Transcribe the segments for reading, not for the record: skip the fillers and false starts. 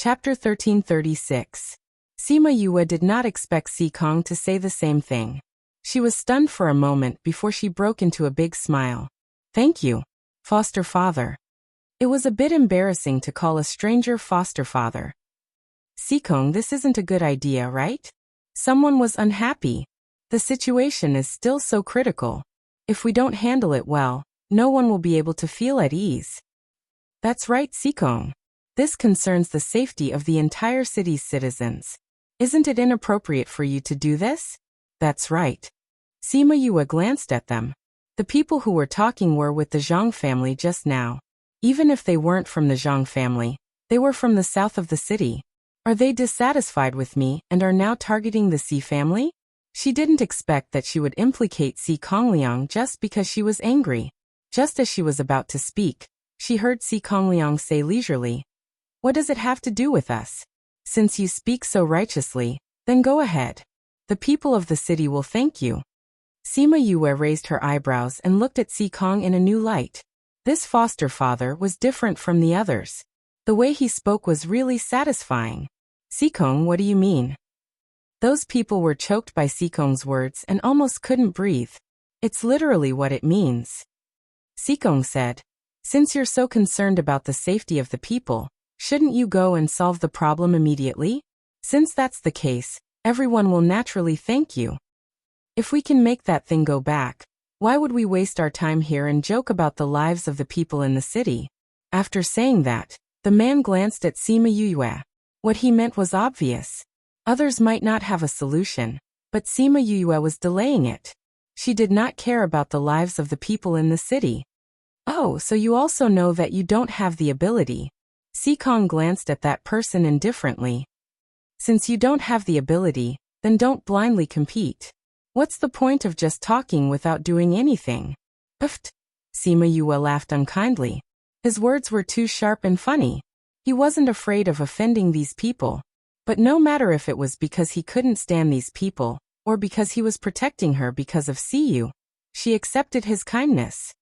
Chapter 1336. Sima Yue did not expect Si Kong to say the same thing. She was stunned for a moment before she broke into a big smile. Thank you, foster father. It was a bit embarrassing to call a stranger foster father. Si Kong, this isn't a good idea, right? Someone was unhappy. The situation is still so critical. If we don't handle it well, no one will be able to feel at ease. That's right, Si Kong. This concerns the safety of the entire city's citizens. Isn't it inappropriate for you to do this? That's right. Sima Yue glanced at them. The people who were talking were with the Zhang family just now. Even if they weren't from the Zhang family, they were from the south of the city. Are they dissatisfied with me and are now targeting the Si family? She didn't expect that she would implicate Si Kongliang just because she was angry. Just as she was about to speak, she heard Si Kongliang say leisurely, "What does it have to do with us? Since you speak so righteously, then go ahead. The people of the city will thank you." Sima Yue raised her eyebrows and looked at Si Kong in a new light. This foster father was different from the others. The way he spoke was really satisfying. Si Kong, what do you mean? Those people were choked by Si Kong's words and almost couldn't breathe. It's literally what it means. Si Kong said, "Since you're so concerned about the safety of the people, shouldn't you go and solve the problem immediately? Since that's the case, everyone will naturally thank you. If we can make that thing go back, why would we waste our time here and joke about the lives of the people in the city?" After saying that, the man glanced at Sima Yue. What he meant was obvious. Others might not have a solution, but Sima Yue was delaying it. She did not care about the lives of the people in the city. "Oh, so you also know that you don't have the ability." Si Kong glanced at that person indifferently. "Since you don't have the ability, then don't blindly compete. What's the point of just talking without doing anything?" "Puffed." Sima Yue laughed unkindly. His words were too sharp and funny. He wasn't afraid of offending these people. But no matter if it was because he couldn't stand these people, or because he was protecting her because of Siyu, she accepted his kindness.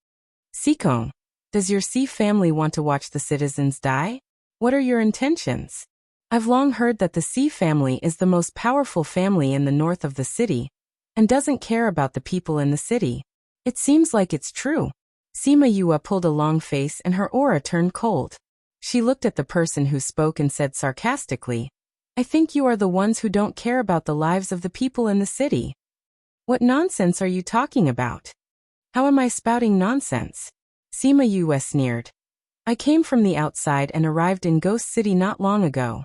"Si Kong, does your Si family want to watch the citizens die? What are your intentions? I've long heard that the Si family is the most powerful family in the north of the city, and doesn't care about the people in the city. It seems like it's true." Sima Yue pulled a long face and her aura turned cold. She looked at the person who spoke and said sarcastically, "I think you are the ones who don't care about the lives of the people in the city." "What nonsense are you talking about?" "How am I spouting nonsense?" Sima Yue sneered. "I came from the outside and arrived in Ghost City not long ago.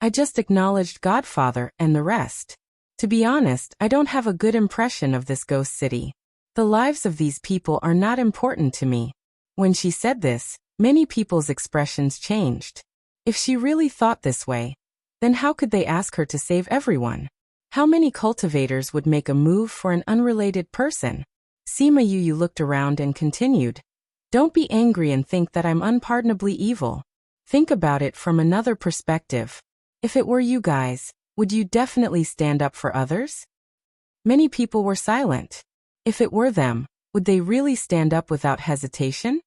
I just acknowledged Godfather and the rest. To be honest, I don't have a good impression of this Ghost City. The lives of these people are not important to me." When she said this, many people's expressions changed. If she really thought this way, then how could they ask her to save everyone? How many cultivators would make a move for an unrelated person? Sima Yue looked around and continued, "Don't be angry and think that I'm unpardonably evil. Think about it from another perspective. If it were you guys, would you definitely stand up for others?" Many people were silent. If it were them, would they really stand up without hesitation?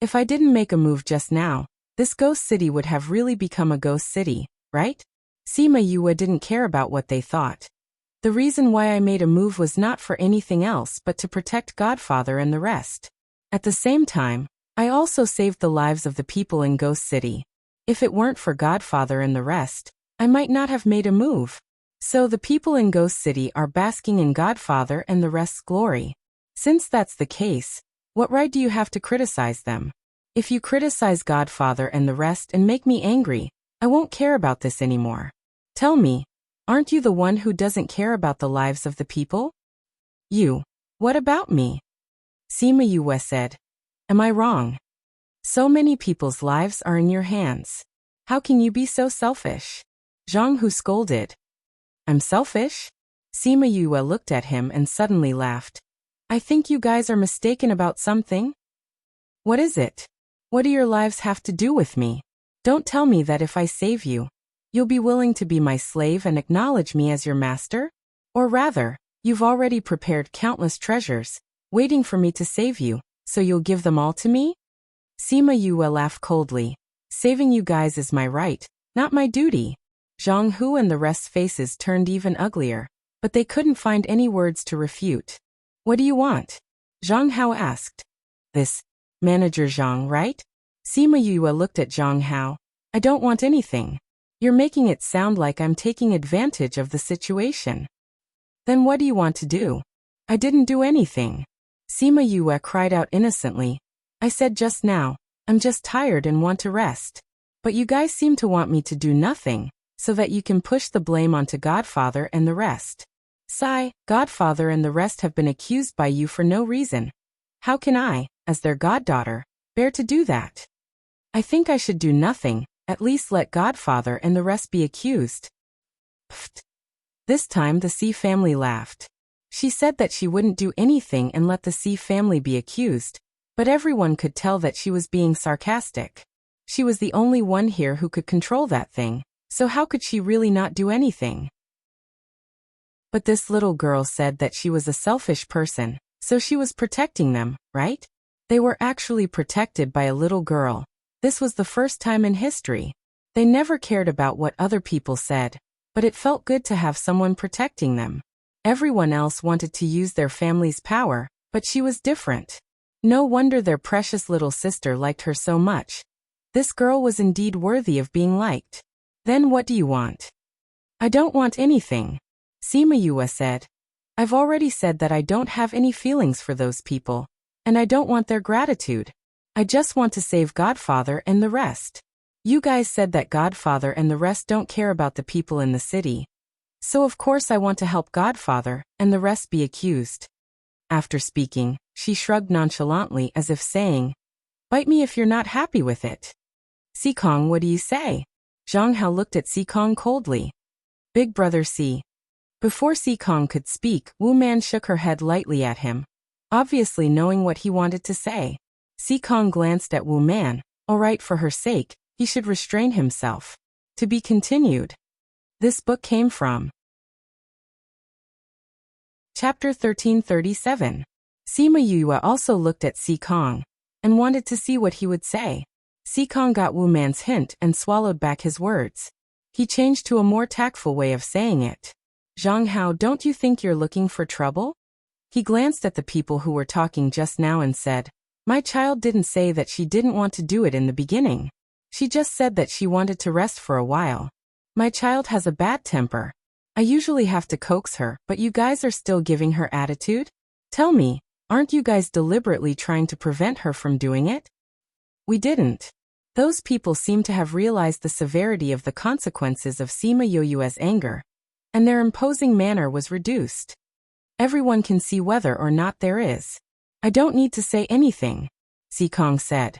"If I didn't make a move just now, this ghost city would have really become a ghost city, right?" Sima Yue didn't care about what they thought. "The reason why I made a move was not for anything else but to protect Godfather and the rest. At the same time, I also saved the lives of the people in Ghost City. If it weren't for Godfather and the rest, I might not have made a move. So the people in Ghost City are basking in Godfather and the rest's glory. Since that's the case, what right do you have to criticize them? If you criticize Godfather and the rest and make me angry, I won't care about this anymore. Tell me, aren't you the one who doesn't care about the lives of the people?" "You. What about me?" Sima Yue said. "Am I wrong? So many people's lives are in your hands. How can you be so selfish?" Zhang Hu scolded. "I'm selfish?" Sima Yue looked at him and suddenly laughed. "I think you guys are mistaken about something." "What is it? What do your lives have to do with me? Don't tell me that if I save you, you'll be willing to be my slave and acknowledge me as your master? Or rather, you've already prepared countless treasures, waiting for me to save you, so you'll give them all to me?" Sima Yue laughed coldly. Saving you guys is my right, not my duty. Zhang Hu and the rest's faces turned even uglier, but they couldn't find any words to refute. What do you want? Zhang Hao asked. This, Manager Zhang, right? Sima Yue looked at Zhang Hao. I don't want anything. You're making it sound like I'm taking advantage of the situation. Then what do you want to do? I didn't do anything. Sima Yue cried out innocently. I said just now, I'm just tired and want to rest. But you guys seem to want me to do nothing, so that you can push the blame onto Godfather and the rest. Sigh, Godfather and the rest have been accused by you for no reason. How can I, as their goddaughter, bear to do that? I think I should do nothing, at least let Godfather and the rest be accused. Pfft. This time the C family laughed. She said that she wouldn't do anything and let the C family be accused, but everyone could tell that she was being sarcastic. She was the only one here who could control that thing, so how could she really not do anything? But this little girl said that she was a selfish person, so she was protecting them, right? They were actually protected by a little girl. This was the first time in history. They never cared about what other people said, but it felt good to have someone protecting them. Everyone else wanted to use their family's power, but she was different. No wonder their precious little sister liked her so much. This girl was indeed worthy of being liked. Then what do you want? I don't want anything. Sima Yue said. I've already said that I don't have any feelings for those people, and I don't want their gratitude. I just want to save Godfather and the rest. You guys said that Godfather and the rest don't care about the people in the city. So of course I want to help Godfather and the rest be accused. After speaking, she shrugged nonchalantly as if saying, bite me if you're not happy with it. Sikong, what do you say? Zhang Hao looked at Sikong coldly. Big brother C. Before Sikong could speak, Wu Man shook her head lightly at him, obviously knowing what he wanted to say. Sikong glanced at Wu Man. All right, for her sake, he should restrain himself. To be continued. This book came from Chapter 1337. Sima Yue also looked at Sikong and wanted to see what he would say. Sikong got Wu Man's hint and swallowed back his words. He changed to a more tactful way of saying it. Zhang Hao, don't you think you're looking for trouble? He glanced at the people who were talking just now and said, my child didn't say that she didn't want to do it in the beginning. She just said that she wanted to rest for a while. My child has a bad temper. I usually have to coax her, but you guys are still giving her attitude? Tell me, aren't you guys deliberately trying to prevent her from doing it? We didn't. Those people seem to have realized the severity of the consequences of Sima Yue's anger, and their imposing manner was reduced. Everyone can see whether or not there is. I don't need to say anything, Sikong said.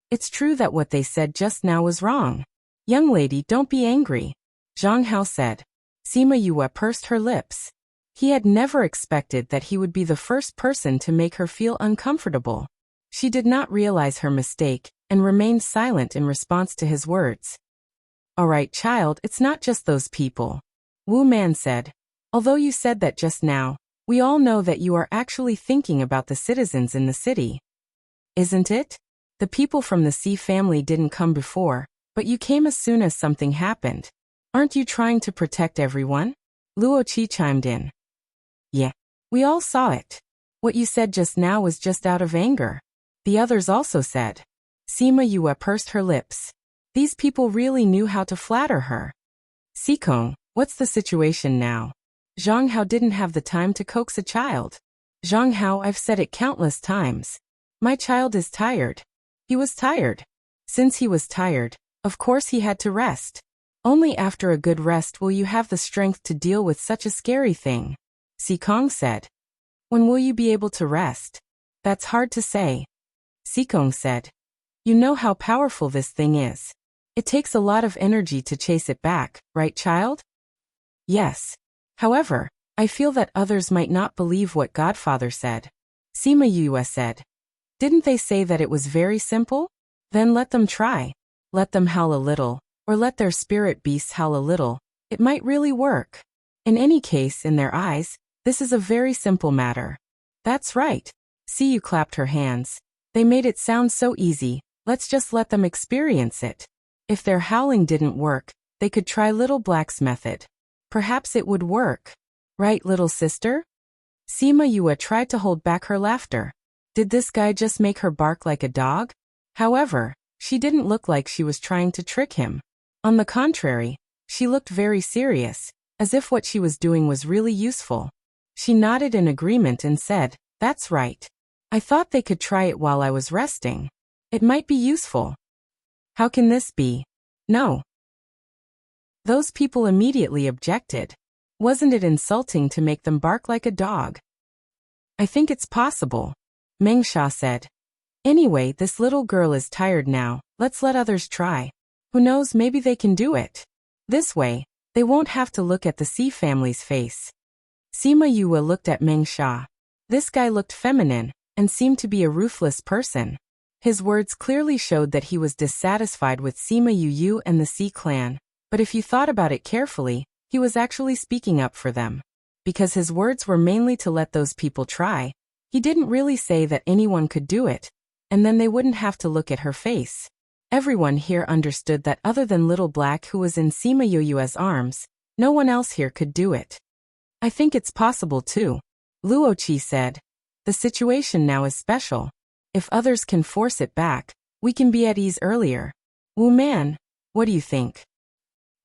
It's true that what they said just now was wrong. Young lady, don't be angry, Zhang Hao said. Sima Yue pursed her lips. He had never expected that he would be the first person to make her feel uncomfortable. She did not realize her mistake and remained silent in response to his words. All right, child, it's not just those people, Wu Man said. Although you said that just now, we all know that you are actually thinking about the citizens in the city. Isn't it? The people from the C family didn't come before, but you came as soon as something happened. Aren't you trying to protect everyone? Luo Qi chimed in. Yeah, we all saw it. What you said just now was just out of anger. The others also said. Sima Yue pursed her lips. These people really knew how to flatter her. Sikong, what's the situation now? Zhang Hao didn't have the time to coax a child. Zhang Hao, I've said it countless times. My child is tired. He was tired. Since he was tired, of course he had to rest. Only after a good rest will you have the strength to deal with such a scary thing, Sikong said. When will you be able to rest? That's hard to say. Sikong said. You know how powerful this thing is. It takes a lot of energy to chase it back, right, child? Yes. However, I feel that others might not believe what Godfather said. Sima Yue said. Didn't they say that it was very simple? Then let them try. Let them howl a little, or let their spirit beasts howl a little. It might really work. In any case, in their eyes, this is a very simple matter. That's right. See, you clapped her hands. They made it sound so easy, Let's just let them experience it. If their howling didn't work, they could try Little Black's method. Perhaps it would work. Right, little sister? Sima Yue tried to hold back her laughter. Did this guy just make her bark like a dog? However, she didn't look like she was trying to trick him. On the contrary, she looked very serious, as if what she was doing was really useful. She nodded in agreement and said, "That's right. I thought they could try it while I was resting. It might be useful." How can this be? No. Those people immediately objected. Wasn't it insulting to make them bark like a dog? I think it's possible, Meng Sha said. Anyway, this little girl is tired now, let's let others try. Who knows, maybe they can do it. This way, they won't have to look at the C family's face. Sima Yue looked at Meng Sha. This guy looked feminine, and seemed to be a ruthless person. His words clearly showed that he was dissatisfied with Sima Yu and the C clan, but if you thought about it carefully, he was actually speaking up for them. Because his words were mainly to let those people try, he didn't really say that anyone could do it, and then they wouldn't have to look at her face. Everyone here understood that other than Little Black, who was in Sima Yu's arms, no one else here could do it. I think it's possible too, Luoqi said. The situation now is special. If others can force it back, we can be at ease earlier. Wu Man, what do you think?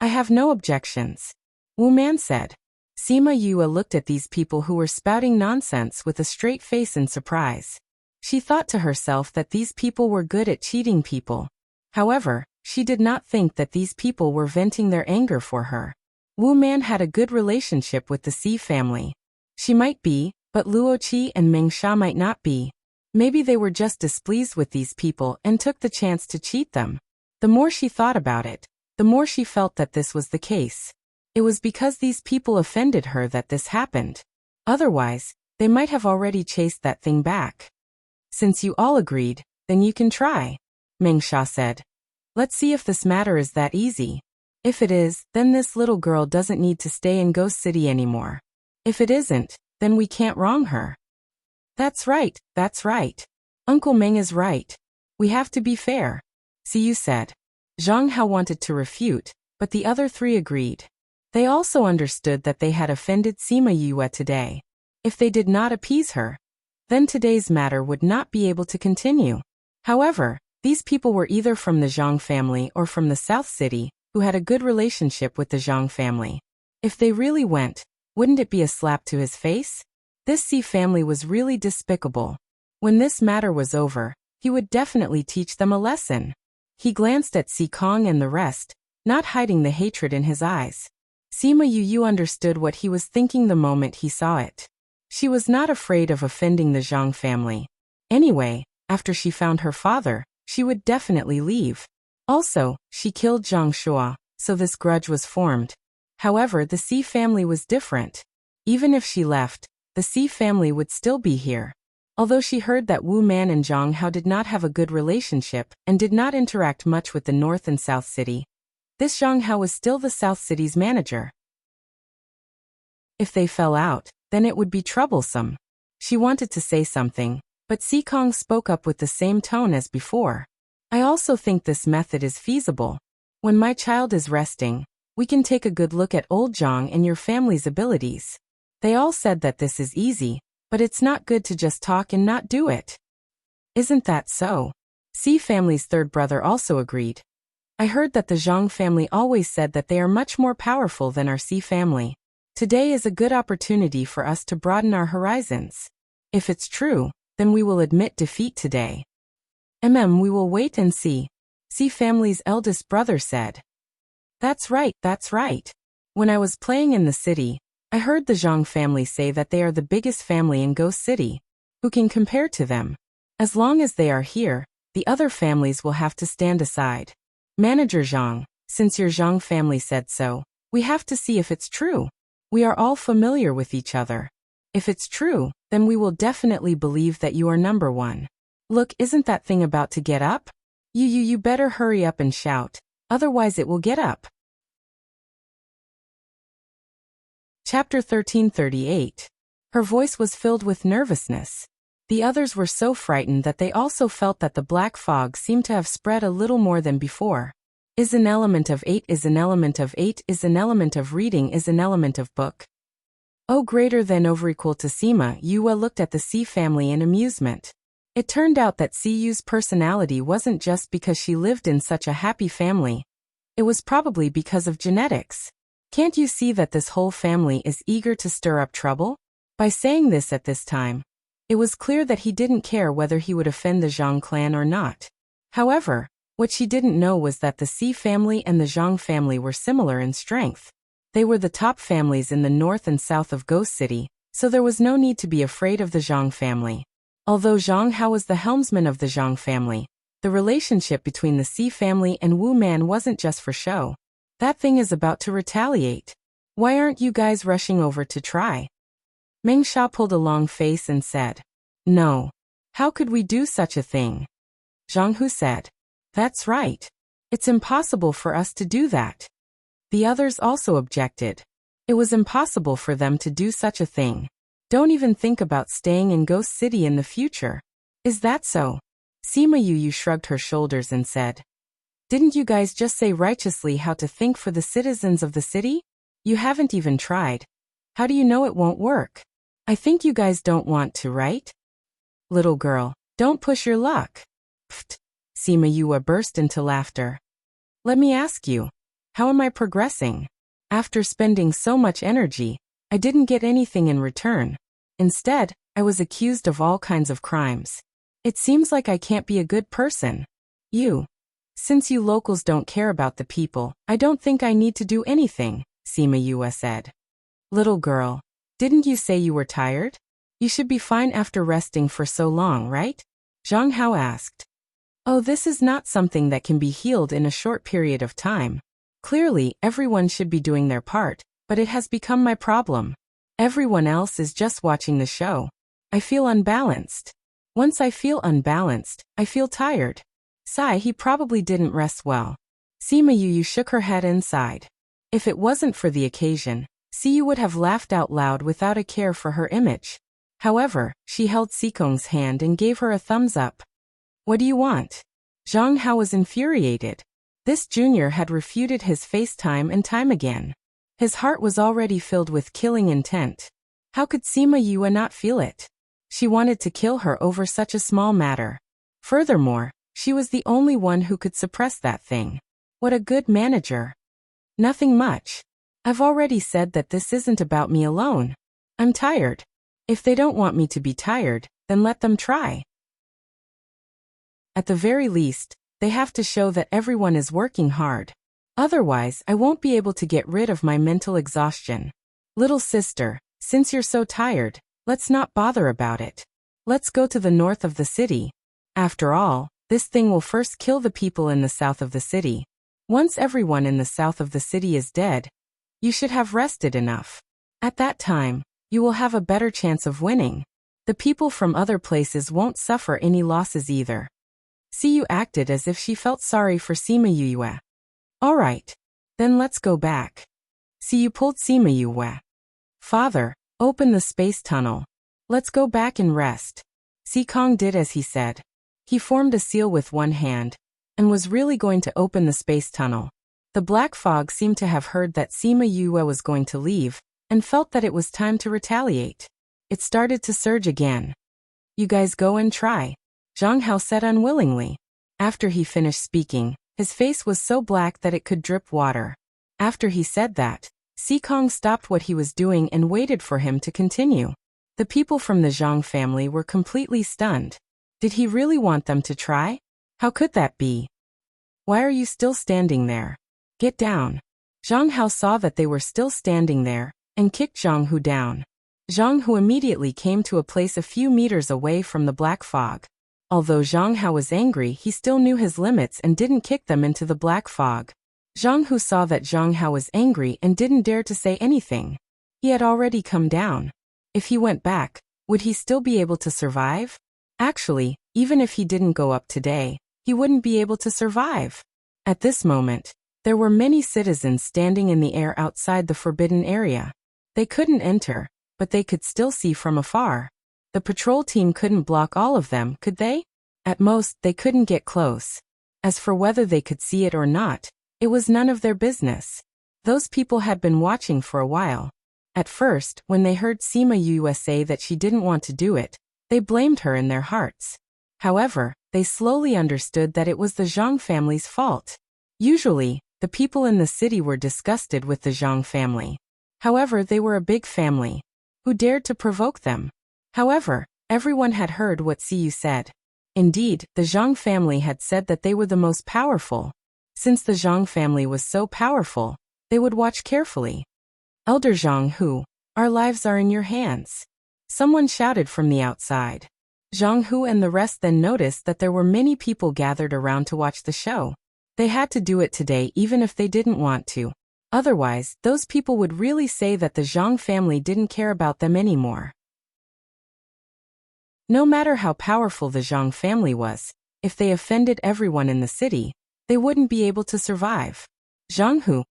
I have no objections, Wu Man said. Sima Yue looked at these people who were spouting nonsense with a straight face in surprise. She thought to herself that these people were good at cheating people. However, she did not think that these people were venting their anger for her. Wu Man had a good relationship with the C family. She might be, but Luoqi and Meng Sha might not be. Maybe they were just displeased with these people and took the chance to cheat them. The more she thought about it, the more she felt that this was the case. It was because these people offended her that this happened. Otherwise, they might have already chased that thing back. Since you all agreed, then you can try, Meng Sha said. Let's see if this matter is that easy. If it is, then this little girl doesn't need to stay in Ghost City anymore. If it isn't, then we can't wrong her. That's right, that's right. Uncle Meng is right. We have to be fair, Siyu said. Zhang Hao wanted to refute, but the other three agreed. They also understood that they had offended Sima Yue today. If they did not appease her, then today's matter would not be able to continue. However, these people were either from the Zhang family or from the South City, who had a good relationship with the Zhang family. If they really went, wouldn't it be a slap to his face? This C family was really despicable. When this matter was over, he would definitely teach them a lesson. He glanced at Si Kong and the rest, not hiding the hatred in his eyes. Sima Yu understood what he was thinking the moment he saw it. She was not afraid of offending the Zhang family. Anyway, after she found her father, she would definitely leave. Also, she killed Zhang Shua, so this grudge was formed. However, the C family was different. Even if she left, the C family would still be here. Although she heard that Wu Man and Zhang Hao did not have a good relationship and did not interact much with the North and South City, this Zhang Hao was still the South City's manager. If they fell out, then it would be troublesome. She wanted to say something, but Si Kong spoke up with the same tone as before. I also think this method is feasible. When my child is resting, we can take a good look at old Zhang and your family's abilities. They all said that this is easy, but it's not good to just talk and not do it. Isn't that so? C family's third brother also agreed. I heard that the Zhang family always said that they are much more powerful than our C family. Today is a good opportunity for us to broaden our horizons. If it's true, then we will admit defeat today. We will wait and see, C family's eldest brother said. That's right, that's right. When I was playing in the city, I heard the Zhang family say that they are the biggest family in Ghost City. Who can compare to them? As long as they are here, the other families will have to stand aside. Manager Zhang, since your Zhang family said so, we have to see if it's true. We are all familiar with each other. If it's true, then we will definitely believe that you are number one. Look, isn't that thing about to get up? You better hurry up and shout, otherwise it will get up. Chapter 1338. Her voice was filled with nervousness. The others were so frightened that they also felt that the black fog seemed to have spread a little more than before. Is an element of 8 is an element of 8 is an element of reading is an element of book. O greater than over equal to Sima Yue looked at the C family in amusement. It turned out that Yu's personality wasn't just because she lived in such a happy family. It was probably because of genetics. Can't you see that this whole family is eager to stir up trouble? By saying this at this time, it was clear that he didn't care whether he would offend the Zhang clan or not. However, what she didn't know was that the C family and the Zhang family were similar in strength. They were the top families in the north and south of Ghost City, so there was no need to be afraid of the Zhang family. Although Zhang Hao was the helmsman of the Zhang family, the relationship between the C family and Wu Man wasn't just for show. That thing is about to retaliate. Why aren't you guys rushing over to try? Meng Sha pulled a long face and said, No. How could we do such a thing? Zhang Hu said, That's right. It's impossible for us to do that. The others also objected. It was impossible for them to do such a thing. Don't even think about staying in Ghost City in the future. Is that so? Sima Yu shrugged her shoulders and said, Didn't you guys just say righteously how to think for the citizens of the city? You haven't even tried. How do you know it won't work? I think you guys don't want to, right? Little girl, don't push your luck. Pfft. Sima Yue burst into laughter. Let me ask you, how am I progressing? After spending so much energy, I didn't get anything in return. Instead, I was accused of all kinds of crimes. It seems like I can't be a good person. Since you locals don't care about the people, I don't think I need to do anything, Sima Yue said. Little girl, didn't you say you were tired? You should be fine after resting for so long, right? Zhang Hao asked. Oh, this is not something that can be healed in a short period of time. Clearly, everyone should be doing their part, but it has become my problem. Everyone else is just watching the show. I feel unbalanced. Once I feel unbalanced, I feel tired. Sigh, he probably didn't rest well. Sima Yu shook her head and sighed. If it wasn't for the occasion, Siyu would have laughed out loud without a care for her image. However, she held Sikong's hand and gave her a thumbs up. What do you want? Zhang Hao was infuriated. This junior had refuted his face time and time again. His heart was already filled with killing intent. How could Sima Yue not feel it? She wanted to kill her over such a small matter. Furthermore, she was the only one who could suppress that thing. What a good manager. Nothing much. I've already said that this isn't about me alone. I'm tired. If they don't want me to be tired, then let them try. At the very least, they have to show that everyone is working hard. Otherwise, I won't be able to get rid of my mental exhaustion. Little sister, since you're so tired, let's not bother about it. Let's go to the north of the city. After all, this thing will first kill the people in the south of the city. Once everyone in the south of the city is dead, you should have rested enough. At that time, you will have a better chance of winning. The people from other places won't suffer any losses either. Siyu acted as if she felt sorry for Sima Yue. All right. Then let's go back. Siyu pulled Sima Yue. Father, open the space tunnel. Let's go back and rest. Sikong did as he said. He formed a seal with one hand, and was really going to open the space tunnel. The black fog seemed to have heard that Sima Yue was going to leave, and felt that it was time to retaliate. It started to surge again. You guys go and try. Zhang Hao said unwillingly. After he finished speaking, his face was so black that it could drip water. After he said that, Sikong stopped what he was doing and waited for him to continue. The people from the Zhang family were completely stunned. Did he really want them to try? How could that be? Why are you still standing there? Get down. Zhang Hao saw that they were still standing there, and kicked Zhang Hu down. Zhang Hu immediately came to a place a few meters away from the black fog. Although Zhang Hao was angry, he still knew his limits and didn't kick them into the black fog. Zhang Hu saw that Zhang Hao was angry and didn't dare to say anything. He had already come down. If he went back, would he still be able to survive? Actually, even if he didn't go up today, he wouldn't be able to survive. At this moment, there were many citizens standing in the air outside the forbidden area. They couldn't enter, but they could still see from afar. The patrol team couldn't block all of them, could they? At most, they couldn't get close. As for whether they could see it or not, it was none of their business. Those people had been watching for a while. At first, when they heard Sima Yue say that she didn't want to do it, they blamed her in their hearts. However, they slowly understood that it was the Zhang family's fault. Usually, the people in the city were disgusted with the Zhang family. However, they were a big family. Who dared to provoke them? However, everyone had heard what Siyu said. Indeed, the Zhang family had said that they were the most powerful. Since the Zhang family was so powerful, they would watch carefully. Elder Zhang Hu, our lives are in your hands. Someone shouted from the outside. Zhang Hu and the rest then noticed that there were many people gathered around to watch the show. They had to do it today even if they didn't want to. Otherwise, those people would really say that the Zhang family didn't care about them anymore. No matter how powerful the Zhang family was, if they offended everyone in the city, they wouldn't be able to survive. Zhang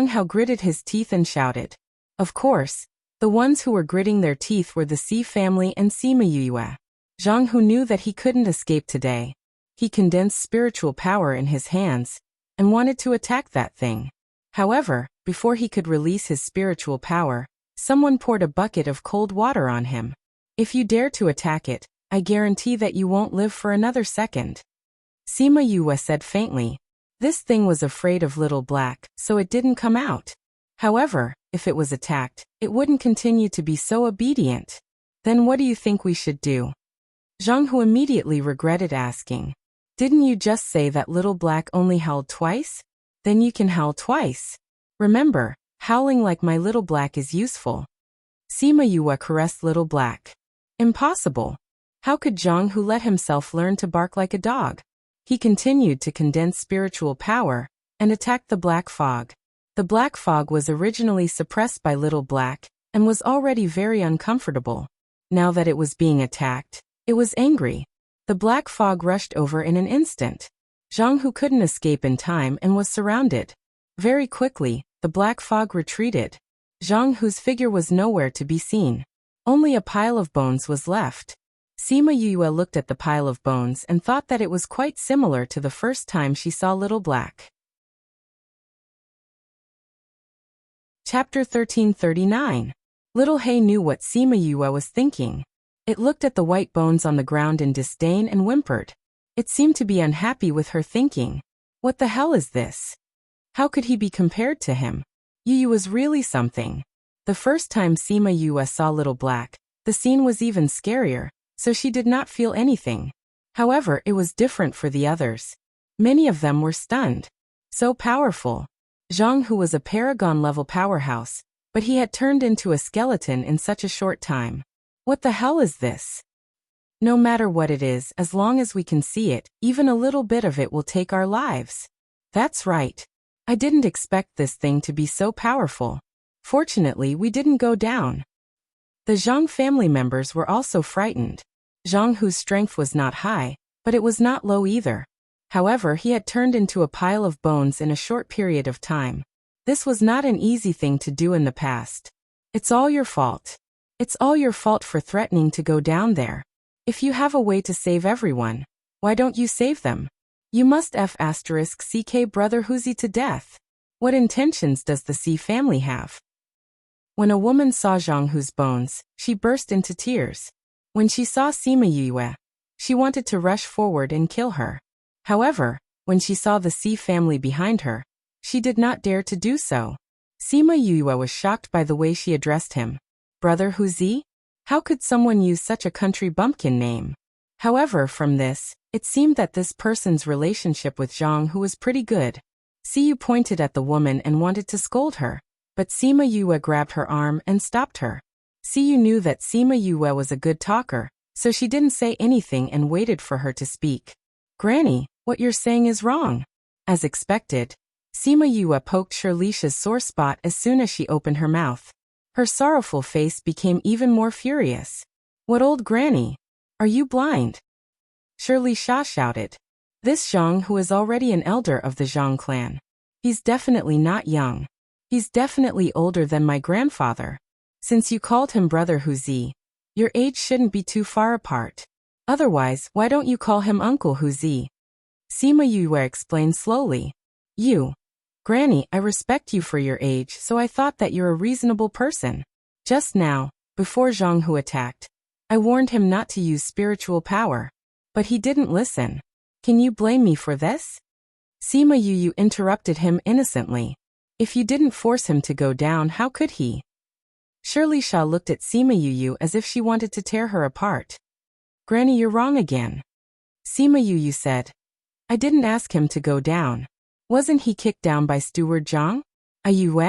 Hao gritted his teeth and shouted. Of course, the ones who were gritting their teeth were the Si family and Sima Yue. Zhang Hu knew that he couldn't escape today. He condensed spiritual power in his hands and wanted to attack that thing. However, before he could release his spiritual power, someone poured a bucket of cold water on him. If you dare to attack it, I guarantee that you won't live for another second. Sima Yue said faintly. This thing was afraid of Little Black, so it didn't come out. However, if it was attacked, it wouldn't continue to be so obedient. Then what do you think we should do? Zhang Hu immediately regretted asking. Didn't you just say that Little Black only howled twice? Then you can howl twice. Remember, howling like my Little Black is useful. Sima Yue caressed Little Black. Impossible. How could Zhang Hu let himself learn to bark like a dog? He continued to condense spiritual power and attacked the black fog. The black fog was originally suppressed by Little Black and was already very uncomfortable. Now that it was being attacked, it was angry. The black fog rushed over in an instant. Zhang Hu couldn't escape in time and was surrounded. Very quickly, the black fog retreated. Zhang Hu's figure was nowhere to be seen. Only a pile of bones was left. Sima Yue looked at the pile of bones and thought that it was quite similar to the first time she saw Little Black. Chapter 1339. Little Hay knew what Sima Yue was thinking. It looked at the white bones on the ground in disdain and whimpered. It seemed to be unhappy with her thinking. What the hell is this? How could he be compared to him? Yu was really something. The first time Sima Yue saw Little Black, the scene was even scarier, so she did not feel anything. However, it was different for the others. Many of them were stunned. So powerful. Zhang Hu was a paragon-level powerhouse, but he had turned into a skeleton in such a short time. What the hell is this? No matter what it is, as long as we can see it, even a little bit of it will take our lives. That's right. I didn't expect this thing to be so powerful. Fortunately, we didn't go down. The Zhang family members were also frightened. Zhang Hu's strength was not high, but it was not low either. However, he had turned into a pile of bones in a short period of time. This was not an easy thing to do in the past. It's all your fault. It's all your fault for threatening to go down there. If you have a way to save everyone, why don't you save them? You must *CK brother Huzi to death. What intentions does the C family have? When a woman saw Zhang Hu's bones, she burst into tears. When she saw Sima Yue, she wanted to rush forward and kill her. However, when she saw the C family behind her, she did not dare to do so. Sima Yue was shocked by the way she addressed him. Brother Huzi? How could someone use such a country bumpkin name? However, from this, it seemed that this person's relationship with Zhang Hu was pretty good. Siyu pointed at the woman and wanted to scold her, but Sima Yue grabbed her arm and stopped her. Siyu knew that Sima Yue was a good talker, so she didn't say anything and waited for her to speak. Granny, what you're saying is wrong. As expected, Sima Yue poked Shirlisha's sore spot as soon as she opened her mouth. Her sorrowful face became even more furious. What old granny? Are you blind? Shirlisha shouted. This Zhang Hu is already an elder of the Zhang clan. He's definitely not young. He's definitely older than my grandfather. Since you called him Brother Huzi, Your age shouldn't be too far apart. Otherwise, why don't you call him Uncle Wuxia? Sima Yue explained slowly. Granny, I respect you for your age, so I thought that you're a reasonable person. Just now, before Zhang Hu attacked, I warned him not to use spiritual power. But he didn't listen. Can you blame me for this? Sima Yu interrupted him innocently. If you didn't force him to go down, how could he? Shirley Sha looked at Sima Yu as if she wanted to tear her apart. Granny, you're wrong again. Sima Yu said. I didn't ask him to go down. Wasn't he kicked down by Steward Zhang? Yu.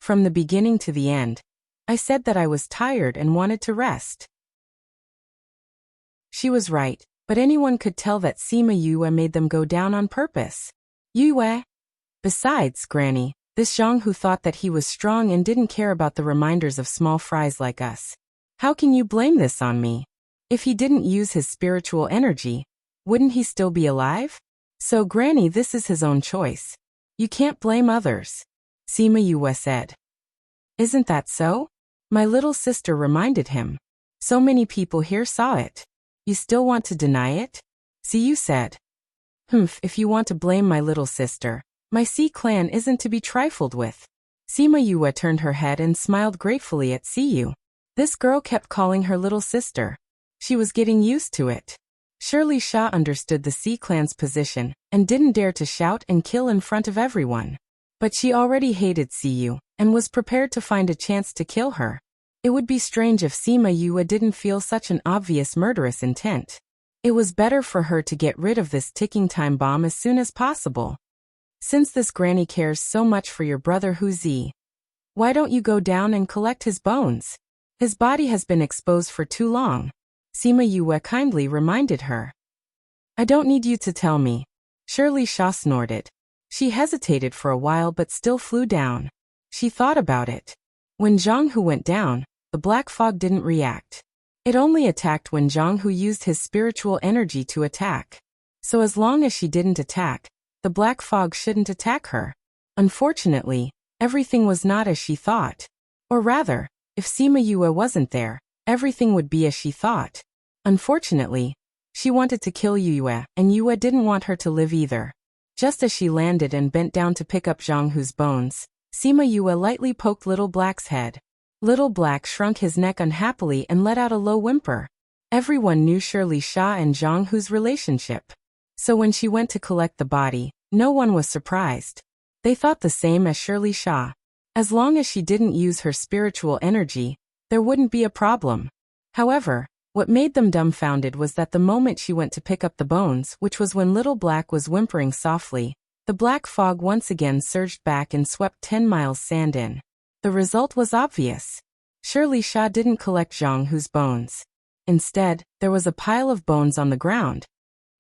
From the beginning to the end, I said that I was tired and wanted to rest. She was right, but anyone could tell that Sima Yue made them go down on purpose. Yue. Besides, Granny, this Zhang Hu thought that he was strong and didn't care about the reminders of small fries like us. How can you blame this on me? If he didn't use his spiritual energy, wouldn't he still be alive? So Granny, this is his own choice. You can't blame others. Sima Yue said. Isn't that so? My little sister reminded him. So many people here saw it. You still want to deny it? Siyu said. If you want to blame my little sister, my Xi clan isn't to be trifled with. Sima Yue turned her head and smiled gratefully at Siyu. This girl kept calling her little sister. She was getting used to it. Shirley Sha understood the Xi clan's position and didn't dare to shout and kill in front of everyone. But she already hated Siyu and was prepared to find a chance to kill her. It would be strange if Sima Yue didn't feel such an obvious murderous intent. It was better for her to get rid of this ticking time bomb as soon as possible. Since this granny cares so much for your brother Wuxia, why don't you go down and collect his bones? His body has been exposed for too long. Sima Yue kindly reminded her. I don't need you to tell me. Shirley Sha snorted. She hesitated for a while but still flew down. She thought about it. When Zhang Hu went down, the black fog didn't react. It only attacked when Zhang Hu used his spiritual energy to attack. So as long as she didn't attack, the black fog shouldn't attack her. Unfortunately, everything was not as she thought. Or rather, if Sima Yue wasn't there, everything would be as she thought. Unfortunately, she wanted to kill Yue, and Yue didn't want her to live either. Just as she landed and bent down to pick up Zhang Hu's bones, Sima Yue lightly poked Little Black's head. Little Black shrunk his neck unhappily and let out a low whimper. Everyone knew Shirley Sha and Zhang Hu's relationship. So when she went to collect the body, no one was surprised. They thought the same as Shirley Sha. As long as she didn't use her spiritual energy, there wouldn't be a problem. However, what made them dumbfounded was that the moment she went to pick up the bones, which was when Little Black was whimpering softly, the black fog once again surged back and swept 10 miles sand in. The result was obvious. Shirley Sha didn't collect Zhang Hu's bones. Instead, there was a pile of bones on the ground.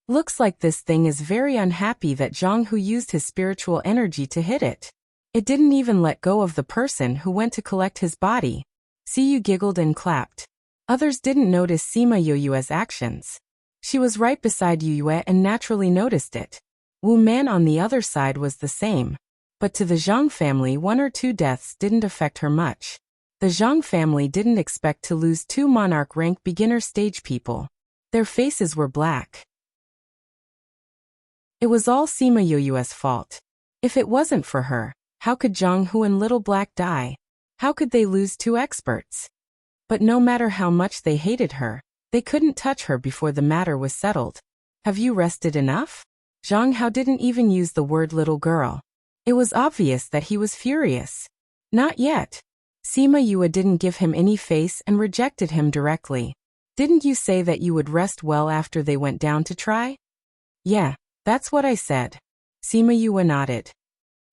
Looks like this thing is very unhappy that Zhang Hu used his spiritual energy to hit it. It didn't even let go of the person who went to collect his body. Siyu giggled and clapped. Others didn't notice Sima Yue's actions. She was right beside Yue and naturally noticed it. Wu Man on the other side was the same. But to the Zhang family, 1 or 2 deaths didn't affect her much. The Zhang family didn't expect to lose 2 monarch rank beginner stage people. Their faces were black. It was all Sima Yue's fault. If it wasn't for her, how could Zhang Hu and Little Black die? How could they lose 2 experts? But no matter how much they hated her, they couldn't touch her before the matter was settled. Have you rested enough? Zhang Hao didn't even use the word little girl. It was obvious that he was furious. Not yet. Sima Yue didn't give him any face and rejected him directly. Didn't you say that you would rest well after they went down to try? Yeah, that's what I said. Sima Yue nodded.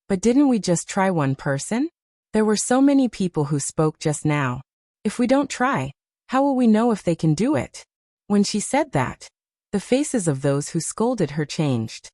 But didn't we just try one person? There were so many people who spoke just now. If we don't try, how will we know if they can do it? When she said that, the faces of those who scolded her changed.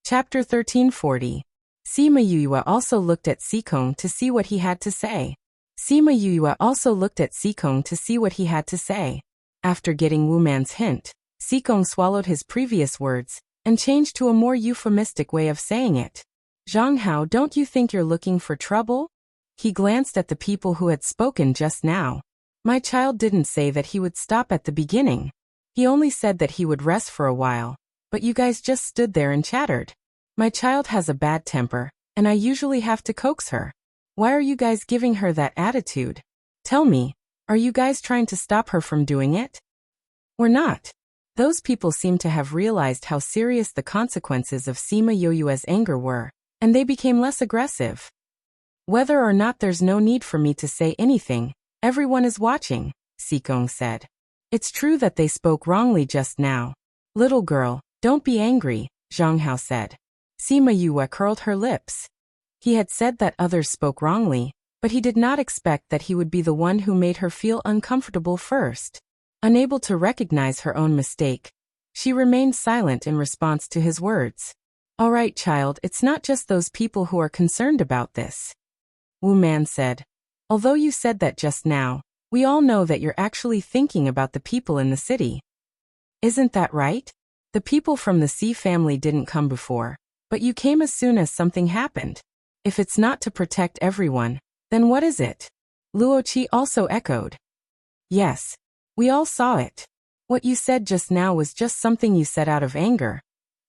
Chapter 1340. Sima Yue also looked at Xikong to see what he had to say. Sima Yue also looked at Xikong to see what he had to say. After getting Wu Man's hint, Xikong swallowed his previous words and changed to a more euphemistic way of saying it. Zhang Hao, don't you think you're looking for trouble? He glanced at the people who had spoken just now. My child didn't say that he would stop at the beginning. He only said that he would rest for a while. But you guys just stood there and chattered. My child has a bad temper, and I usually have to coax her. Why are you guys giving her that attitude? Tell me, are you guys trying to stop her from doing it? We're not. Those people seemed to have realized how serious the consequences of Sima Yoyue's anger were, and they became less aggressive. Whether or not there's no need for me to say anything, everyone is watching, Sikong said. It's true that they spoke wrongly just now. Little girl, don't be angry, Zhang Hao said. Sima Yue curled her lips. He had said that others spoke wrongly, but he did not expect that he would be the one who made her feel uncomfortable first. Unable to recognize her own mistake, she remained silent in response to his words. All right, child, it's not just those people who are concerned about this. Wu Man said. Although you said that just now, we all know that you're actually thinking about the people in the city. Isn't that right? The people from the Xi family didn't come before, but you came as soon as something happened. If it's not to protect everyone, then what is it? Luoqi also echoed. Yes. We all saw it. What you said just now was just something you said out of anger.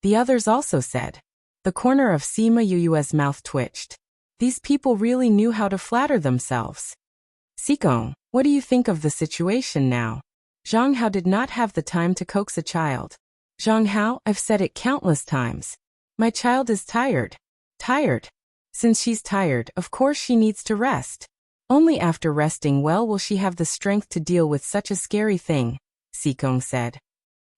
The others also said. The corner of Sima Yuyue's mouth twitched. These people really knew how to flatter themselves. Sikong, what do you think of the situation now? Zhang Hao did not have the time to coax a child. Zhang Hao, I've said it countless times. My child is tired. Tired. Since she's tired, of course she needs to rest. Only after resting well will she have the strength to deal with such a scary thing, Sikong said.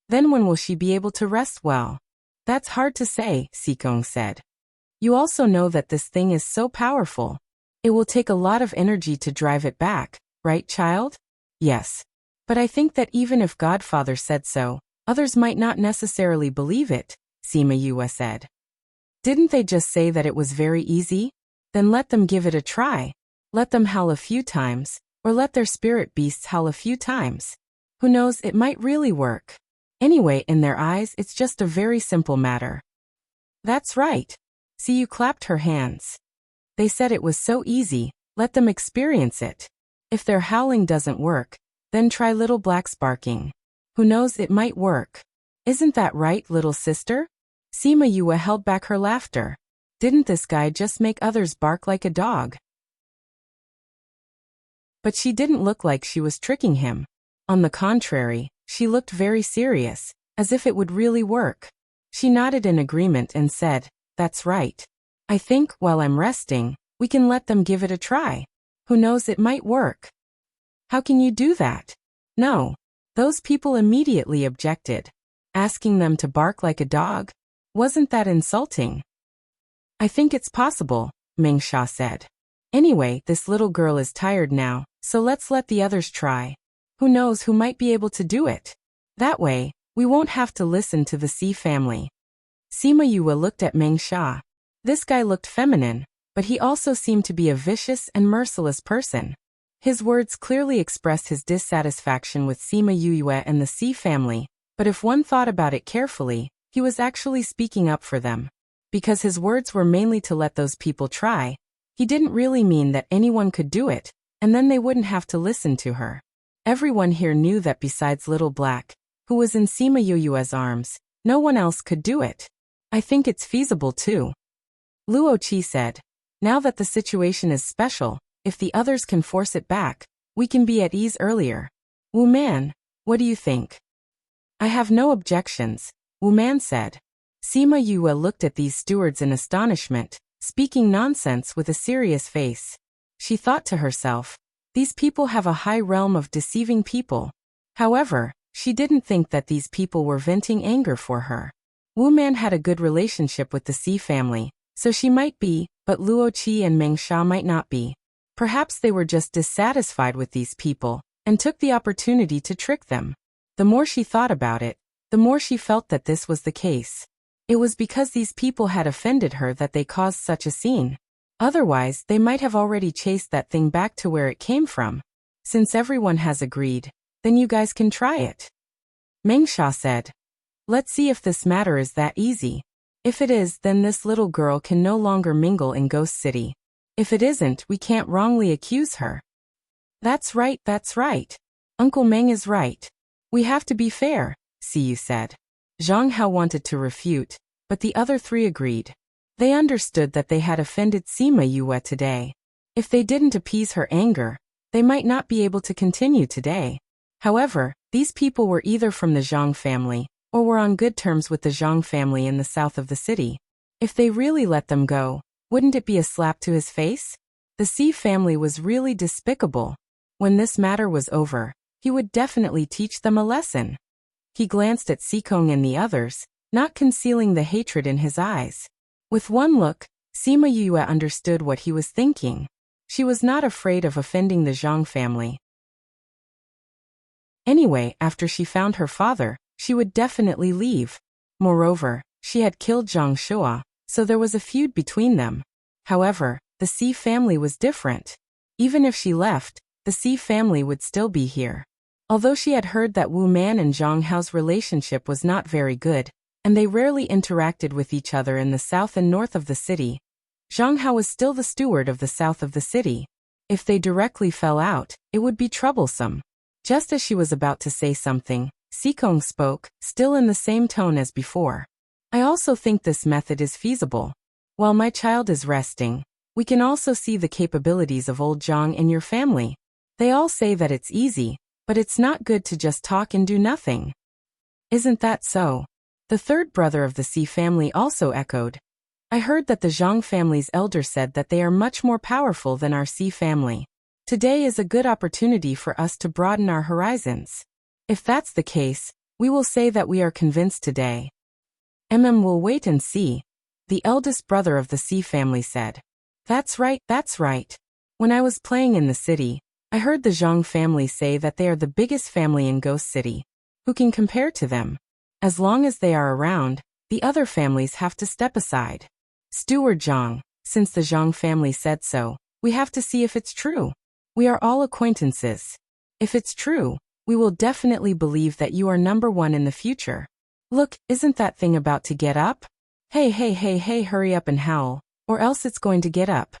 Then when will she be able to rest well? That's hard to say, Sikong said. You also know that this thing is so powerful. It will take a lot of energy to drive it back, right, child? Yes. But I think that even if Godfather said so, others might not necessarily believe it, Sima Yue said. Didn't they just say that it was very easy? Then let them give it a try. Let them howl a few times, or let their spirit beasts howl a few times. Who knows, it might really work. Anyway, in their eyes, it's just a very simple matter. That's right. See, you clapped her hands. They said it was so easy, let them experience it. If their howling doesn't work, then try Little Black's barking. Who knows, it might work. Isn't that right, little sister? Sima Yue held back her laughter. Didn't this guy just make others bark like a dog? But she didn't look like she was tricking him. On the contrary, she looked very serious, as if it would really work. She nodded in agreement and said, That's right. I think, while I'm resting, we can let them give it a try. Who knows, it might work. How can you do that? No. Those people immediately objected. Asking them to bark like a dog? Wasn't that insulting? I think it's possible, Meng Sha said. Anyway, this little girl is tired now, so let's let the others try. Who knows who might be able to do it? That way, we won't have to listen to the Xi family. Sima Yue looked at Meng Sha. This guy looked feminine, but he also seemed to be a vicious and merciless person. His words clearly expressed his dissatisfaction with Sima Yue and the Xi family, but if one thought about it carefully, he was actually speaking up for them. Because his words were mainly to let those people try, he didn't really mean that anyone could do it, and then they wouldn't have to listen to her. Everyone here knew that besides Little Black, who was in Sima Yue's arms, no one else could do it. I think it's feasible too. Luo Qi said, Now that the situation is special, if the others can force it back, we can be at ease earlier. Wu Man, what do you think? I have no objections, Wu Man said. Sima Yue looked at these stewards in astonishment, speaking nonsense with a serious face. She thought to herself, these people have a high realm of deceiving people. However, she didn't think that these people were venting anger for her. Wu Man had a good relationship with the Xi family, so she might be, but Luo Qi and Meng Sha might not be. Perhaps they were just dissatisfied with these people, and took the opportunity to trick them. The more she thought about it, the more she felt that this was the case. It was because these people had offended her that they caused such a scene. Otherwise, they might have already chased that thing back to where it came from. Since everyone has agreed, then you guys can try it. Meng Sha said. Let's see if this matter is that easy. If it is, then this little girl can no longer mingle in Ghost City. If it isn't, we can't wrongly accuse her. That's right, that's right. Uncle Meng is right. We have to be fair, Siyu said. Zhang Hao wanted to refute, but the other three agreed. They understood that they had offended Sima Yue today. If they didn't appease her anger, they might not be able to continue today. However, these people were either from the Zhang family, or were on good terms with the Zhang family in the south of the city. If they really let them go, wouldn't it be a slap to his face? The Si family was really despicable. When this matter was over, he would definitely teach them a lesson. He glanced at Sikong and the others, not concealing the hatred in his eyes. With one look, Sima Yue understood what he was thinking. She was not afraid of offending the Zhang family. Anyway, after she found her father, she would definitely leave. Moreover, she had killed Zhang Shua, so there was a feud between them. However, the Si family was different. Even if she left, the Si family would still be here. Although she had heard that Wu Man and Zhang Hao's relationship was not very good, and they rarely interacted with each other in the south and north of the city, Zhang Hao was still the steward of the south of the city. If they directly fell out, it would be troublesome. Just as she was about to say something, Sikong spoke, still in the same tone as before. I also think this method is feasible. While my child is resting, we can also see the capabilities of old Zhang and your family. They all say that it's easy, but it's not good to just talk and do nothing. Isn't that so? The third brother of the Si family also echoed. I heard that the Zhang family's elder said that they are much more powerful than our Si family. Today is a good opportunity for us to broaden our horizons. If that's the case, we will say that we are convinced today. Will wait and see, the eldest brother of the Si family said. That's right, that's right. When I was playing in the city, I heard the Zhang family say that they are the biggest family in Ghost City. Who can compare to them? As long as they are around, the other families have to step aside. Steward Zhang, since the Zhang family said so, we have to see if it's true. We are all acquaintances. If it's true, we will definitely believe that you are number one in the future. Look, isn't that thing about to get up? Hey, hurry up and howl, or else it's going to get up.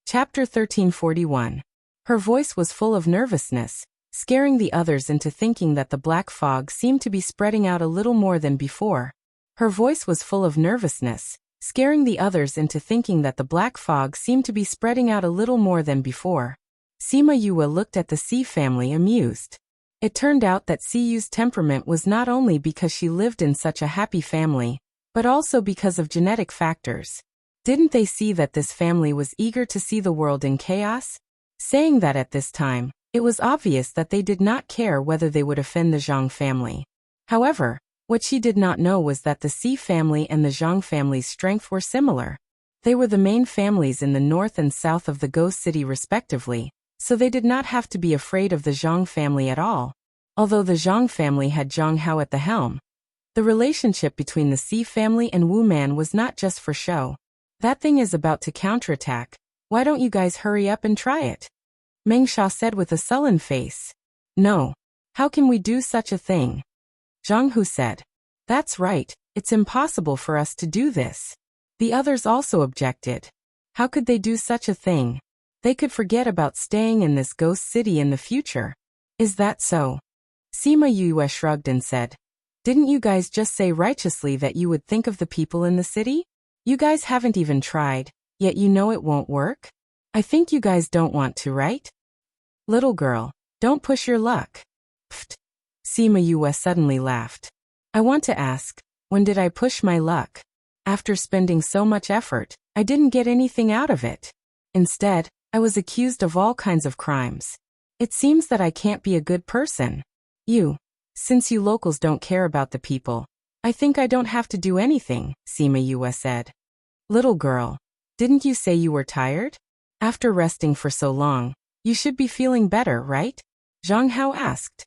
Chapter 1341. Her voice was full of nervousness, scaring the others into thinking that the black fog seemed to be spreading out a little more than before. Her voice was full of nervousness, scaring the others into thinking that the black fog seemed to be spreading out a little more than before. Sima Yue looked at the Si family amused. It turned out that Siyu's temperament was not only because she lived in such a happy family, but also because of genetic factors. Didn't they see that this family was eager to see the world in chaos? Saying that at this time, it was obvious that they did not care whether they would offend the Zhang family. However, what she did not know was that the Si family and the Zhang family's strength were similar. They were the main families in the north and south of the Ghost City respectively, so they did not have to be afraid of the Zhang family at all. Although the Zhang family had Zhang Hao at the helm, the relationship between the Si family and Wu Man was not just for show. That thing is about to counterattack. Why don't you guys hurry up and try it? Meng Sha said with a sullen face. No. How can we do such a thing? Zhang Hu said. That's right, it's impossible for us to do this. The others also objected. How could they do such a thing? They could forget about staying in this ghost city in the future. Is that so? Sima Yue shrugged and said. Didn't you guys just say righteously that you would think of the people in the city? You guys haven't even tried, yet you know it won't work? I think you guys don't want to, right? Little girl, don't push your luck. Pfft. Sima Yue suddenly laughed. I want to ask, when did I push my luck? After spending so much effort, I didn't get anything out of it. Instead, I was accused of all kinds of crimes. It seems that I can't be a good person. Since you locals don't care about the people, I think I don't have to do anything, Sima Yue said. Little girl, didn't you say you were tired? After resting for so long, you should be feeling better, right? Zhang Hao asked.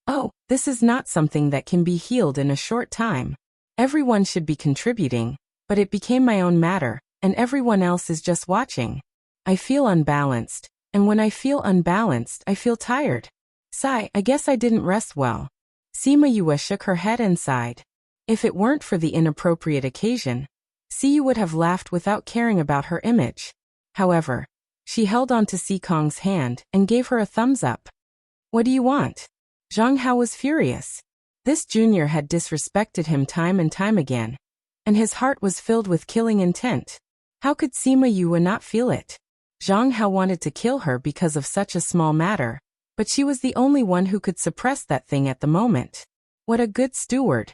Oh, this is not something that can be healed in a short time. Everyone should be contributing, but it became my own matter, and everyone else is just watching. I feel unbalanced, and when I feel unbalanced, I feel tired. Sigh, I guess I didn't rest well. Sima Yue shook her head and sighed. If it weren't for the inappropriate occasion, Siyu would have laughed without caring about her image. However, she held on to Si Kong's hand and gave her a thumbs up. What do you want? Zhang Hao was furious. This junior had disrespected him time and time again, and his heart was filled with killing intent. How could Sima Yue not feel it? Zhang Hao wanted to kill her because of such a small matter, but she was the only one who could suppress that thing at the moment. What a good steward.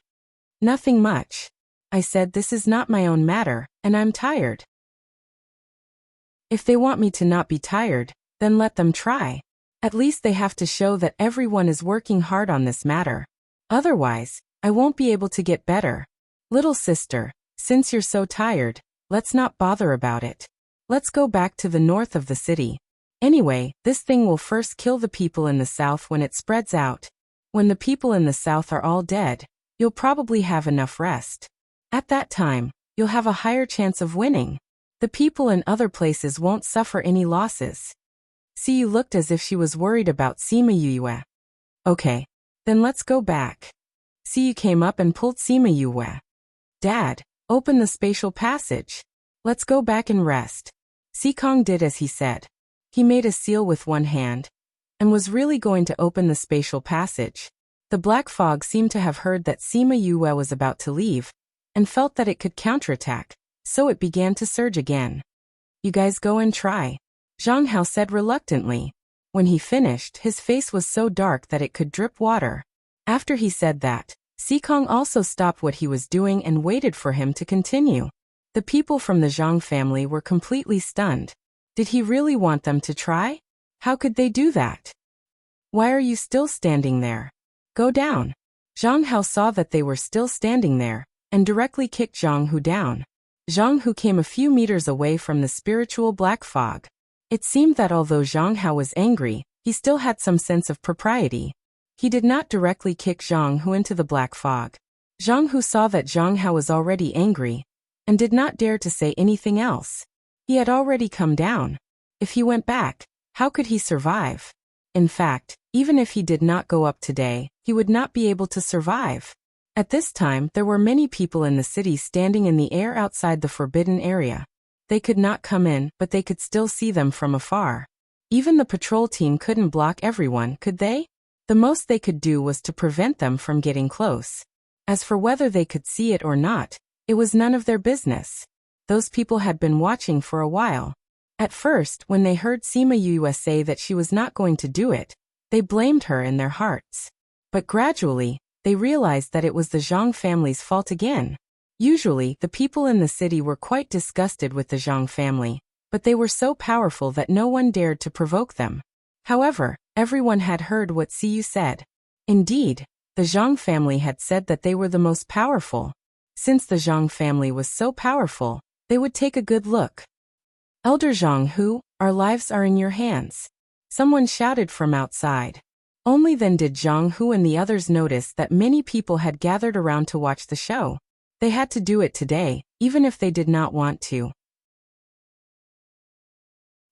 Nothing much. I said this is not my own matter, and I'm tired. If they want me to not be tired, then let them try. At least they have to show that everyone is working hard on this matter. Otherwise, I won't be able to get better. Little sister, since you're so tired, let's not bother about it. Let's go back to the north of the city. Anyway, this thing will first kill the people in the south when it spreads out. When the people in the south are all dead, you'll probably have enough rest. At that time, you'll have a higher chance of winning. The people in other places won't suffer any losses. Siyu looked as if she was worried about Sima Yue. Okay. Then let's go back. Siyu came up and pulled Sima Yue. Dad, open the spatial passage. Let's go back and rest. Sikong did as he said. He made a seal with one hand, and was really going to open the spatial passage. The black fog seemed to have heard that Sima Yue was about to leave, and felt that it could counterattack, so it began to surge again. You guys go and try, Zhang Hao said reluctantly. When he finished, his face was so dark that it could drip water. After he said that, Sikong also stopped what he was doing and waited for him to continue. The people from the Zhang family were completely stunned. Did he really want them to try? How could they do that? Why are you still standing there? Go down. Zhang Hao saw that they were still standing there, and directly kicked Zhang Hu down. Zhang Hu came a few meters away from the spiritual black fog. It seemed that although Zhang Hao was angry, he still had some sense of propriety. He did not directly kick Zhang Hu into the black fog. Zhang Hu saw that Zhang Hao was already angry, and did not dare to say anything else. He had already come down. If he went back, how could he survive? In fact, even if he did not go up today, he would not be able to survive. At this time, there were many people in the city standing in the air outside the forbidden area. They could not come in, but they could still see them from afar. Even the patrol team couldn't block everyone, could they? The most they could do was to prevent them from getting close. As for whether they could see it or not, it was none of their business. Those people had been watching for a while. At first, when they heard Sima Yue say that she was not going to do it, they blamed her in their hearts. But gradually, they realized that it was the Zhang family's fault again. Usually, the people in the city were quite disgusted with the Zhang family, but they were so powerful that no one dared to provoke them. However, everyone had heard what Siyu said. Indeed, the Zhang family had said that they were the most powerful. Since the Zhang family was so powerful, they would take a good look. Elder Zhang Hu, our lives are in your hands. Someone shouted from outside. Only then did Zhang Hu and the others notice that many people had gathered around to watch the show. They had to do it today, even if they did not want to.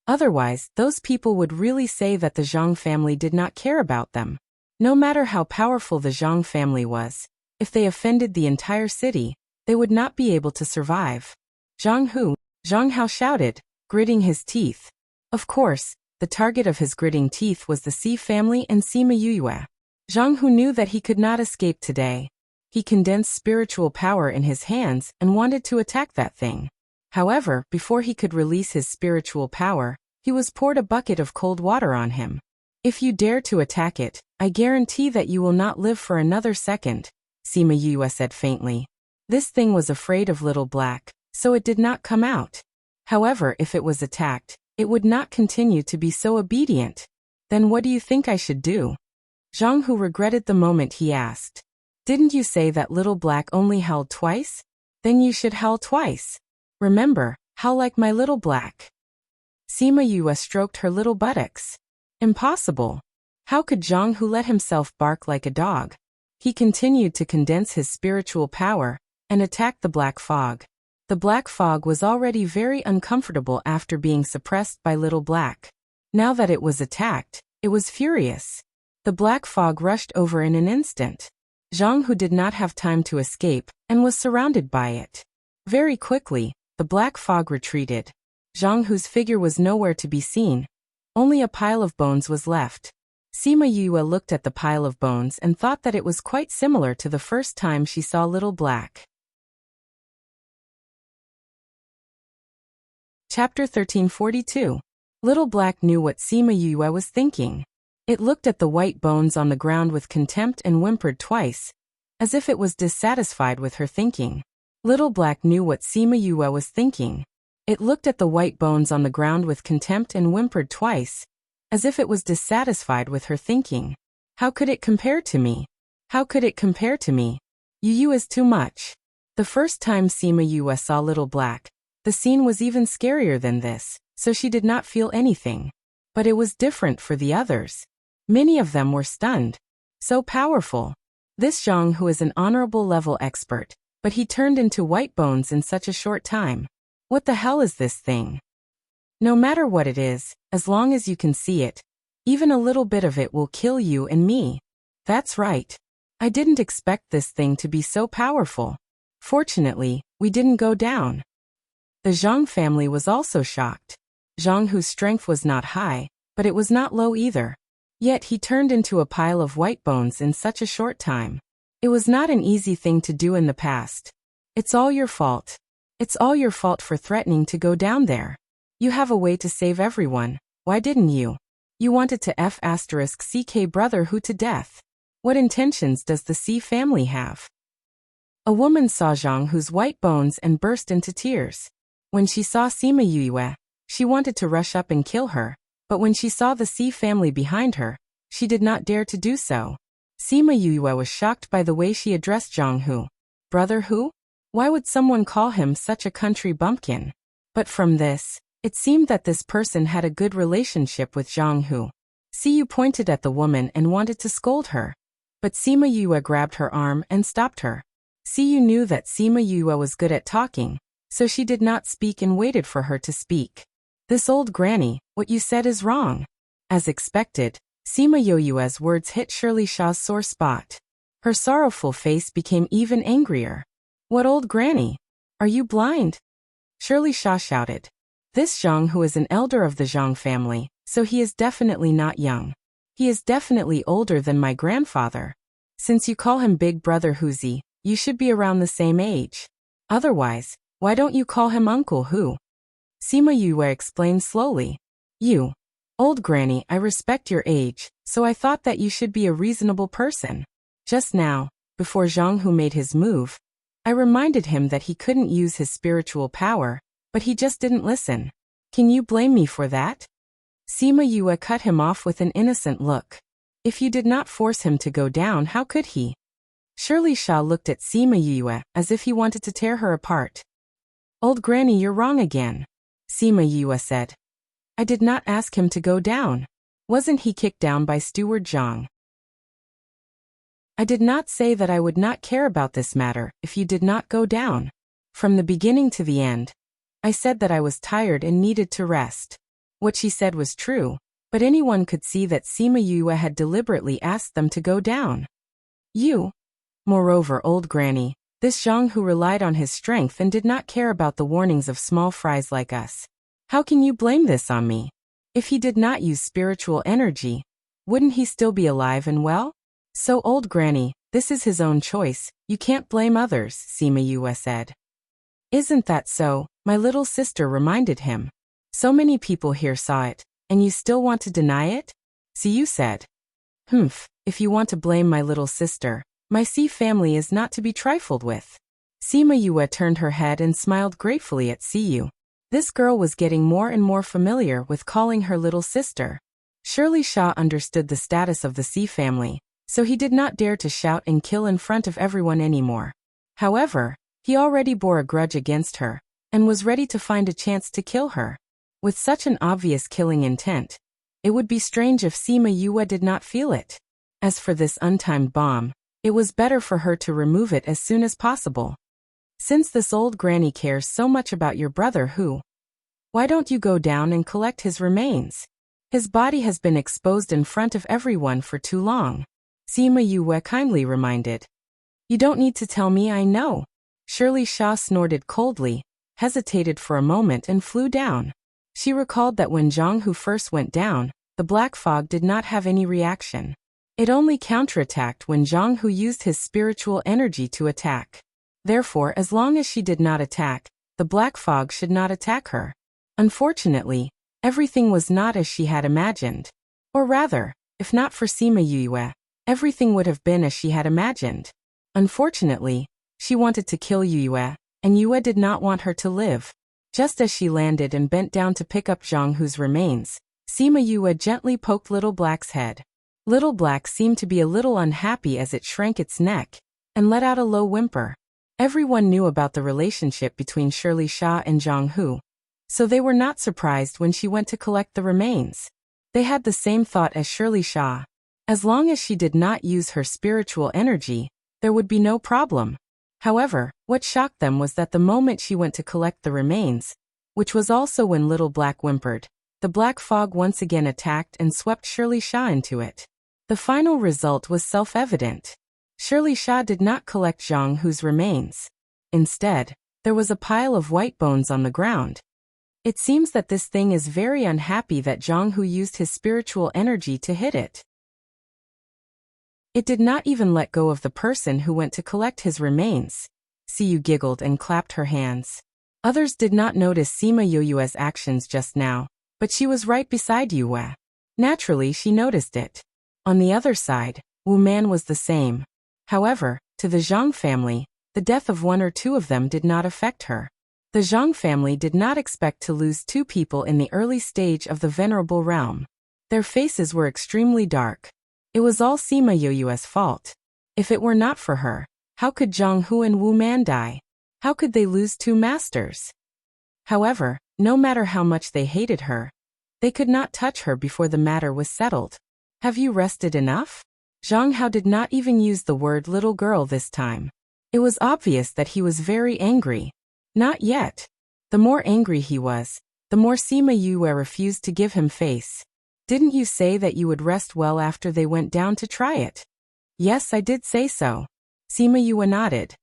Otherwise, those people would really say that the Zhang family did not care about them. No matter how powerful the Zhang family was, if they offended the entire city, they would not be able to survive. Zhang Hu, Zhang Hao shouted, gritting his teeth. Of course, the target of his gritting teeth was the Si family and Sima Yue. Zhang Hu knew that he could not escape today. He condensed spiritual power in his hands and wanted to attack that thing. However, before he could release his spiritual power, he was poured a bucket of cold water on him. If you dare to attack it, I guarantee that you will not live for another second, Sima Yue said faintly. This thing was afraid of Little Black, so it did not come out. However, if it was attacked, it would not continue to be so obedient. Then what do you think I should do? Zhang Hu regretted the moment he asked. Didn't you say that Little Black only howled twice? Then you should howl twice. Remember, howl like my Little Black. Sima Yue stroked her little buttocks. Impossible. How could Zhang Hu let himself bark like a dog? He continued to condense his spiritual power and attack the black fog. The black fog was already very uncomfortable after being suppressed by Little Black. Now that it was attacked, it was furious. The black fog rushed over in an instant. Zhang Hu did not have time to escape, and was surrounded by it. Very quickly, the black fog retreated. Zhang Hu's figure was nowhere to be seen. Only a pile of bones was left. Sima Yue looked at the pile of bones and thought that it was quite similar to the first time she saw Little Black. Chapter 1342. Little Black knew what Sima Yue was thinking. It looked at the white bones on the ground with contempt and whimpered twice, as if it was dissatisfied with her thinking. Little Black knew what Sima Yue was thinking. It looked at the white bones on the ground with contempt and whimpered twice, as if it was dissatisfied with her thinking. How could it compare to me? How could it compare to me? Yu is too much. The first time Sima Yue saw Little Black, the scene was even scarier than this, so she did not feel anything. But it was different for the others. Many of them were stunned. So powerful. This Zhang Hu is an honorable level expert, but he turned into white bones in such a short time. What the hell is this thing? No matter what it is, as long as you can see it, even a little bit of it will kill you and me. That's right. I didn't expect this thing to be so powerful. Fortunately, we didn't go down. The Zhang family was also shocked. Zhang Hu's strength was not high, but it was not low either. Yet he turned into a pile of white bones in such a short time. It was not an easy thing to do in the past. It's all your fault. It's all your fault for threatening to go down there. You have a way to save everyone. Why didn't you? You wanted to *CK brother Hu to death. What intentions does the C family have? A woman saw Zhang Hu's white bones and burst into tears. When she saw Sima Yue, she wanted to rush up and kill her, but when she saw the C family behind her, she did not dare to do so. Sima Yue was shocked by the way she addressed Zhang Hu. Brother Hu? Why would someone call him such a country bumpkin? But from this, it seemed that this person had a good relationship with Zhang Hu. Siyu pointed at the woman and wanted to scold her. But Sima Yue grabbed her arm and stopped her. Siyu knew that Sima Yue was good at talking, so she did not speak and waited for her to speak. This old granny, what you said is wrong. As expected, Sima Yue's words hit Shirley Shaw's sore spot. Her sorrowful face became even angrier. What old granny? Are you blind? Shirley Shaw shouted. This Zhang Hu is an elder of the Zhang family, so he is definitely not young. He is definitely older than my grandfather. Since you call him Big Brother Huzi, you should be around the same age. Otherwise, why don't you call him Uncle Hu? Sima Yue explained slowly. You, old granny, I respect your age, so I thought that you should be a reasonable person. Just now, before Zhang Hu made his move, I reminded him that he couldn't use his spiritual power, but he just didn't listen. Can you blame me for that? Sima Yue cut him off with an innocent look. If you did not force him to go down, how could he? Shirley Shaw looked at Sima Yue as if he wanted to tear her apart. Old granny, you're wrong again. Sima Yue said. I did not ask him to go down. Wasn't he kicked down by Steward Zhang? I did not say that I would not care about this matter if you did not go down. From the beginning to the end, I said that I was tired and needed to rest. What she said was true, but anyone could see that Sima Yue had deliberately asked them to go down. You. Moreover, old granny, this Zhang Hu relied on his strength and did not care about the warnings of small fries like us. How can you blame this on me? If he did not use spiritual energy, wouldn't he still be alive and well? So old granny, this is his own choice, you can't blame others, Sima Yue said. Isn't that so? My little sister reminded him. So many people here saw it, and you still want to deny it? Siyu said. If you want to blame my little sister, my C family is not to be trifled with. Sima Yue turned her head and smiled gratefully at Siyu. This girl was getting more and more familiar with calling her little sister. Shirley Shaw understood the status of the C family, so he did not dare to shout and kill in front of everyone anymore. However, he already bore a grudge against her, and was ready to find a chance to kill her. With such an obvious killing intent, it would be strange if Sima Yue did not feel it. As for this untimed bomb, it was better for her to remove it as soon as possible. Since this old granny cares so much about your brother Hu, why don't you go down and collect his remains? His body has been exposed in front of everyone for too long. Sima Yue kindly reminded. You don't need to tell me, I know. Shirley Shaw snorted coldly, hesitated for a moment and flew down. She recalled that when Zhang Hu first went down, the black fog did not have any reaction. It only counterattacked when Zhang Hu used his spiritual energy to attack. Therefore, as long as she did not attack, the black fog should not attack her. Unfortunately, everything was not as she had imagined. Or rather, if not for Sima Yue, everything would have been as she had imagined. Unfortunately, she wanted to kill Yue, and Yue did not want her to live. Just as she landed and bent down to pick up Zhang Hu's remains, Sima Yue gently poked Little Black's head. Little Black seemed to be a little unhappy as it shrank its neck, and let out a low whimper. Everyone knew about the relationship between Shirley Shaw and Zhang Hu, so they were not surprised when she went to collect the remains. They had the same thought as Shirley Shaw. As long as she did not use her spiritual energy, there would be no problem. However, what shocked them was that the moment she went to collect the remains, which was also when Little Black whimpered, the black fog once again attacked and swept Shirley Shaw into it. The final result was self-evident. Shirley Shaw did not collect Zhang Hu's remains. Instead, there was a pile of white bones on the ground. It seems that this thing is very unhappy that Zhang Hu used his spiritual energy to hit it. It did not even let go of the person who went to collect his remains. Siyu giggled and clapped her hands. Others did not notice Sima Yue's actions just now, but she was right beside Yue. Naturally, she noticed it. On the other side, Wu Man was the same. However, to the Zhang family, the death of one or two of them did not affect her. The Zhang family did not expect to lose two people in the early stage of the Venerable Realm. Their faces were extremely dark. It was all Sima Yue's fault. If it were not for her, how could Zhang Hu and Wu Man die? How could they lose two masters? However, no matter how much they hated her, they could not touch her before the matter was settled. Have you rested enough? Zhang Hao did not even use the word little girl this time. It was obvious that he was very angry. Not yet. The more angry he was, the more Sima Yue refused to give him face. Didn't you say that you would rest well after they went down to try it? Yes, I did say so. Sima Yue nodded.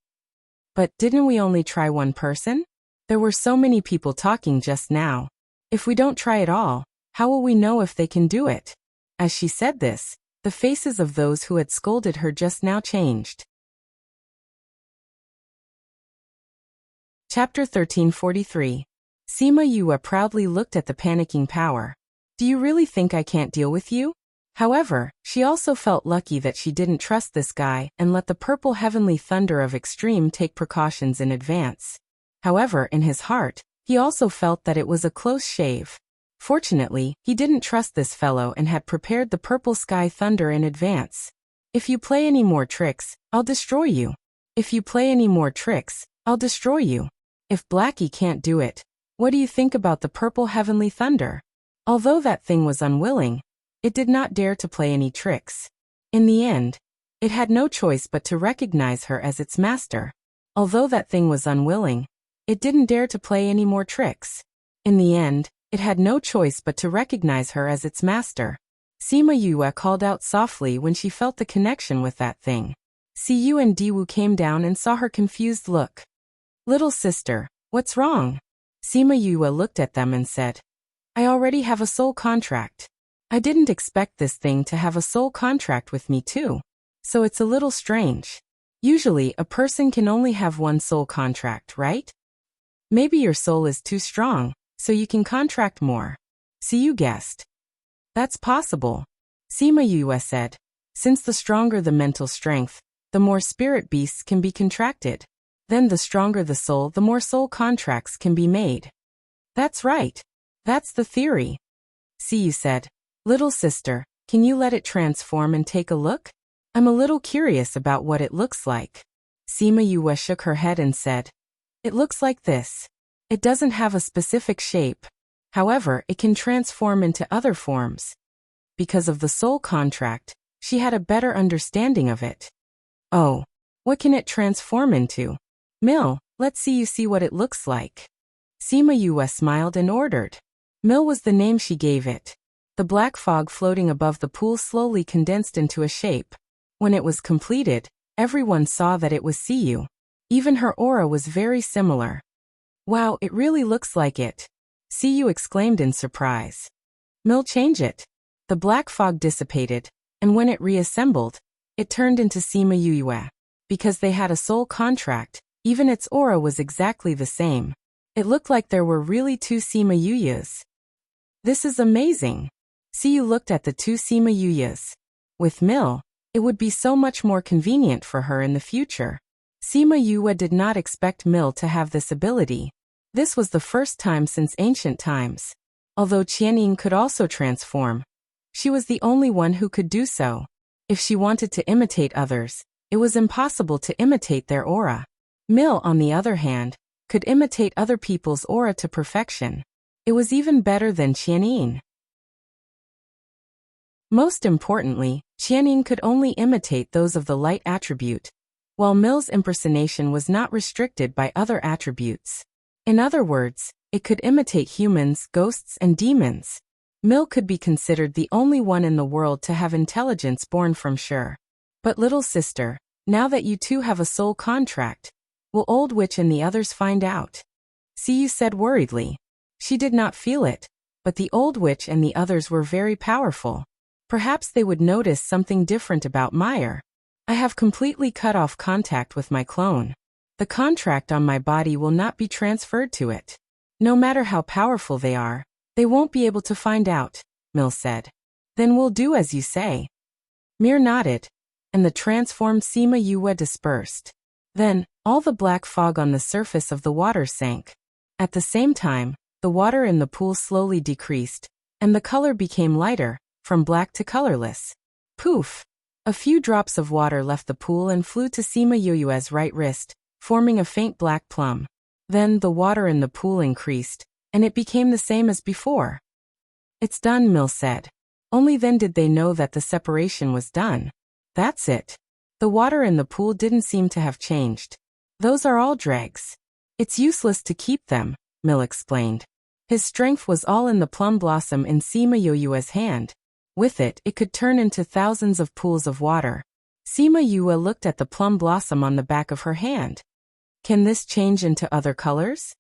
But didn't we only try one person? There were so many people talking just now. If we don't try it all, how will we know if they can do it? As she said this, the faces of those who had scolded her just now changed. Chapter 1343. Sima Yue proudly looked at the panicking power. Do you really think I can't deal with you? However, she also felt lucky that she didn't trust this guy and let the purple heavenly thunder of extreme take precautions in advance. However, in his heart, he also felt that it was a close shave. Fortunately, he didn't trust this fellow and had prepared the purple sky thunder in advance. If you play any more tricks, I'll destroy you. If you play any more tricks, I'll destroy you. If Blackie can't do it, what do you think about the purple heavenly thunder? Although that thing was unwilling, it did not dare to play any tricks. In the end, it had no choice but to recognize her as its master. Although that thing was unwilling, it didn't dare to play any more tricks. In the end, it had no choice but to recognize her as its master. Sima Yue called out softly when she felt the connection with that thing. Siyu and Diwu came down and saw her confused look. Little sister, what's wrong? Sima Yue looked at them and said, I already have a soul contract. I didn't expect this thing to have a soul contract with me too. So it's a little strange. Usually, a person can only have one soul contract, right? Maybe your soul is too strong, so you can contract more. Siyu guessed. That's possible. Sima Yue said. Since the stronger the mental strength, the more spirit beasts can be contracted. Then the stronger the soul, the more soul contracts can be made. That's right. That's the theory. Siyu said. Little sister, can you let it transform and take a look? I'm a little curious about what it looks like. Sima Yue shook her head and said. It looks like this. It doesn't have a specific shape. However, it can transform into other forms. Because of the soul contract, she had a better understanding of it. Oh, what can it transform into? Mill, let's see what it looks like. Sima Yue smiled and ordered. Mill was the name she gave it. The black fog floating above the pool slowly condensed into a shape. When it was completed, Everyone saw that it was Siyu. Even her aura was very similar. Wow, it really looks like it. Siyu exclaimed in surprise. Mill, change it. The black fog dissipated, and when it reassembled, it turned into Sima Yue. Because they had a soul contract, even its aura was exactly the same. It looked like there were really two Sima Yuyas. This is amazing. Siyu looked at the two Sima Yuyas. With Mill, it would be so much more convenient for her in the future. Sima Yue did not expect Mill to have this ability. This was the first time since ancient times. Although Qianying could also transform, she was the only one who could do so. If she wanted to imitate others, it was impossible to imitate their aura. Mill, on the other hand, could imitate other people's aura to perfection. It was even better than Qianying. Most importantly, Qianying could only imitate those of the light attribute, while Mill's impersonation was not restricted by other attributes. In other words, it could imitate humans, ghosts, and demons. Mill could be considered the only one in the world to have intelligence born from Sure. But little sister, now that you two have a soul contract, will Old Witch and the others find out? Siyu said worriedly. She did not feel it, but the Old Witch and the others were very powerful. Perhaps they would notice something different about Meyer. I have completely cut off contact with my clone. The contract on my body will not be transferred to it. No matter how powerful they are, they won't be able to find out, Mill said. Then we'll do as you say. Mir nodded, and the transformed Sima Yue dispersed. Then, all the black fog on the surface of the water sank. At the same time, the water in the pool slowly decreased, and the color became lighter, from black to colorless. Poof! A few drops of water left the pool and flew to Sima Yue's right wrist, forming a faint black plum. Then the water in the pool increased, and it became the same as before. It's done, Mill said. Only then did they know that the separation was done. That's it. The water in the pool didn't seem to have changed. Those are all dregs. It's useless to keep them, Mill explained. His strength was all in the plum blossom in Sima Yue's hand. With it, it could turn into thousands of pools of water. Sima Yue looked at the plum blossom on the back of her hand. Can this change into other colors?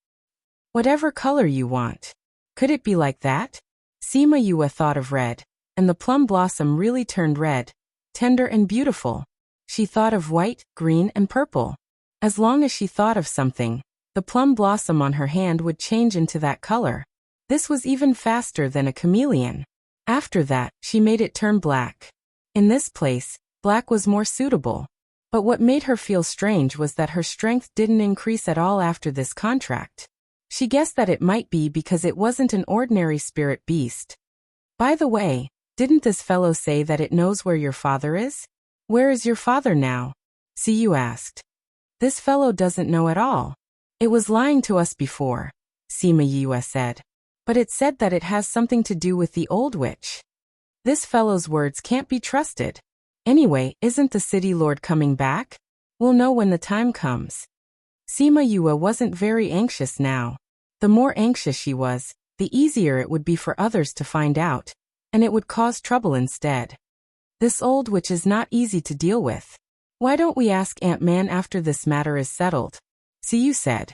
Whatever color you want. Could it be like that? Sima Yue thought of red, and the plum blossom really turned red, tender and beautiful. She thought of white, green, and purple. As long as she thought of something, the plum blossom on her hand would change into that color. This was even faster than a chameleon. After that, she made it turn black. In this place, black was more suitable. But what made her feel strange was that her strength didn't increase at all after this contract. She guessed that it might be because it wasn't an ordinary spirit beast. By the way, didn't this fellow say that it knows where your father is? Where is your father now? Siyu asked. This fellow doesn't know at all. It was lying to us before, Sima Yue said. But it said that it has something to do with the old witch. This fellow's words can't be trusted. Anyway, isn't the city lord coming back? We'll know when the time comes. Sima Yue wasn't very anxious now. The more anxious she was, the easier it would be for others to find out, and it would cause trouble instead. This old witch is not easy to deal with. Why don't we ask Ant-Man after this matter is settled? Siyu said.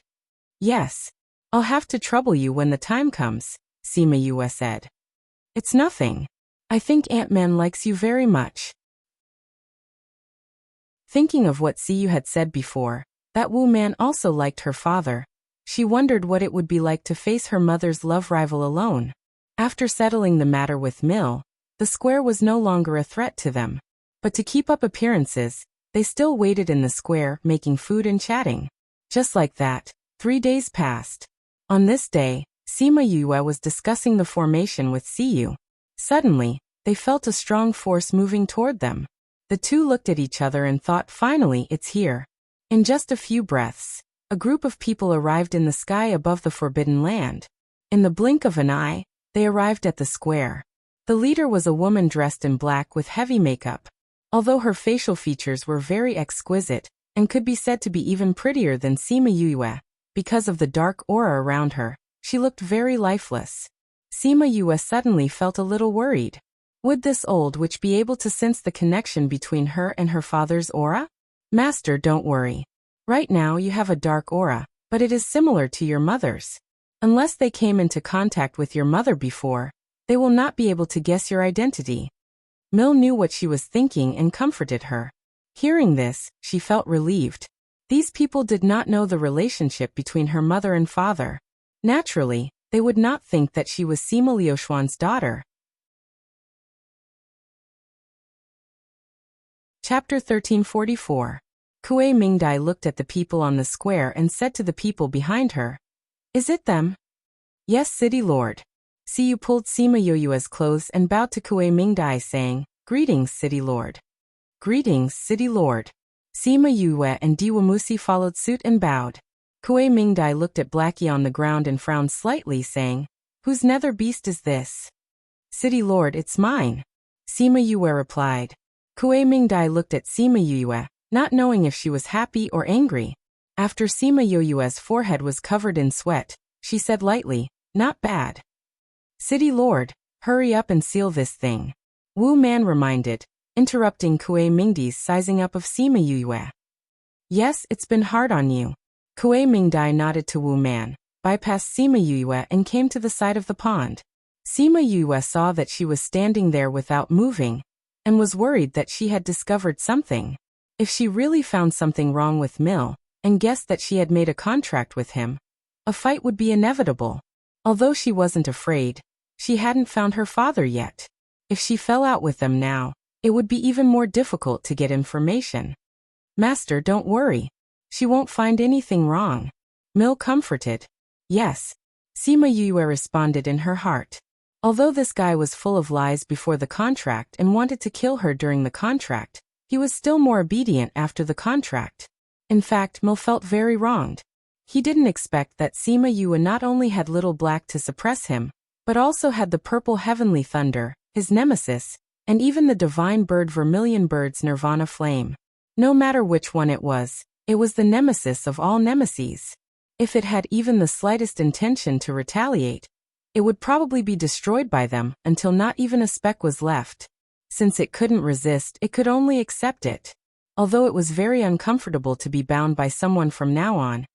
Yes. I'll have to trouble you when the time comes, Sima Yue said. It's nothing. I think Ant-Man likes you very much. Thinking of what Siyu had said before, that Wu Man also liked her father, she wondered what it would be like to face her mother's love rival alone. After settling the matter with Mill, the square was no longer a threat to them. But to keep up appearances, they still waited in the square, making food and chatting. Just like that, 3 days passed. On this day, Sima Yue was discussing the formation with Siyu. Suddenly, they felt a strong force moving toward them. The two looked at each other and thought, finally, it's here. In just a few breaths, a group of people arrived in the sky above the Forbidden Land. In the blink of an eye, they arrived at the square. The leader was a woman dressed in black with heavy makeup. Although her facial features were very exquisite, and could be said to be even prettier than Sima Yue, because of the dark aura around her, she looked very lifeless. Sima Yue suddenly felt a little worried. Would this old witch be able to sense the connection between her and her father's aura? Master, don't worry. Right now you have a dark aura, but it is similar to your mother's. Unless they came into contact with your mother before, they will not be able to guess your identity. Mill knew what she was thinking and comforted her. Hearing this, she felt relieved. These people did not know the relationship between her mother and father. Naturally, they would not think that she was Sima Liuxuan's daughter. Chapter 1344. Kuei Mingdai looked at the people on the square and said to the people behind her, "Is it them?" "Yes, city lord." Siyu pulled Sima Yoyue's clothes and bowed to Kuei Mingdai, saying, "Greetings, city lord." "Greetings, city lord." Sima Yue and Diwamusi followed suit and bowed. Kuei Mingdai looked at Blackie on the ground and frowned slightly, saying, "Whose nether beast is this?" "City lord, it's mine," Sima Yue replied. Kuei Mingdai looked at Sima Yue, not knowing if she was happy or angry. After Sima Yoyue's forehead was covered in sweat, she said lightly, "Not bad." "City lord, hurry up and seal this thing," Wu Man reminded, interrupting Kuei Mingdai's sizing up of Sima Yue. "Yes, it's been hard on you." Kuei Mingdai nodded to Wu Man, bypassed Sima Yue and came to the side of the pond. Sima Yue saw that she was standing there without moving, and was worried that she had discovered something. If she really found something wrong with Mill, and guessed that she had made a contract with him, a fight would be inevitable. Although she wasn't afraid, she hadn't found her father yet. If she fell out with them now, it would be even more difficult to get information. "Master, don't worry. She won't find anything wrong," Mill comforted. "Yes," Sima Yue responded in her heart. Although this guy was full of lies before the contract and wanted to kill her during the contract, he was still more obedient after the contract. In fact, Mill felt very wronged. He didn't expect that Sima Yue not only had Little Black to suppress him, but also had the purple heavenly thunder, his nemesis, and even the divine bird Vermilion Bird's Nirvana flame. No matter which one it was the nemesis of all nemeses. If it had even the slightest intention to retaliate, it would probably be destroyed by them until not even a speck was left. Since it couldn't resist, it could only accept it. Although it was very uncomfortable to be bound by someone from now on,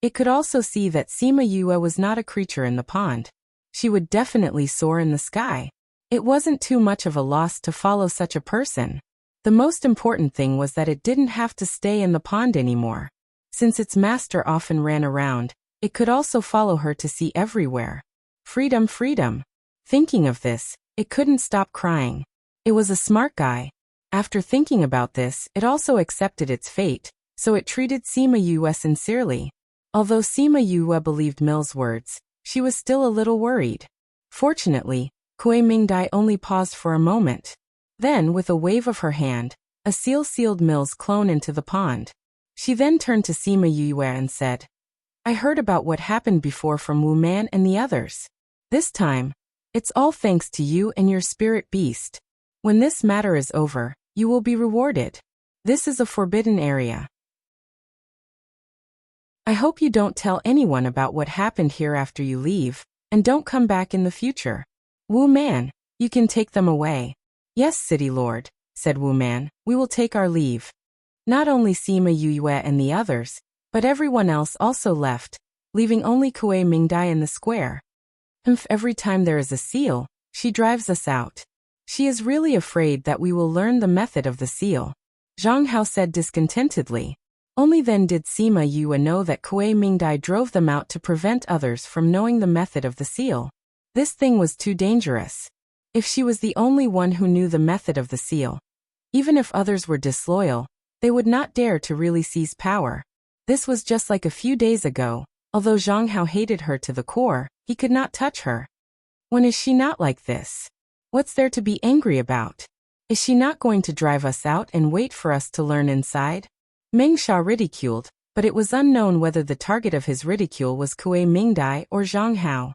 it could also see that Sima Yue was not a creature in the pond. She would definitely soar in the sky. It wasn't too much of a loss to follow such a person. The most important thing was that it didn't have to stay in the pond anymore. Since its master often ran around, it could also follow her to see everywhere. Freedom, freedom. Thinking of this, it couldn't stop crying. It was a smart guy. After thinking about this, it also accepted its fate, so it treated Sima Yue sincerely. Although Sima Yue believed Mill's words, she was still a little worried. Fortunately, Kuei Mingdai only paused for a moment. Then, with a wave of her hand, a seal sealed Mill's clone into the pond. She then turned to Sima Yue and said, "I heard about what happened before from Wu Man and the others. This time, it's all thanks to you and your spirit beast. When this matter is over, you will be rewarded. This is a forbidden area. I hope you don't tell anyone about what happened here after you leave, and don't come back in the future. Wu Man, you can take them away." "Yes, City Lord," said Wu Man, "we will take our leave." Not only Sima Yue and the others, but everyone else also left, leaving only Kuei Mingdai in the square. Every time there is a seal, she drives us out. She is really afraid that we will learn the method of the seal, Zhang Hao said discontentedly. Only then did Sima Yue know that Kuei Mingdai drove them out to prevent others from knowing the method of the seal. This thing was too dangerous. If she was the only one who knew the method of the seal, even if others were disloyal, they would not dare to really seize power. This was just like a few days ago. Although Zhang Hao hated her to the core, he could not touch her. When is she not like this? What's there to be angry about? Is she not going to drive us out and wait for us to learn inside? Meng Sha ridiculed, but it was unknown whether the target of his ridicule was Kuei Mingdai or Zhang Hao.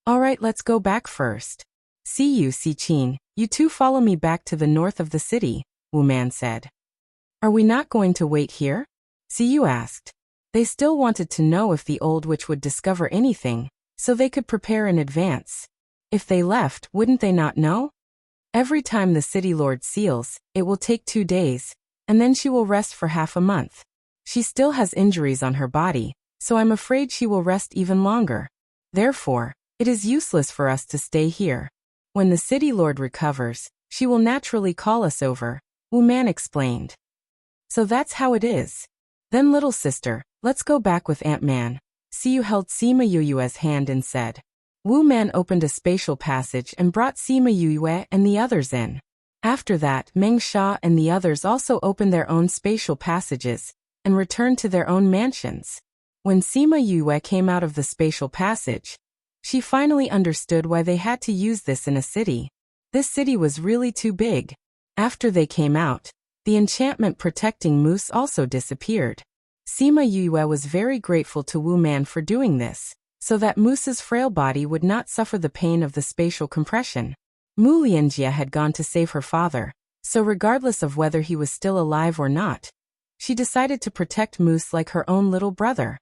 "Alright, let's go back first. See you, Si Qin, you two follow me back to the north of the city," Wu Man said. "Are we not going to wait here?" Si Yu asked. They still wanted to know if the old witch would discover anything, so they could prepare in advance. If they left, wouldn't they not know? Every time the city lord seals, it will take 2 days. and then she will rest for half a month. She still has injuries on her body, so I'm afraid she will rest even longer. Therefore, it is useless for us to stay here. When the city lord recovers, she will naturally call us over, Wu Man explained. So that's how it is. Then little sister, let's go back with Aunt Man. Siyu held Sima Yuyue's hand and said. Wu Man opened a spatial passage and brought Sima Yuyue and the others in. After that, Meng Sha and the others also opened their own spatial passages and returned to their own mansions. When Sima Yuyue came out of the spatial passage, she finally understood why they had to use this in a city. This city was really too big. After they came out, the enchantment protecting Moose also disappeared. Sima Yuyue was very grateful to Wu Man for doing this, so that Moose's frail body would not suffer the pain of the spatial compression. Mu Lianjie had gone to save her father, so regardless of whether he was still alive or not, she decided to protect Moose like her own little brother.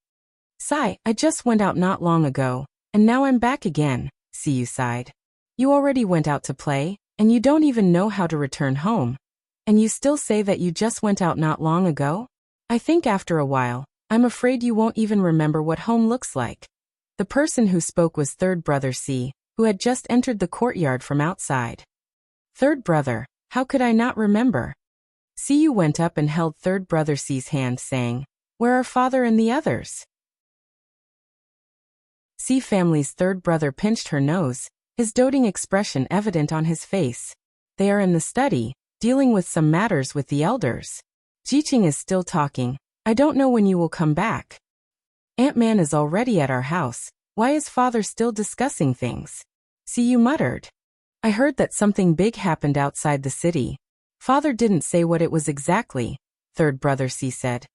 Sigh, I just went out not long ago, and now I'm back again, Siyu sighed. You already went out to play, and you don't even know how to return home. And you still say that you just went out not long ago? I think after a while, I'm afraid you won't even remember what home looks like. The person who spoke was third brother C, who had just entered the courtyard from outside. Third brother, how could I not remember? Siyu went up and held third brother C's hand, saying, Where are father and the others? C family's third brother pinched her nose, his doting expression evident on his face. They are in the study, dealing with some matters with the elders. Jiqing is still talking. I don't know when you will come back. Aunt Man is already at our house. Why is father still discussing things? Siyu muttered. I heard that something big happened outside the city. Father didn't say what it was exactly, third brother C said.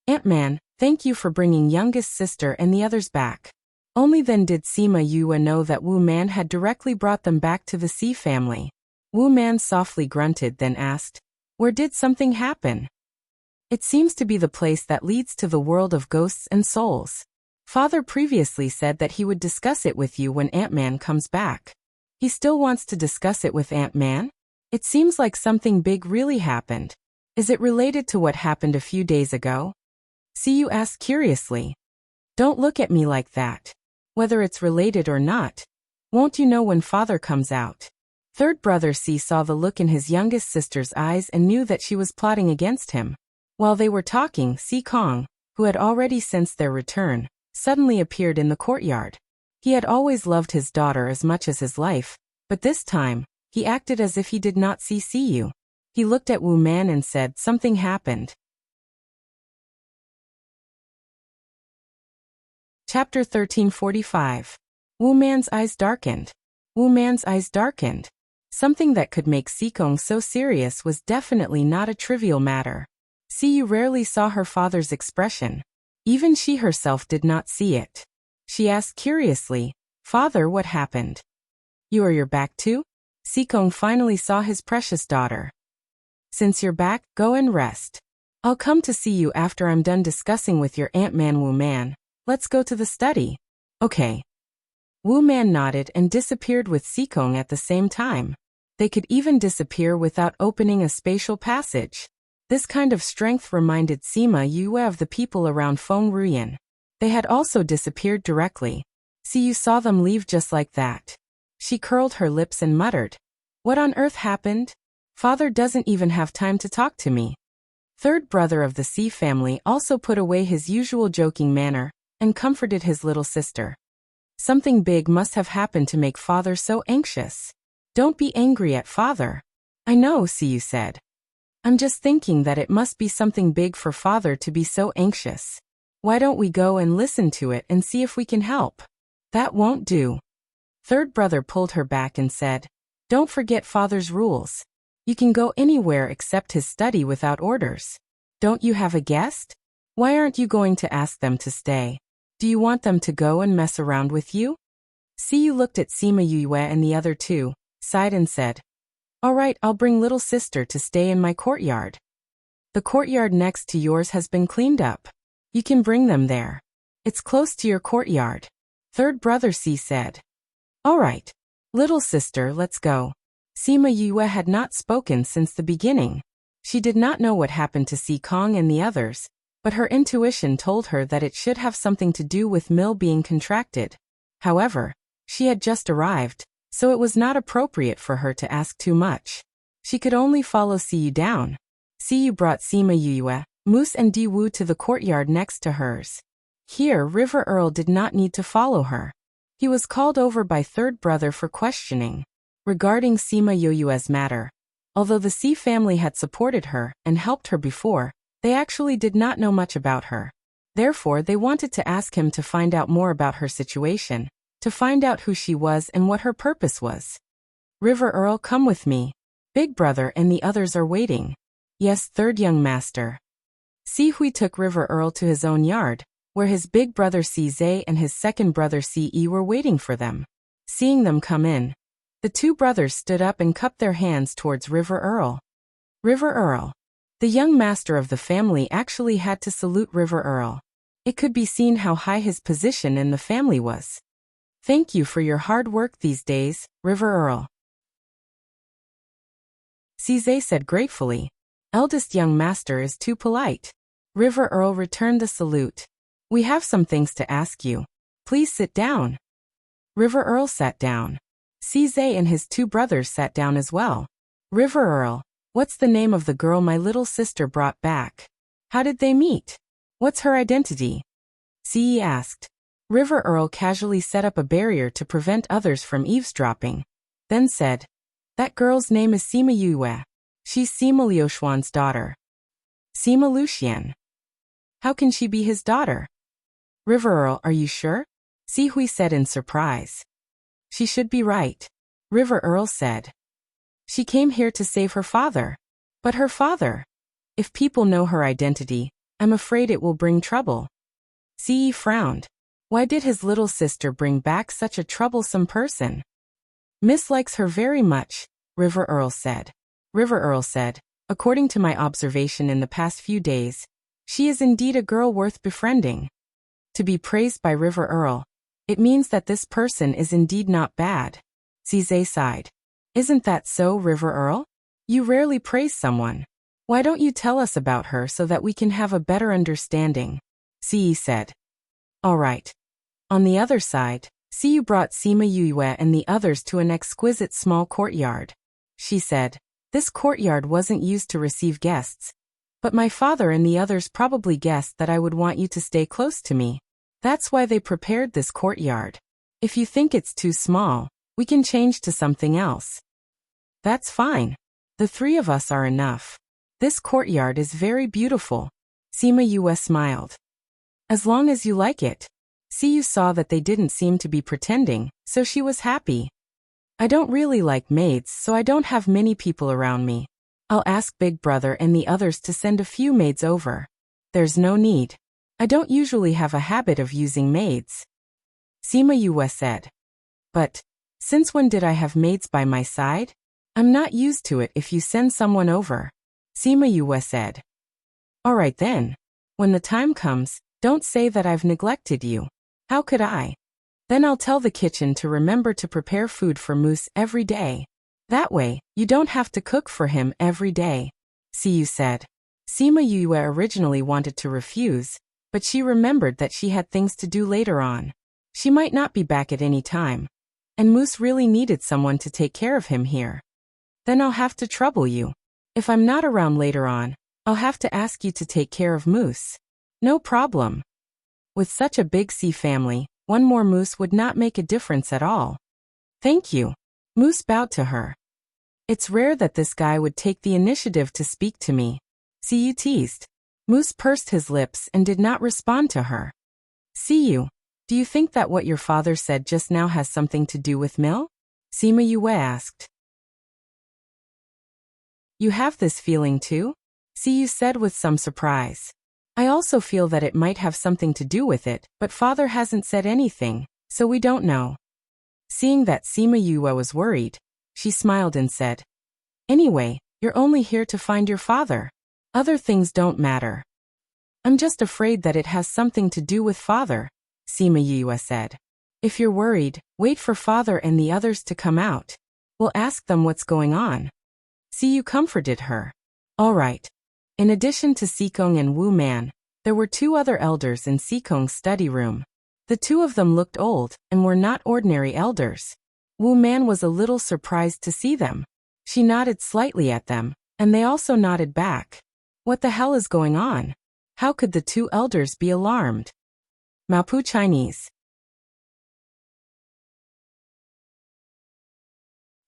Aunt Man, thank you for bringing youngest sister and the others back. Only then did Sima Yue know that Wu Man had directly brought them back to the C family. Wu Man softly grunted, then asked, Where did something happen? It seems to be the place that leads to the world of ghosts and souls. Father previously said that he would discuss it with you when Aunt Man comes back. He still wants to discuss it with Aunt Man? It seems like something big really happened. Is it related to what happened a few days ago? Siyu asked curiously. Don't look at me like that. Whether it's related or not, won't you know when father comes out? Third brother C saw the look in his youngest sister's eyes and knew that she was plotting against him. While they were talking, Si Kong, who had already sensed their return, suddenly appeared in the courtyard. He had always loved his daughter as much as his life, but this time, he acted as if he did not see Siyu. He looked at Wu Man and said, Something happened. Chapter 1345. Wu Man's eyes darkened. Wu Man's eyes darkened. Something that could make Si Kong so serious was definitely not a trivial matter. Siyu rarely saw her father's expression. Even she herself did not see it. She asked curiously, Father, what happened? You're back too? Si Kong finally saw his precious daughter. Since you're back, go and rest. I'll come to see you after I'm done discussing with your Aunt Man Wu Man. Let's go to the study. Okay. Wu Man nodded and disappeared with Si Kong at the same time. They could even disappear without opening a spatial passage. This kind of strength reminded Sima Yue of the people around Feng Ruyan. They had also disappeared directly. Siyu saw them leave just like that. She curled her lips and muttered, What on earth happened? Father doesn't even have time to talk to me. Third brother of the C family also put away his usual joking manner and comforted his little sister. Something big must have happened to make father so anxious. Don't be angry at father. I know, Siyu said. I'm just thinking that it must be something big for father to be so anxious. Why don't we go and listen to it and see if we can help? That won't do. Third brother pulled her back and said, Don't forget father's rules. You can go anywhere except his study without orders. Don't you have a guest? Why aren't you going to ask them to stay? Do you want them to go and mess around with you? Siyu looked at Sima Yue and the other two, sighed and said, All right, I'll bring little sister to stay in my courtyard. The courtyard next to yours has been cleaned up. You can bring them there. It's close to your courtyard. Third brother C said. All right. Little sister, let's go. Sima Yue had not spoken since the beginning. She did not know what happened to Si Kong and the others, but her intuition told her that it should have something to do with Mill being contracted. However, she had just arrived, so it was not appropriate for her to ask too much. She could only follow Siyu down. Siyu brought Sima Yue, Moose and Di Wu to the courtyard next to hers. Here River Earl did not need to follow her. He was called over by third brother for questioning regarding Sima Yue's matter. Although the Si family had supported her and helped her before, they actually did not know much about her. Therefore, they wanted to ask him to find out more about her situation, to find out who she was and what her purpose was. River Earl, come with me. Big brother and the others are waiting. Yes, third young master. Si Hui took River Earl to his own yard, where his big brother Si Zhe and his second brother Si Yi were waiting for them. Seeing them come in, the two brothers stood up and cupped their hands towards River Earl. River Earl. The young master of the family actually had to salute River Earl. It could be seen how high his position in the family was. Thank you for your hard work these days, River Earl. Si Zhe said gratefully. Eldest young master is too polite. River Earl returned the salute. We have some things to ask you. Please sit down. River Earl sat down. Si Zhe and his two brothers sat down as well. River Earl, what's the name of the girl my little sister brought back? How did they meet? What's her identity? Si Yi asked. River Earl casually set up a barrier to prevent others from eavesdropping, then said, that girl's name is Sima Yue. She's Sima Liuxuan's daughter. Sima Luxian. How can she be his daughter? River Earl, are you sure? Si Hui said in surprise. She should be right. River Earl said. She came here to save her father. But her father? If people know her identity, I'm afraid it will bring trouble. Si Yi frowned. Why did his little sister bring back such a troublesome person? Miss likes her very much, River Earl said. River Earl said, according to my observation in the past few days, she is indeed a girl worth befriending. To be praised by River Earl, it means that this person is indeed not bad. Si Zhe sighed. Isn't that so, River Earl? You rarely praise someone. Why don't you tell us about her so that we can have a better understanding? Si Yi said. All right. On the other side, Si Yu brought Sima Yue and the others to an exquisite small courtyard. She said, this courtyard wasn't used to receive guests, but my father and the others probably guessed that I would want you to stay close to me. That's why they prepared this courtyard. If you think it's too small, we can change to something else. That's fine. The three of us are enough. This courtyard is very beautiful. Sima Yue smiled. As long as you like it. Si Yu saw that they didn't seem to be pretending, so she was happy. I don't really like maids, so I don't have many people around me. I'll ask Big Brother and the others to send a few maids over. There's no need. I don't usually have a habit of using maids. Sima Yue said. But, since when did I have maids by my side? I'm not used to it if you send someone over. Sima Yue said. All right then. When the time comes, don't say that I've neglected you. How could I? Then I'll tell the kitchen to remember to prepare food for Moose every day. That way, you don't have to cook for him every day. Siyu said. Sima Yue originally wanted to refuse, but she remembered that she had things to do later on. She might not be back at any time. And Moose really needed someone to take care of him here. Then I'll have to trouble you. If I'm not around later on, I'll have to ask you to take care of Moose. No problem. With such a big sea family, one more Moose would not make a difference at all. Thank you. Moose bowed to her. It's rare that this guy would take the initiative to speak to me. Siyu teased. Moose pursed his lips and did not respond to her. Siyu, do you think that what your father said just now has something to do with Mill? Sima Yue asked. You have this feeling too? Siyu said with some surprise. I also feel that it might have something to do with it, but father hasn't said anything, so we don't know. Seeing that Sima Yue was worried, she smiled and said, Anyway, you're only here to find your father. Other things don't matter. I'm just afraid that it has something to do with father, Sima Yue said. If you're worried, wait for father and the others to come out. We'll ask them what's going on. Siyu comforted her. All right. In addition to Sikong and Wu Man, there were two other elders in Sikong's study room. The two of them looked old and were not ordinary elders. Wu Man was a little surprised to see them. She nodded slightly at them, and they also nodded back. What the hell is going on? How could the two elders be alarmed? Maopu Chinese.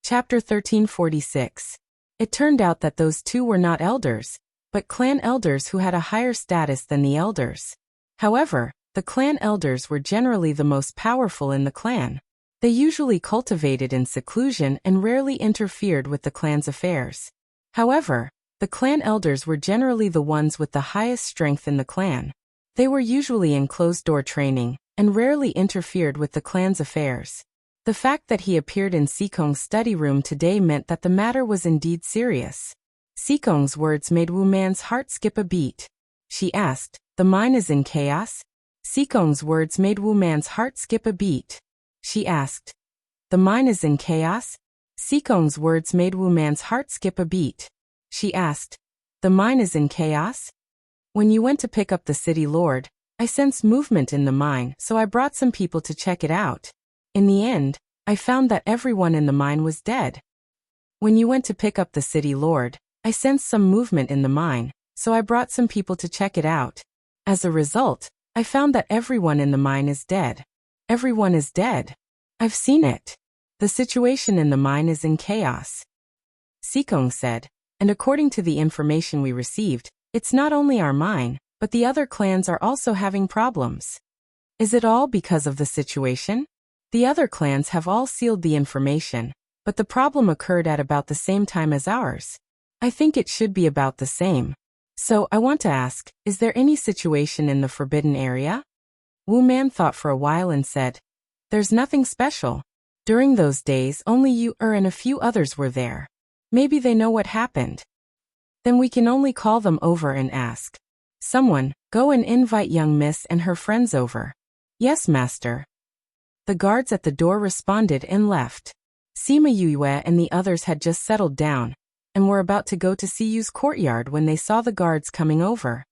Chapter 1346. It turned out that those two were not elders, but clan elders who had a higher status than the elders. However, the clan elders were generally the most powerful in the clan. They usually cultivated in seclusion and rarely interfered with the clan's affairs. However, the clan elders were generally the ones with the highest strength in the clan. They were usually in closed-door training and rarely interfered with the clan's affairs. The fact that he appeared in Sikong's study room today meant that the matter was indeed serious. Sikong's words made Wu Man's heart skip a beat. She asked, "The mine is in chaos?" Sikong's words made Wu Man's heart skip a beat. She asked, "The mine is in chaos?" Sikong's words made Wu Man's heart skip a beat. She asked, "The mine is in chaos?" "When you went to pick up the city lord, I sensed movement in the mine, so I brought some people to check it out. In the end, I found that everyone in the mine was dead." "When you went to pick up the city lord, I sensed some movement in the mine, so I brought some people to check it out. As a result, I found that everyone in the mine is dead." "Everyone is dead. I've seen it. The situation in the mine is in chaos," Sikong said, "and according to the information we received, it's not only our mine, but the other clans are also having problems." "Is it all because of the situation?" "The other clans have all sealed the information, but the problem occurred at about the same time as ours. I think it should be about the same. So I want to ask, is there any situation in the forbidden area?" Wu Man thought for a while and said, "There's nothing special. During those days only you and a few others were there. Maybe they know what happened. Then we can only call them over and ask. Someone, go and invite young miss and her friends over." "Yes, master." The guards at the door responded and left. Sima Yue and the others had just settled down, and were about to go to Siyu's courtyard when they saw the guards coming over.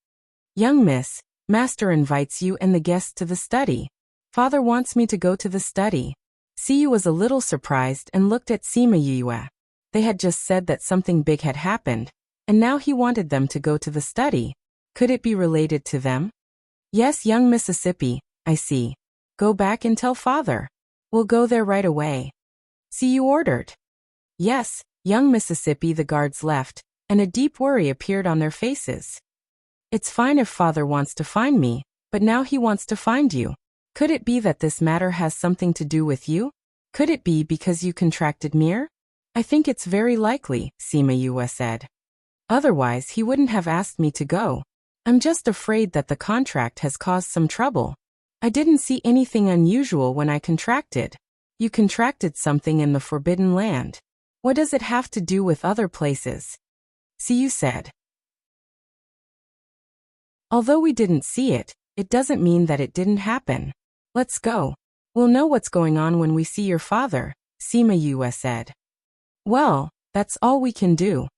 "Young miss, master invites you and the guests to the study. Father wants me to go to the study." Siyu was a little surprised and looked at Sima Yue. They had just said that something big had happened, and now he wanted them to go to the study. Could it be related to them? "Yes, young Mississippi, I see. Go back and tell father. We'll go there right away." Siyu ordered. "Yes, young Mississippi." The guards left, and a deep worry appeared on their faces. "It's fine if father wants to find me, but now he wants to find you. Could it be that this matter has something to do with you? Could it be because you contracted mir?" "I think it's very likely," Sima Yue said. "Otherwise he wouldn't have asked me to go. I'm just afraid that the contract has caused some trouble. I didn't see anything unusual when I contracted." "You contracted something in the Forbidden Land. What does it have to do with other places?" Siyu said. "Although we didn't see it, it doesn't mean that it didn't happen. Let's go. We'll know what's going on when we see your father," Sima Yue said. "Well, that's all we can do."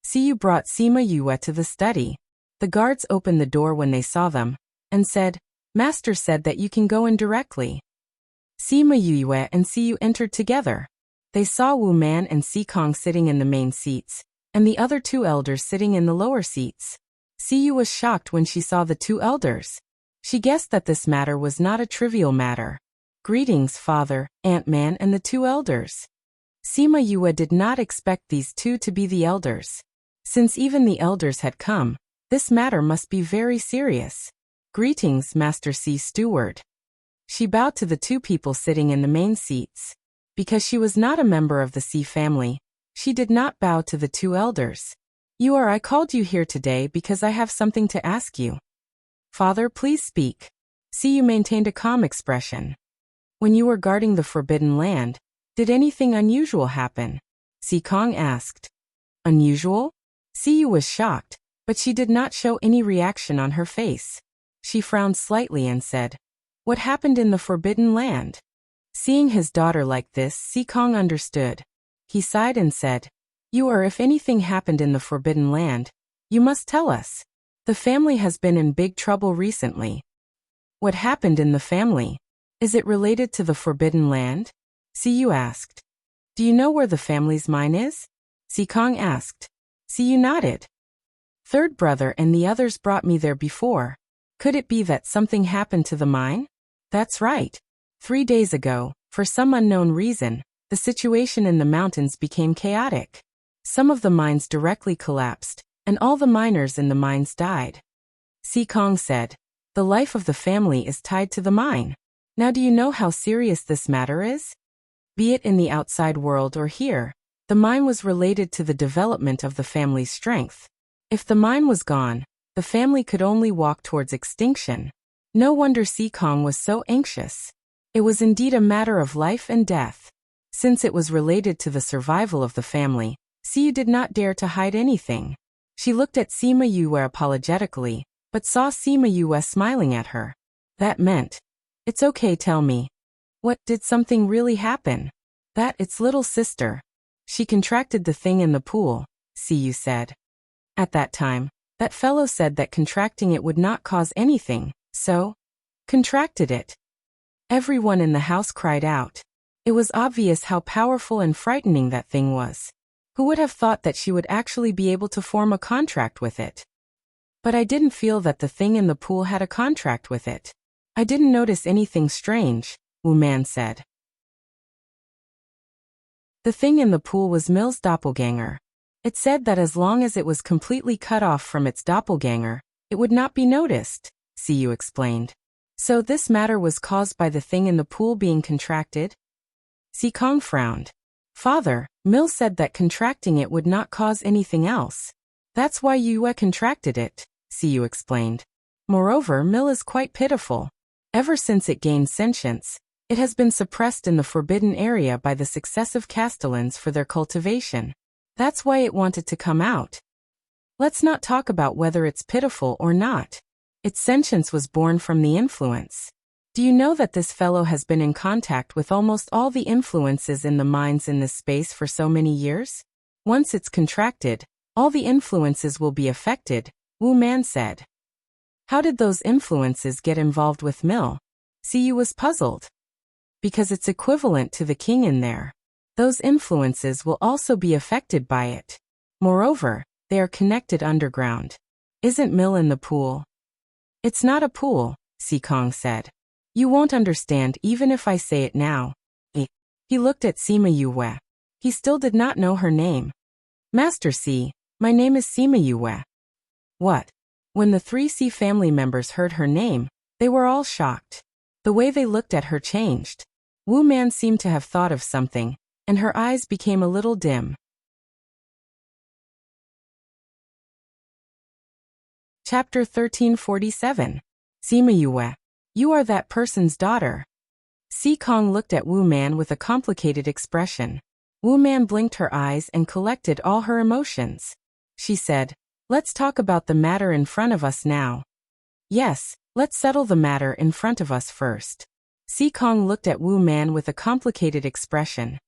Siyu brought Sima Yue to the study. The guards opened the door when they saw them, and said, "Master said that you can go in directly." Sima Yue and Siyu entered together. They saw Wu Man and Sikong sitting in the main seats, and the other two elders sitting in the lower seats. Siyu was shocked when she saw the two elders. She guessed that this matter was not a trivial matter. "Greetings, father, Ant-Man and the two elders." Sima Yue did not expect these two to be the elders. Since even the elders had come, this matter must be very serious. "Greetings, Master C. Steward." She bowed to the two people sitting in the main seats. Because she was not a member of the C family, she did not bow to the two elders. I called you here today because I have something to ask you." "Father, please speak." Siyu maintained a calm expression. "When you were guarding the Forbidden Land, did anything unusual happen?" Sikong asked. "Unusual?" Siyu was shocked, but she did not show any reaction on her face. She frowned slightly and said, "What happened in the Forbidden Land?" Seeing his daughter like this, Sikong understood. He sighed and said, If anything happened in the Forbidden Land, You must tell us. The family has been in big trouble recently. What happened in the family? Is it related to the Forbidden Land? Siyu asked. Do you know where the family's mine is? Sikong asked. Siyu nodded. Third brother and the others brought me there before. Could it be that something happened to the mine? That's right. 3 days ago, for some unknown reason, the situation in the mountains became chaotic. Some of the mines directly collapsed, and all the miners in the mines died. Sikong said, the life of the family is tied to the mine. Now do you know how serious this matter is? Be it in the outside world or here, the mine was related to the development of the family's strength. If the mine was gone, the family could only walk towards extinction. No wonder Sikong was so anxious. It was indeed a matter of life and death. Since it was related to the survival of the family, Siyu did not dare to hide anything. She looked at Sima Yue apologetically, but saw Sima Yue smiling at her. That meant, it's okay, tell me. What, did something really happen? That, it's little sister. She contracted the thing in the pool, Siyu said. At that time, that fellow said that contracting it would not cause anything, so contracted it. Everyone in the house cried out. It was obvious how powerful and frightening that thing was. Who would have thought that she would actually be able to form a contract with it? But I didn't feel that the thing in the pool had a contract with it. I didn't notice anything strange, Wu Man said. The thing in the pool was Mill's doppelganger. It said that as long as it was completely cut off from its doppelganger, it would not be noticed, Siyu explained. So this matter was caused by the thing in the pool being contracted? Sikong frowned. Father, Mill said that contracting it would not cause anything else. That's why Yue contracted it, Siyu explained. Moreover, Mill is quite pitiful. Ever since it gained sentience, it has been suppressed in the forbidden area by the successive castellans for their cultivation. That's why it wanted to come out. Let's not talk about whether it's pitiful or not. Its sentience was born from the influence. Do you know that this fellow has been in contact with almost all the influences in the mines in this space for so many years? Once it's contracted, all the influences will be affected, Wu Man said. How did those influences get involved with Mill? Siyu was puzzled. Because it's equivalent to the king in there. Those influences will also be affected by it. Moreover, they are connected underground. Isn't Mill in the pool? It's not a pool, Sikong said. You won't understand even if I say it now. He looked at Sima Yue. He still did not know her name. Master C, my name is Sima Yue. What? When the 3C family members heard her name, they were all shocked. The way they looked at her changed. Wu Man seemed to have thought of something, and her eyes became a little dim. Chapter 1347. Sima Yue. You are that person's daughter. Sikong looked at Wu Man with a complicated expression. Wu Man blinked her eyes and collected all her emotions. She said, let's talk about the matter in front of us now. Yes, let's settle the matter in front of us first. Sikong looked at Wu Man with a complicated expression.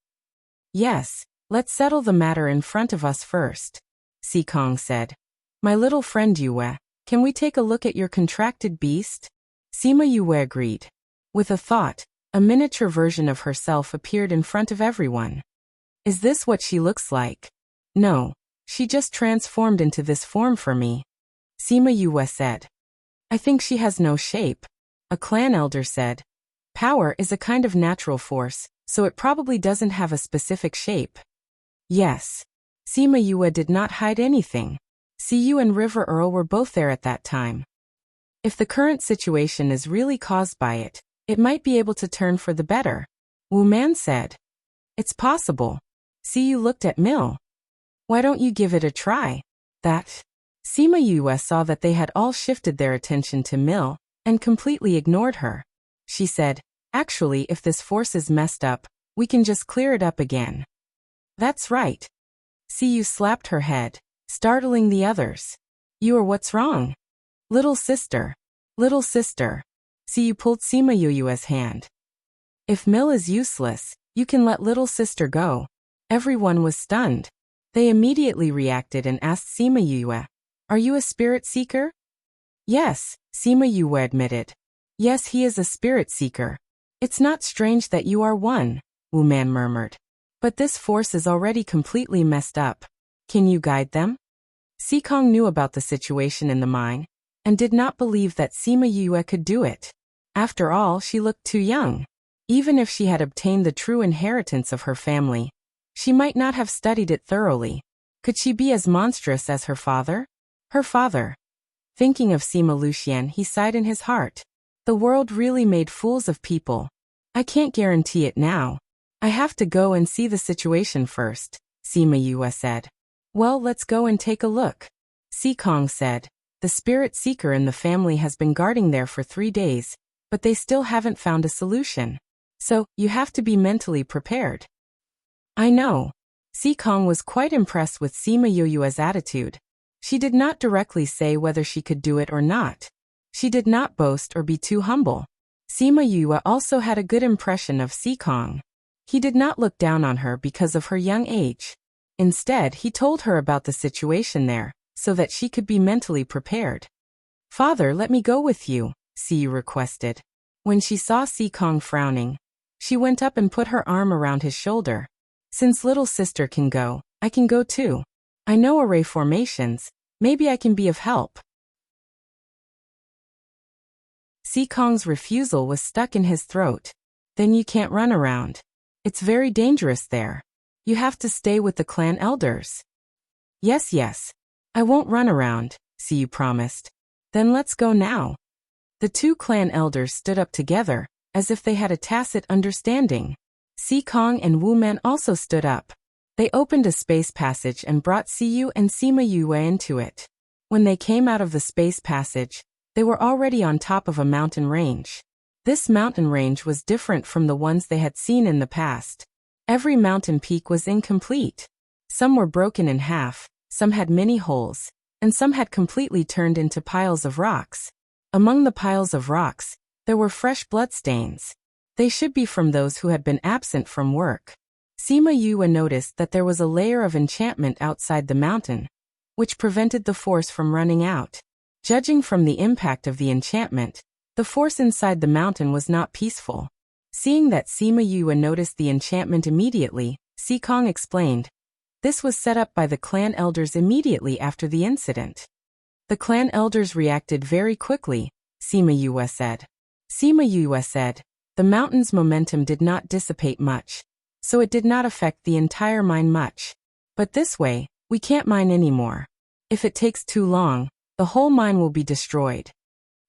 Yes, let's settle the matter in front of us first. Sikong said. My little friend Yue, can we take a look at your contracted beast? Sima Yue agreed. With a thought, a miniature version of herself appeared in front of everyone. Is this what she looks like? No, she just transformed into this form for me. Sima Yue said. I think she has no shape. A clan elder said. Power is a kind of natural force, so it probably doesn't have a specific shape. Yes. Sima Yue did not hide anything. Siyu and River Earl were both there at that time. If the current situation is really caused by it, it might be able to turn for the better, Wu Man said. It's possible. Siyu looked at Mill. Why don't you give it a try? That. Sima Yue saw that they had all shifted their attention to Mill, and completely ignored her. She said, actually, if this force is messed up, we can just clear it up again. That's right. Siyu slapped her head, startling the others. You are what's wrong? Little sister. Little sister. Siyu pulled Sima Yue's hand. If Mill is useless, you can let little sister go. Everyone was stunned. They immediately reacted and asked Sima Yue. Are you a spirit seeker? Yes, Sima Yue admitted. Yes, he is a spirit seeker. It's not strange that you are one, Wu Man murmured. But this force is already completely messed up. Can you guide them? Sikong knew about the situation in the mine, and did not believe that Sima Yue could do it. After all, she looked too young. Even if she had obtained the true inheritance of her family, she might not have studied it thoroughly. Could she be as monstrous as her father? Her father. Thinking of Sima Luxian, he sighed in his heart. The world really made fools of people. I can't guarantee it now. I have to go and see the situation first, Sima Yue said. Well, let's go and take a look. Sikong said. The spirit seeker in the family has been guarding there for 3 days, but they still haven't found a solution. So, you have to be mentally prepared. I know. Sikong was quite impressed with Sima Yue's attitude. She did not directly say whether she could do it or not. She did not boast or be too humble. Sima Yue also had a good impression of Sikong. He did not look down on her because of her young age. Instead, he told her about the situation there, so that she could be mentally prepared. Father, let me go with you, Siyu requested. When she saw Sikong frowning, she went up and put her arm around his shoulder. Since little sister can go, I can go too. I know array formations, maybe I can be of help. Sikong's refusal was stuck in his throat. Then you can't run around. It's very dangerous there. You have to stay with the clan elders. Yes. I won't run around, Siyu promised. Then let's go now. The 2 clan elders stood up together, as if they had a tacit understanding. Sikong and Wu Man also stood up. They opened a space passage and brought Siyu and Sima Yue into it. When they came out of the space passage, they were already on top of a mountain range. This mountain range was different from the ones they had seen in the past. Every mountain peak was incomplete. Some were broken in half, some had many holes, and some had completely turned into piles of rocks. Among the piles of rocks, there were fresh bloodstains. They should be from those who had been absent from work. Sima Yue noticed that there was a layer of enchantment outside the mountain, which prevented the force from running out. Judging from the impact of the enchantment, the force inside the mountain was not peaceful. Seeing that Sima Yue noticed the enchantment immediately, Sikong explained. This was set up by the clan elders immediately after the incident. The clan elders reacted very quickly, Sima Yue said. Sima Yue said, the mountain's momentum did not dissipate much, so it did not affect the entire mine much. But this way, we can't mine anymore. If it takes too long, the whole mine will be destroyed.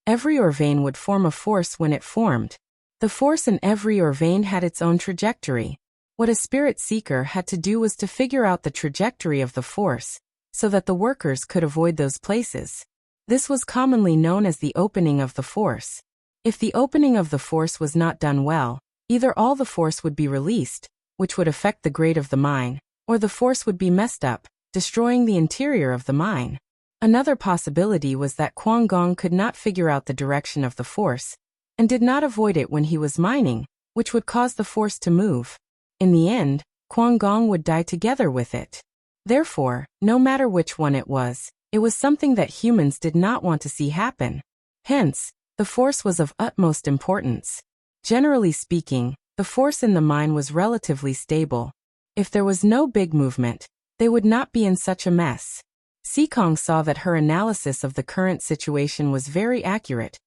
Every ore vein would form a force when it formed. The force in every ore vein had its own trajectory. What a spirit seeker had to do was to figure out the trajectory of the force, so that the workers could avoid those places. This was commonly known as the opening of the force. If the opening of the force was not done well, either all the force would be released, which would affect the grade of the mine, or the force would be messed up, destroying the interior of the mine. Another possibility was that Quang Gong could not figure out the direction of the force, and did not avoid it when he was mining, which would cause the force to move. In the end, Quang Gong would die together with it. Therefore, no matter which one it was something that humans did not want to see happen. Hence, the force was of utmost importance. Generally speaking, the force in the mine was relatively stable. If there was no big movement, they would not be in such a mess. Sikong saw that her analysis of the current situation was very accurate,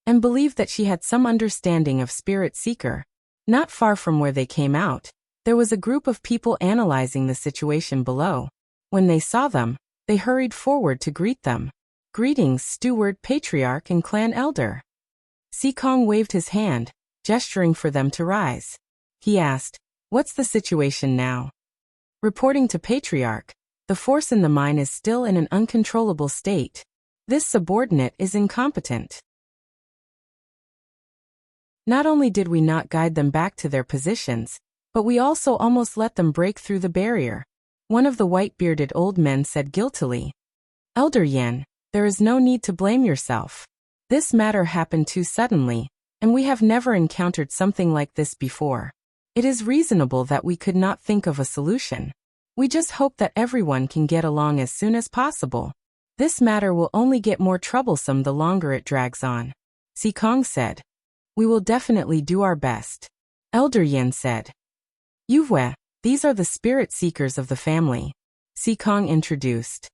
and believed that she had some understanding of Spirit Seeker. Not far from where they came out, there was a group of people analyzing the situation below. When they saw them, they hurried forward to greet them. Greetings, steward, patriarch, and clan elder. Sikong waved his hand, gesturing for them to rise. He asked, "What's the situation now?" Reporting to patriarch, the force in the mine is still in an uncontrollable state. This subordinate is incompetent. Not only did we not guide them back to their positions, but we also almost let them break through the barrier. One of the white-bearded old men said guiltily. Elder Yan, there is no need to blame yourself. This matter happened too suddenly, and we have never encountered something like this before. It is reasonable that we could not think of a solution. We just hope that everyone can get along as soon as possible. This matter will only get more troublesome the longer it drags on. Sikong said. We will definitely do our best. Elder Yin said. Yuwe, these are the spirit seekers of the family. Sikong introduced.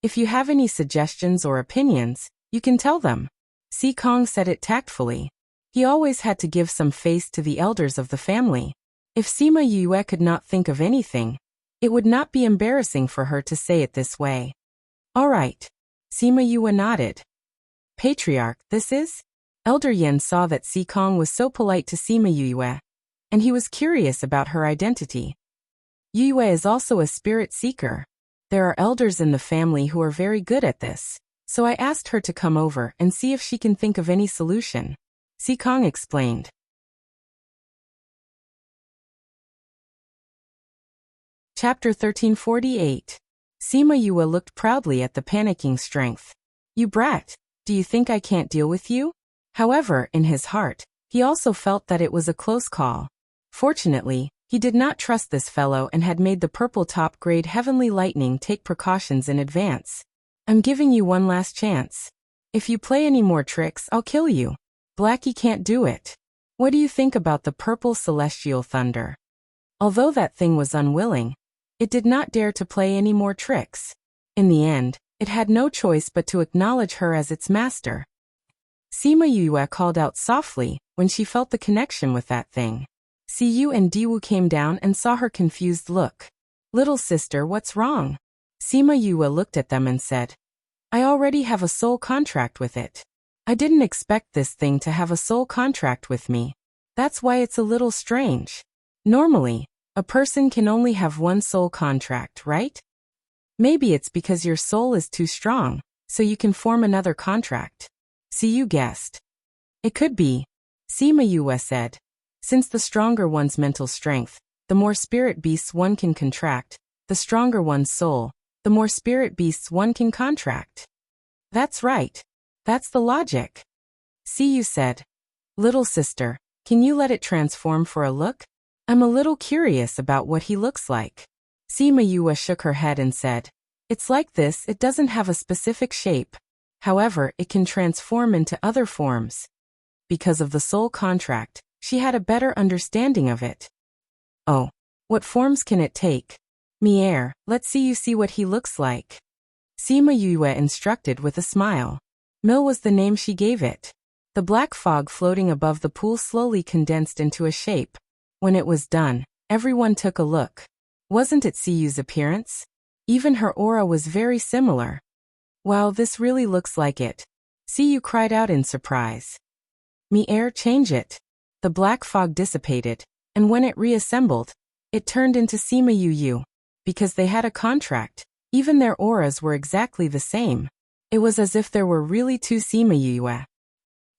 If you have any suggestions or opinions, you can tell them. Sikong said it tactfully. He always had to give some face to the elders of the family. If Sima Yue could not think of anything, it would not be embarrassing for her to say it this way. All right. Sima Yue nodded. Patriarch, this is? Elder Yin saw that Sikong was so polite to Sima Yue, and he was curious about her identity. Yue is also a spirit seeker. There are elders in the family who are very good at this, so I asked her to come over and see if she can think of any solution. Sikong explained. Chapter 1348. Sima Yue looked proudly at the panicking strength. You brat, do you think I can't deal with you? However, in his heart, he also felt that it was a close call. Fortunately, he did not trust this fellow and had made the purple top-grade Heavenly Lightning take precautions in advance. I'm giving you one last chance. If you play any more tricks, I'll kill you. Blackie can't do it. What do you think about the purple celestial thunder? Although that thing was unwilling, it did not dare to play any more tricks. In the end, it had no choice but to acknowledge her as its master. Sima Yue called out softly when she felt the connection with that thing. Siyu and Diwu came down and saw her confused look. Little sister, what's wrong? Sima Yue looked at them and said, I already have a soul contract with it. I didn't expect this thing to have a soul contract with me. That's why it's a little strange. Normally, a person can only have one soul contract, right? Maybe it's because your soul is too strong, so you can form another contract. Siyu guessed. It could be. Sima Yue said. Since the stronger one's mental strength, the more spirit beasts one can contract, the stronger one's soul, the more spirit beasts one can contract. That's right. That's the logic. Siyu said. Little sister, can you let it transform for a look? I'm a little curious about what he looks like. Sima Yue shook her head and said, It's like this, it doesn't have a specific shape. However, it can transform into other forms. Because of the soul contract, she had a better understanding of it. Oh, what forms can it take? Mier, let's see you see what he looks like. Sima Yue instructed with a smile. Mill was the name she gave it. The black fog floating above the pool slowly condensed into a shape. When it was done, everyone took a look. Wasn't it Siyu's appearance? Even her aura was very similar. Wow, this really looks like it. Siyu cried out in surprise. Mier, change it. The black fog dissipated, and when it reassembled, it turned into Sima Yu. Because they had a contract, even their auras were exactly the same. It was as if there were really two Sima Yue.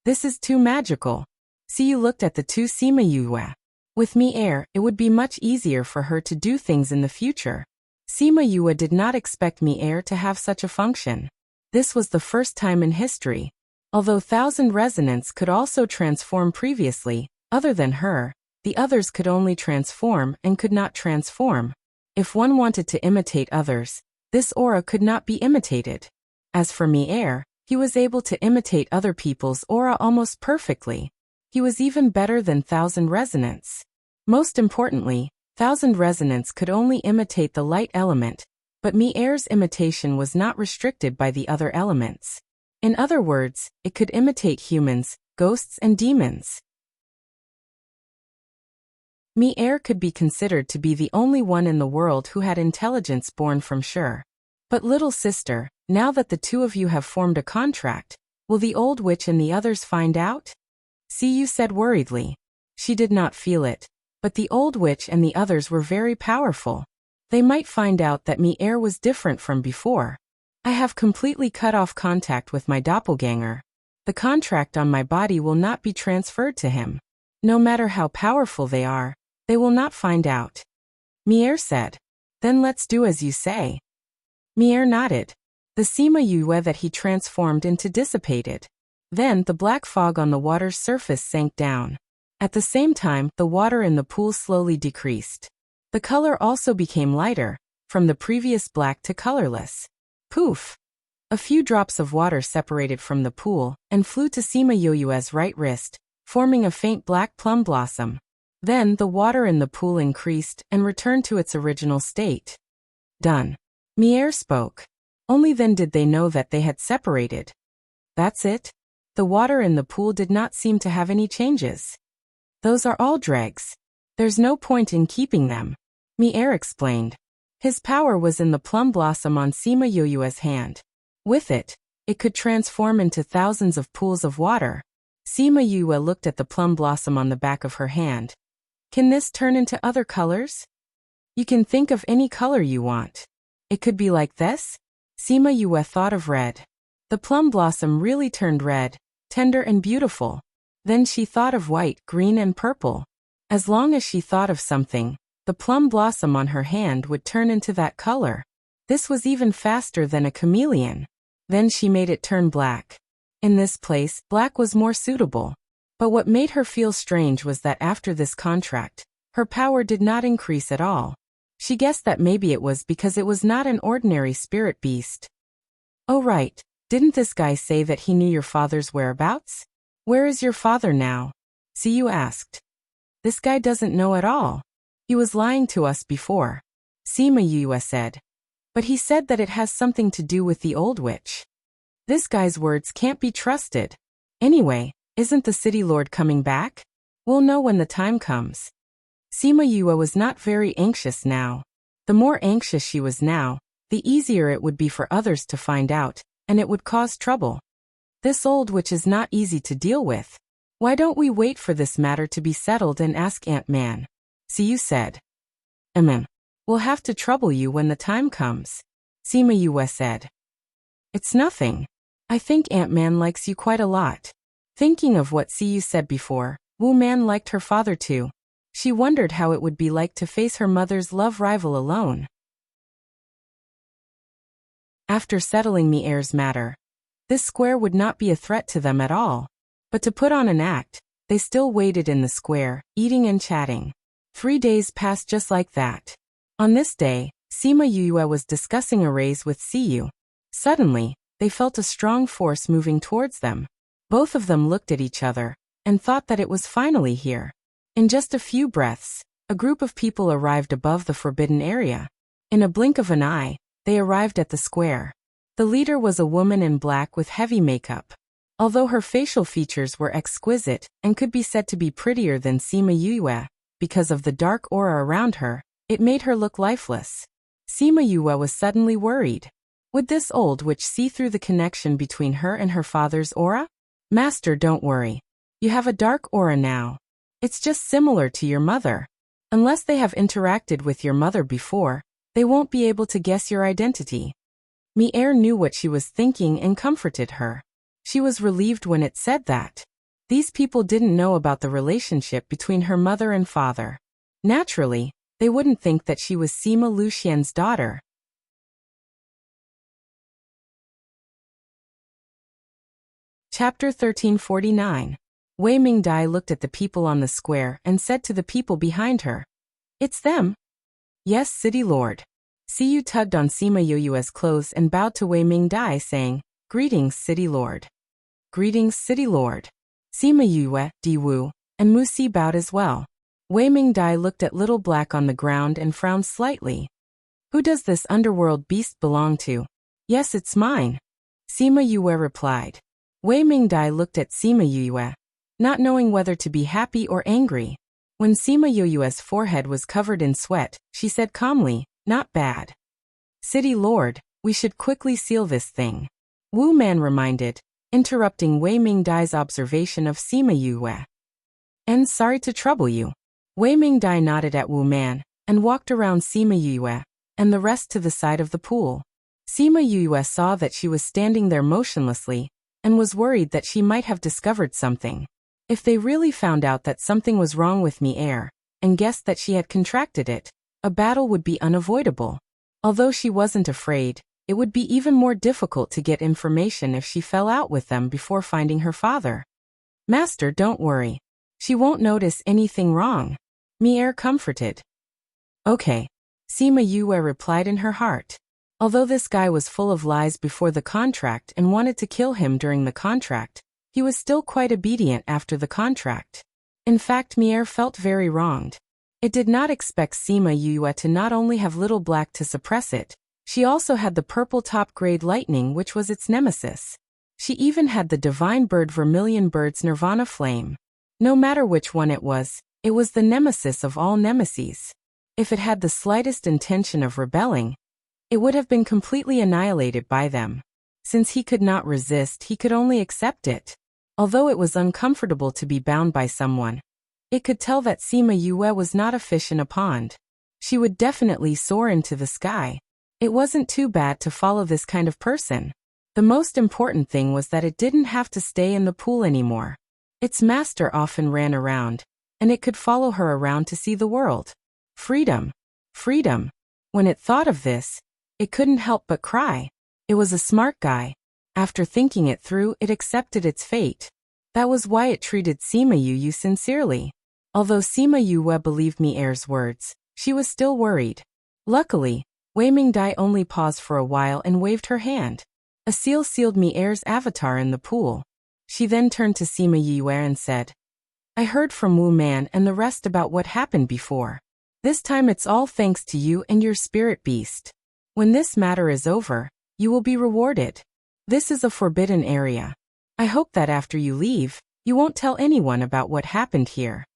This is too magical. Siyu looked at the two Sima Yue. With Mier, it would be much easier for her to do things in the future. Sima Yue did not expect Mier to have such a function. This was the first time in history. Although Thousand Resonance could also transform previously, other than her, the others could only transform and could not transform. If one wanted to imitate others, this aura could not be imitated. As for Mier, he was able to imitate other people's aura almost perfectly. He was even better than Thousand Resonance. Most importantly, Thousand Resonance could only imitate the light element, but Mier's imitation was not restricted by the other elements. In other words, it could imitate humans, ghosts and demons. Mier could be considered to be the only one in the world who had intelligence born from Sure. But little sister, now that the two of you have formed a contract, will the old witch and the others find out? Siyu said worriedly. She did not feel it, but the old witch and the others were very powerful. They might find out that Mier was different from before. I have completely cut off contact with my doppelganger. The contract on my body will not be transferred to him. No matter how powerful they are, they will not find out. Mier said. Then let's do as you say. Mier nodded. The Sima Yue that he transformed into dissipated. Then the black fog on the water's surface sank down. At the same time, the water in the pool slowly decreased. The color also became lighter, from the previous black to colorless. Poof! A few drops of water separated from the pool and flew to Sima Yoyue's right wrist, forming a faint black plum blossom. Then the water in the pool increased and returned to its original state. Done. Mier spoke. Only then did they know that they had separated. That's it? The water in the pool did not seem to have any changes. Those are all dregs. There's no point in keeping them. Mier explained. His power was in the plum blossom on Sima Yoyue's hand. With it, it could transform into thousands of pools of water. Sima Yue looked at the plum blossom on the back of her hand. Can this turn into other colors? You can think of any color you want. It could be like this? Sima Yue thought of red. The plum blossom really turned red, tender and beautiful. Then she thought of white, green and purple. As long as she thought of something, the plum blossom on her hand would turn into that color. This was even faster than a chameleon. Then she made it turn black. In this place, black was more suitable. But what made her feel strange was that after this contract, her power did not increase at all. She guessed that maybe it was because it was not an ordinary spirit beast. Oh right, didn't this guy say that he knew your father's whereabouts? Where is your father now? Siyu asked. This guy doesn't know at all. He was lying to us before. Sima Yue said. But he said that it has something to do with the old witch. This guy's words can't be trusted. Anyway, isn't the city lord coming back? We'll know when the time comes. Sima Yue was not very anxious now. The more anxious she was now, the easier it would be for others to find out, and it would cause trouble. This old witch is not easy to deal with. Why don't we wait for this matter to be settled and ask Ant-Man? Siyu said. We'll have to trouble you when the time comes. Sima Yue said. It's nothing. I think Ant-Man likes you quite a lot. Thinking of what Siyu said before, Wu Man liked her father too. She wondered how it would be like to face her mother's love rival alone. After settling Mier's matter, this square would not be a threat to them at all. But to put on an act, they still waited in the square, eating and chatting. 3 days passed just like that. On this day, Sima Yue was discussing a raise with Siyu. Suddenly, they felt a strong force moving towards them. Both of them looked at each other and thought that it was finally here. In just a few breaths, a group of people arrived above the forbidden area. In a blink of an eye, they arrived at the square. The leader was a woman in black with heavy makeup. Although her facial features were exquisite and could be said to be prettier than Sima Yue, because of the dark aura around her, it made her look lifeless. Sima Yue was suddenly worried. Would this old witch see through the connection between her and her father's aura? Master, don't worry. You have a dark aura now. It's just similar to your mother. Unless they have interacted with your mother before, they won't be able to guess your identity. Mier knew what she was thinking and comforted her. She was relieved when it said that. These people didn't know about the relationship between her mother and father. Naturally, they wouldn't think that she was Sima Luxian's daughter. Chapter 1349. Wei Mingdai looked at the people on the square and said to the people behind her, It's them. Yes, City Lord. Siyu tugged on Sima Yoyue's clothes and bowed to Wei Mingdai, saying, Greetings, City Lord. Greetings, City Lord. Sima Yue, Di Wu, and Mu Si bowed as well. Wei Mingdai looked at Little Black on the ground and frowned slightly. Who does this underworld beast belong to? Yes, it's mine. Sima Yue replied. Wei Mingdai looked at Sima Yue, not knowing whether to be happy or angry. When Sima Yoyue's forehead was covered in sweat, she said calmly, Not bad. City Lord, we should quickly seal this thing. Wu Man reminded, interrupting Wei Mingdai's observation of Sima Yue. And sorry to trouble you. Wei Mingdai nodded at Wu Man and walked around Sima Yue and the rest to the side of the pool. Sima Yue saw that she was standing there motionlessly and was worried that she might have discovered something. If they really found out that something was wrong with Mier and guessed that she had contracted it, a battle would be unavoidable. Although she wasn't afraid, it would be even more difficult to get information if she fell out with them before finding her father. Master, don't worry. She won't notice anything wrong. Mier comforted. Okay. Sima Yue replied in her heart. Although this guy was full of lies before the contract and wanted to kill him during the contract, he was still quite obedient after the contract. In fact, Mier felt very wronged. It did not expect Sima Yue to not only have Little Black to suppress it, she also had the purple top-grade lightning, which was its nemesis. She even had the divine bird Vermilion Bird's Nirvana Flame. No matter which one it was the nemesis of all nemeses. If it had the slightest intention of rebelling, it would have been completely annihilated by them. Since he could not resist, he could only accept it. Although it was uncomfortable to be bound by someone, it could tell that Sima Yue was not a fish in a pond. She would definitely soar into the sky. It wasn't too bad to follow this kind of person. The most important thing was that it didn't have to stay in the pool anymore. Its master often ran around, and it could follow her around to see the world. Freedom. Freedom. When it thought of this, it couldn't help but cry. It was a smart guy. After thinking it through, it accepted its fate. That was why it treated Sima Yue sincerely. Although Sima Yue believed Mier's words, she was still worried. Luckily, Wei Mingdai only paused for a while and waved her hand. A seal sealed Mier's avatar in the pool. She then turned to Sima Yue and said, I heard from Wu Man and the rest about what happened before. This time it's all thanks to you and your spirit beast. When this matter is over, you will be rewarded. This is a forbidden area. I hope that after you leave, you won't tell anyone about what happened here.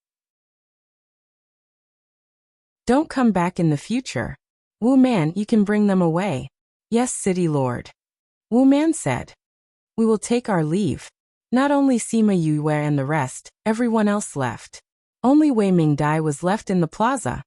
Don't come back in the future. Wu Man, you can bring them away. Yes, City Lord. Wu Man said. We will take our leave. Not only Sima Yue and the rest, everyone else left. Only Wei Mingdai was left in the plaza.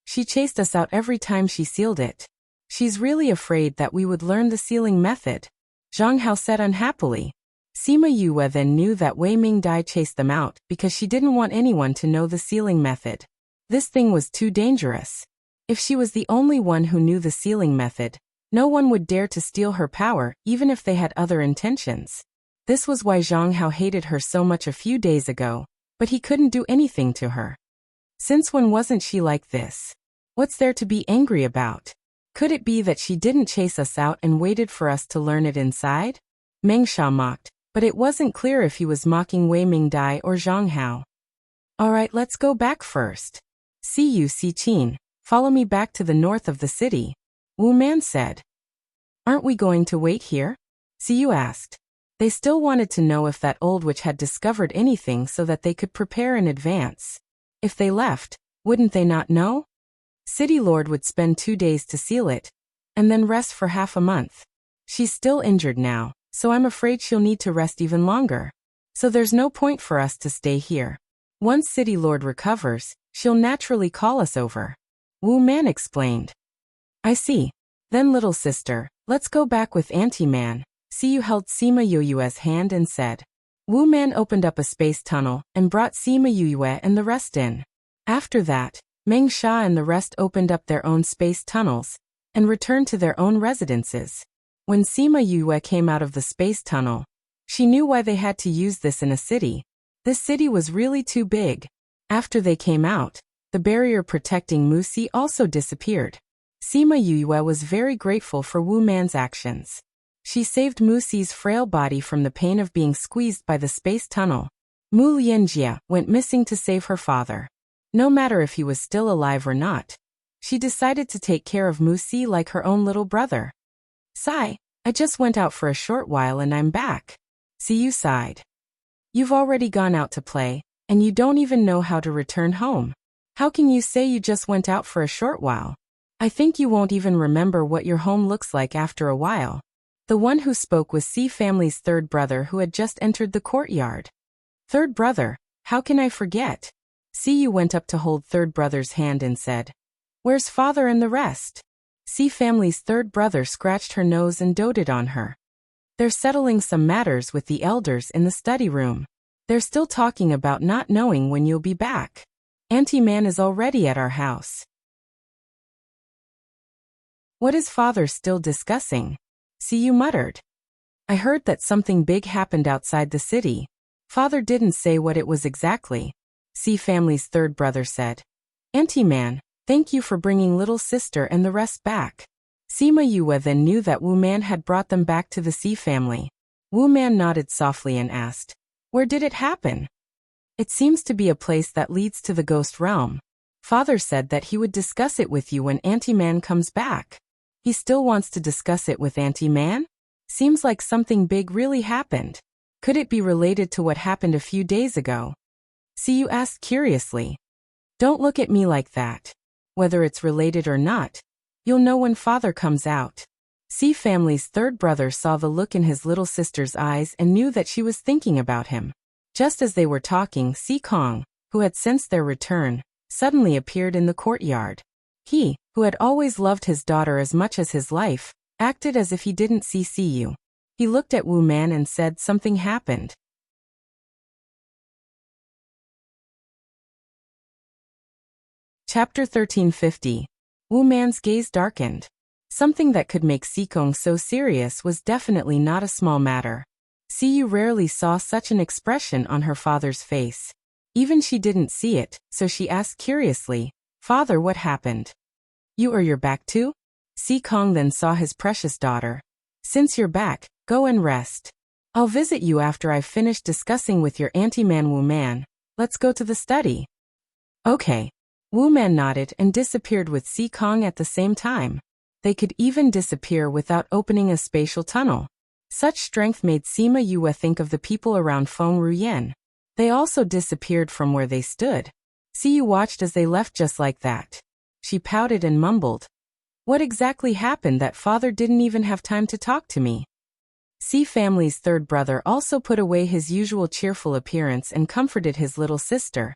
She chased us out every time she sealed it. She's really afraid that we would learn the sealing method, Zhang Hao said unhappily. Sima Yue then knew that Wei Mingdai chased them out because she didn't want anyone to know the sealing method. This thing was too dangerous. If she was the only one who knew the sealing method, no one would dare to steal her power even if they had other intentions. This was why Zhang Hao hated her so much a few days ago, but he couldn't do anything to her. Since when wasn't she like this? What's there to be angry about? Could it be that she didn't chase us out and waited for us to learn it inside? Meng Sha mocked, but it wasn't clear if he was mocking Wei Mingdai or Zhang Hao. Alright, let's go back first. See you, Si Qin. Follow me back to the north of the city, Wu Man said. Aren't we going to wait here? Siyu asked. They still wanted to know if that old witch had discovered anything so that they could prepare in advance. If they left, wouldn't they not know? City Lord would spend 2 days to seal it, and then rest for half a month. She's still injured now, so I'm afraid she'll need to rest even longer. So there's no point for us to stay here. Once City Lord recovers, she'll naturally call us over. Wu Man explained. I see. Then little sister, let's go back with Auntie Man. Siyu held Sima Yue's hand and said. Wu Man opened up a space tunnel and brought Sima Yue and the rest in. After that, Meng Sha and the rest opened up their own space tunnels and returned to their own residences. When Sima Yue came out of the space tunnel, she knew why they had to use this in a city. This city was really too big. After they came out, the barrier protecting Musi also disappeared. Sima Yue was very grateful for Wu Man's actions. She saved Musi's frail body from the pain of being squeezed by the space tunnel. Mu Lianjia went missing to save her father. No matter if he was still alive or not, she decided to take care of Musi like her own little brother. Sigh, I just went out for a short while and I'm back. Siyu sighed. You've already gone out to play, and you don't even know how to return home. How can you say you just went out for a short while? I think you won't even remember what your home looks like after a while. The one who spoke was C family's third brother who had just entered the courtyard. Third brother, how can I forget? Siyu went up to hold third brother's hand and said, Where's father and the rest? C family's third brother scratched her nose and doted on her. They're settling some matters with the elders in the study room. They're still talking about not knowing when you'll be back. Auntie Man is already at our house. What is father still discussing? Siyu muttered. I heard that something big happened outside the city. Father didn't say what it was exactly. C family's third brother said. Auntie Man, thank you for bringing little sister and the rest back. Sima Yue then knew that Wu Man had brought them back to the Xi family. Wu Man nodded softly and asked, "Where did it happen?" "It seems to be a place that leads to the ghost realm. Father said that he would discuss it with you when Auntie Man comes back." "He still wants to discuss it with Auntie Man? Seems like something big really happened. Could it be related to what happened a few days ago?" Siyu asked curiously. "Don't look at me like that. Whether it's related or not, you'll know when Father comes out." Xi family's third brother saw the look in his little sister's eyes and knew that she was thinking about him. Just as they were talking, Si Kong, who had sensed their return, suddenly appeared in the courtyard. He, who had always loved his daughter as much as his life, acted as if he didn't see Siyu. He looked at Wu Man and said something happened. Chapter 1350. Wu Man's gaze darkened. Something that could make Si Kong so serious was definitely not a small matter. Siyu rarely saw such an expression on her father's face. Even she didn't see it, so she asked curiously, "Father, what happened?" You're back too?" Si Kong then saw his precious daughter. "Since you're back, go and rest. I'll visit you after I've finished discussing with your Auntie Man Wu Man. Let's go to the study." "Okay." Wu Man nodded and disappeared with Si Kong at the same time. They could even disappear without opening a spatial tunnel. Such strength made Sima Yue think of the people around Feng Ruyen. They also disappeared from where they stood. Siyu watched as they left just like that. She pouted and mumbled, "What exactly happened that Father didn't even have time to talk to me?" Xi family's third brother also put away his usual cheerful appearance and comforted his little sister.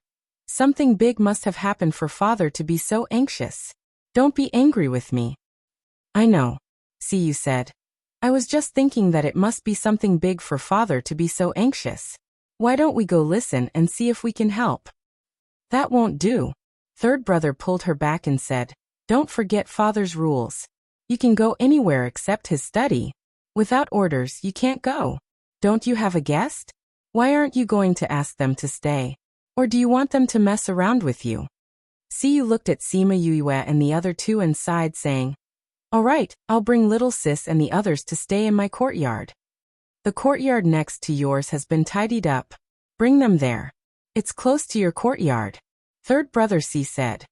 "Something big must have happened for Father to be so anxious. Don't be angry with me." "I know," Siyu said. "I was just thinking that it must be something big for Father to be so anxious. Why don't we go listen and see if we can help?" "That won't do." Third brother pulled her back and said, "Don't forget Father's rules. You can go anywhere except his study. Without orders, you can't go. Don't you have a guest? Why aren't you going to ask them to stay? Or do you want them to mess around with you?" Siyu looked at Sima Yue and the other two and sighed, saying, "All right, I'll bring little sis and the others to stay in my courtyard. The courtyard next to yours has been tidied up. Bring them there. It's close to your courtyard," third brother Si said.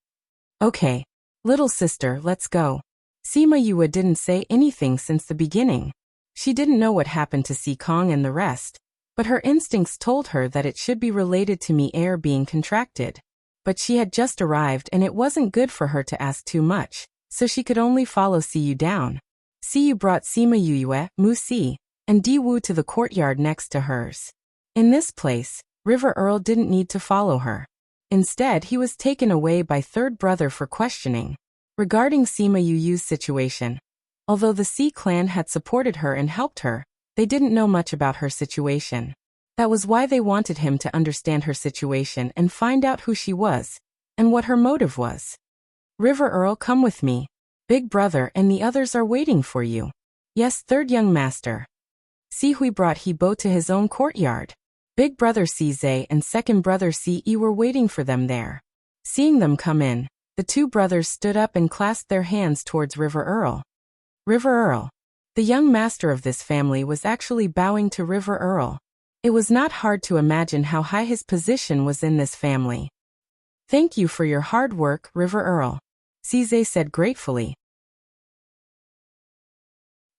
"Okay. Little sister, let's go." Sima Yue didn't say anything since the beginning. She didn't know what happened to Si Kong and the rest, but her instincts told her that it should be related to Mi air being contracted. But she had just arrived and it wasn't good for her to ask too much, so she could only follow Siyu down. Siyu brought Sima Yue, Mu Si, and Di Wu to the courtyard next to hers. In this place, River Earl didn't need to follow her. Instead, he was taken away by third brother for questioning. Regarding Sima Yu's situation, although the Xi clan had supported her and helped her, they didn't know much about her situation. That was why they wanted him to understand her situation and find out who she was, and what her motive was. "River Earl, come with me. Big brother and the others are waiting for you." "Yes, third young master." Si Hui brought He Bo to his own courtyard. Big brother Si Zhe and second brother Si Yi were waiting for them there. Seeing them come in, the two brothers stood up and clasped their hands towards River Earl. River Earl. The young master of this family was actually bowing to River Earl. It was not hard to imagine how high his position was in this family. "Thank you for your hard work, River Earl," Si Zhe said gratefully.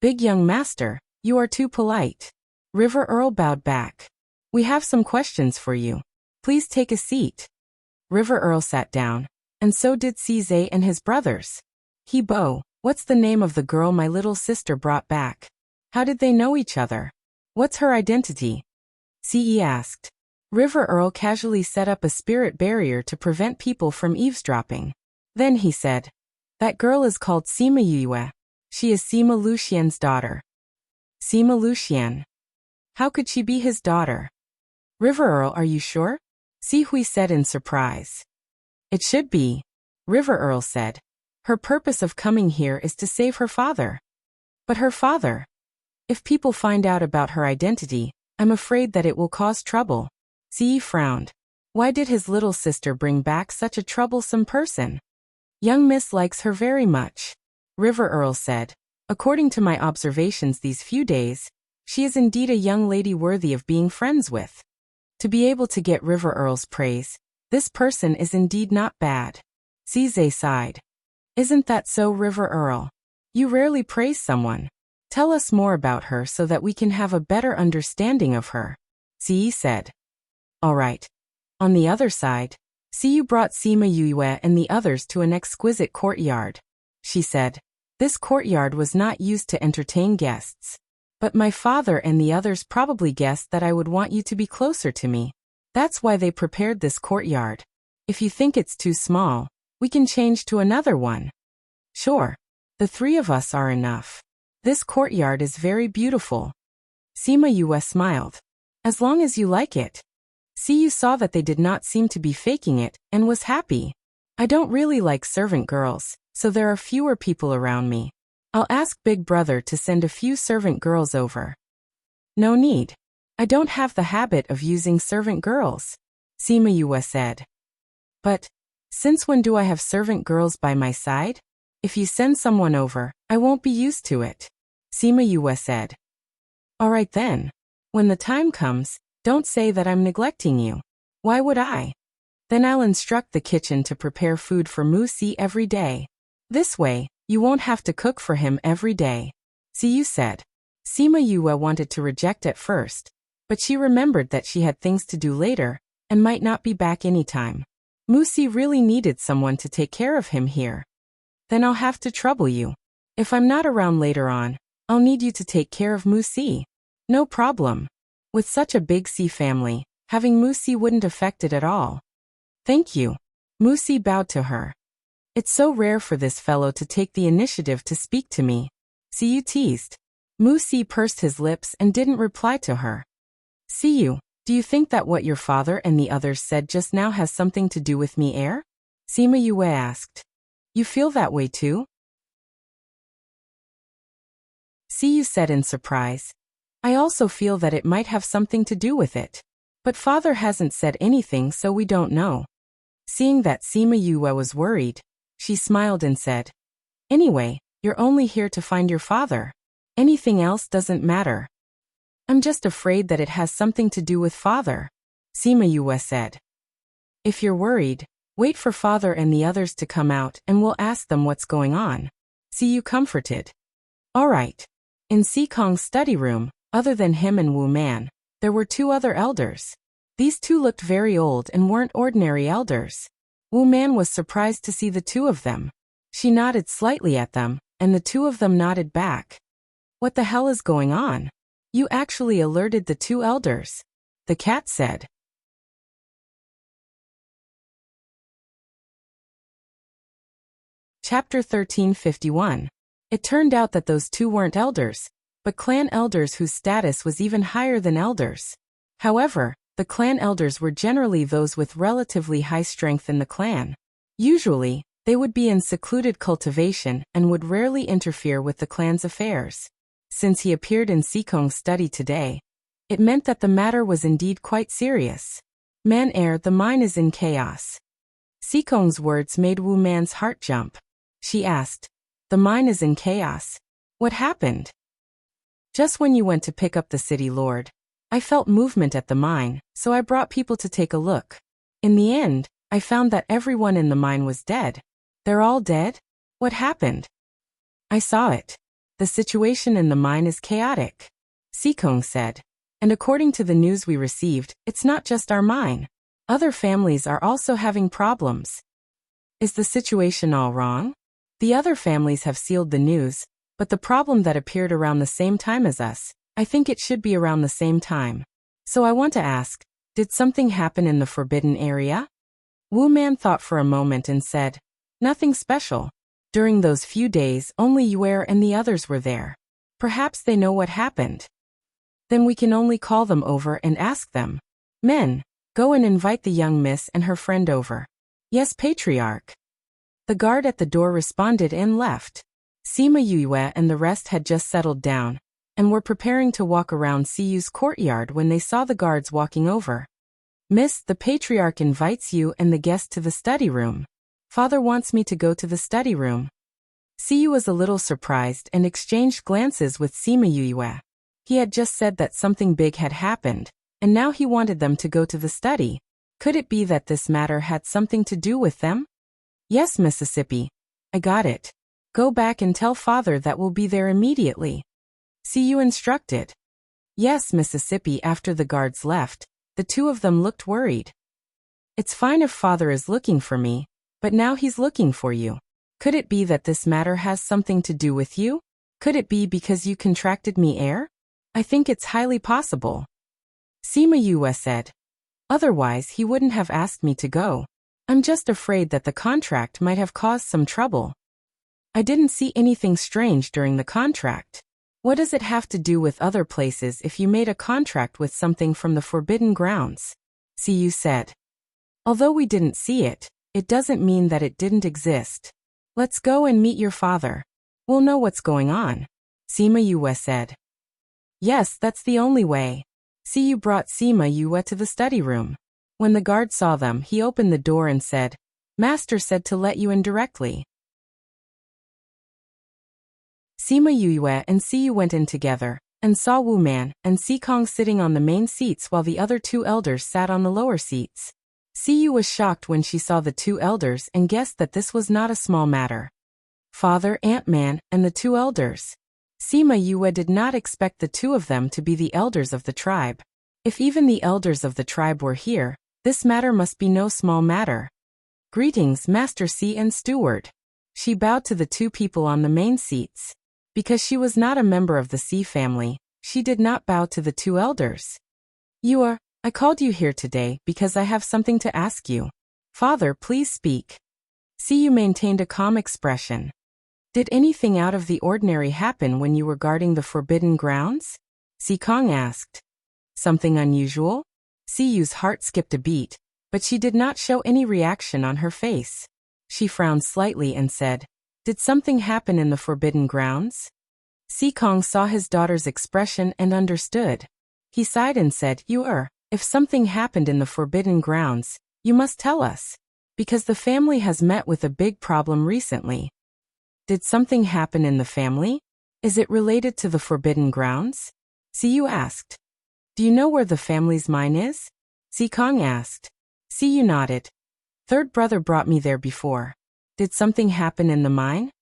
"Big young master, you are too polite." River Earl bowed back. "We have some questions for you. Please take a seat." River Earl sat down, and so did Si Zhe and his brothers. "He Bo, what's the name of the girl my little sister brought back? How did they know each other? What's her identity?" Si asked. River Earl casually set up a spirit barrier to prevent people from eavesdropping. Then he said, "That girl is called Sima Yue. She is Sima Luxian's daughter." "Sima Luxian? How could she be his daughter?" "River Earl, are you sure?" Si Hui said in surprise. "It should be," River Earl said. "Her purpose of coming here is to save her father." "But her father? If people find out about her identity, I'm afraid that it will cause trouble." Si frowned. Why did his little sister bring back such a troublesome person? Young Miss likes her very much. River Earl said. According to my observations these few days, she is indeed a young lady worthy of being friends with. To be able to get River Earl's praise, this person is indeed not bad. Cize sighed. Isn't that so, River Earl? You rarely praise someone. Tell us more about her so that we can have a better understanding of her, Cize said. All right. On the other side, Cize brought Sima Yue and the others to an exquisite courtyard. She said, this courtyard was not used to entertain guests. But my father and the others probably guessed that I would want you to be closer to me. That's why they prepared this courtyard. If you think it's too small, we can change to another one. Sure. The three of us are enough. This courtyard is very beautiful. Sima Yue smiled. As long as you like it. Cize saw that they did not seem to be faking it, and was happy. I don't really like servant girls, so there are fewer people around me. I'll ask Big Brother to send a few servant girls over. No need. I don't have the habit of using servant girls, Sima Yue said. But, since when do I have servant girls by my side? If you send someone over, I won't be used to it, Sima Yue said. All right then. When the time comes, don't say that I'm neglecting you. Why would I? Then I'll instruct the kitchen to prepare food for Wuxia every day. This way, you won't have to cook for him every day, Cize said. Sima Yue wanted to reject at first, but she remembered that she had things to do later, and might not be back anytime. Wuxia really needed someone to take care of him here. Then I'll have to trouble you. If I'm not around later on, I'll need you to take care of Wuxia. No problem. With such a big sea family, having Wuxia wouldn't affect it at all. Thank you. Wuxia bowed to her. It's so rare for this fellow to take the initiative to speak to me, Cize teased. Wuxia pursed his lips and didn't reply to her. Cize, do you think that what your father and the others said just now has something to do with me, heir? Sima Yue asked. You feel that way too? Cize said in surprise. I also feel that it might have something to do with it. But father hasn't said anything, so we don't know. Seeing that Sima Yue was worried, she smiled and said, Anyway, you're only here to find your father. Anything else doesn't matter. I'm just afraid that it has something to do with father, Sima Yue said. If you're worried, wait for father and the others to come out and we'll ask them what's going on. Cize comforted. All right. In Sikong's study room, other than him and Wu Man, there were two other elders. These two looked very old and weren't ordinary elders. Wu Man was surprised to see the two of them. She nodded slightly at them, and the two of them nodded back. What the hell is going on? You actually alerted the two elders, the cat said. Chapter 1351. It turned out that those two weren't elders, but clan elders whose status was even higher than elders. However, the clan elders were generally those with relatively high strength in the clan. Usually, they would be in secluded cultivation and would rarely interfere with the clan's affairs. Since he appeared in Sikong's study today, it meant that the matter was indeed quite serious. Man heir, the mine is in chaos. Sikong's words made Wu Man's heart jump. She asked, The mine is in chaos. What happened? Just when you went to pick up the city lord, I felt movement at the mine, so I brought people to take a look. In the end, I found that everyone in the mine was dead. They're all dead? What happened? I saw it. The situation in the mine is chaotic, Sikong said. And according to the news we received, it's not just our mine. Other families are also having problems. Is the situation all wrong? The other families have sealed the news, but the problem that appeared around the same time as us, I think it should be around the same time. So I want to ask, did something happen in the forbidden area? Wu Man thought for a moment and said, Nothing special. During those few days, only Yue and the others were there. Perhaps they know what happened. Then we can only call them over and ask them. Men, go and invite the young miss and her friend over. Yes, Patriarch. The guard at the door responded and left. Sima Yue and the rest had just settled down, and were preparing to walk around Cize's courtyard when they saw the guards walking over. Miss, the Patriarch invites you and the guest to the study room. Father wants me to go to the study room. Siyu was a little surprised and exchanged glances with Sima Yue. He had just said that something big had happened, and now he wanted them to go to the study. Could it be that this matter had something to do with them? Yes, Mississippi. I got it. Go back and tell father that we'll be there immediately. Siyu instructed. Yes, Mississippi. After the guards left, the two of them looked worried. It's fine if father is looking for me, but now he's looking for you. Could it be that this matter has something to do with you? Could it be because you contracted me heir? I think it's highly possible. Sima Yue said. Otherwise he wouldn't have asked me to go. I'm just afraid that the contract might have caused some trouble. I didn't see anything strange during the contract. What does it have to do with other places if you made a contract with something from the Forbidden Grounds? Siyu said. Although we didn't see it, it doesn't mean that it didn't exist. Let's go and meet your father. We'll know what's going on. Sima Yue said. Yes, that's the only way. Siyu brought Sima Yue to the study room. When the guard saw them, he opened the door and said, Master said to let you in directly. Sima Yue and Siyu went in together, and saw Wu Man and Sikong sitting on the main seats while the other two elders sat on the lower seats. Siyu was shocked when she saw the two elders and guessed that this was not a small matter. Father, Ant-Man, and the two elders. Sima Yue did not expect the two of them to be the elders of the tribe. If even the elders of the tribe were here, this matter must be no small matter. Greetings, Master C and Steward. She bowed to the two people on the main seats. Because she was not a member of the C family, she did not bow to the two elders. I called you here today because I have something to ask you. Father, please speak. Siyu maintained a calm expression. Did anything out of the ordinary happen when you were guarding the Forbidden Grounds? Sikong asked. Something unusual? Siyu's heart skipped a beat, but she did not show any reaction on her face. She frowned slightly and said, Did something happen in the Forbidden Grounds? Sikong saw his daughter's expression and understood. He sighed and said, If something happened in the Forbidden Grounds, you must tell us. Because the family has met with a big problem recently. Did something happen in the family? Is it related to the Forbidden Grounds? Siyu asked. Do you know where the family's mine is? Sikong asked. Siyu nodded. Third brother brought me there before. Did something happen in the mine?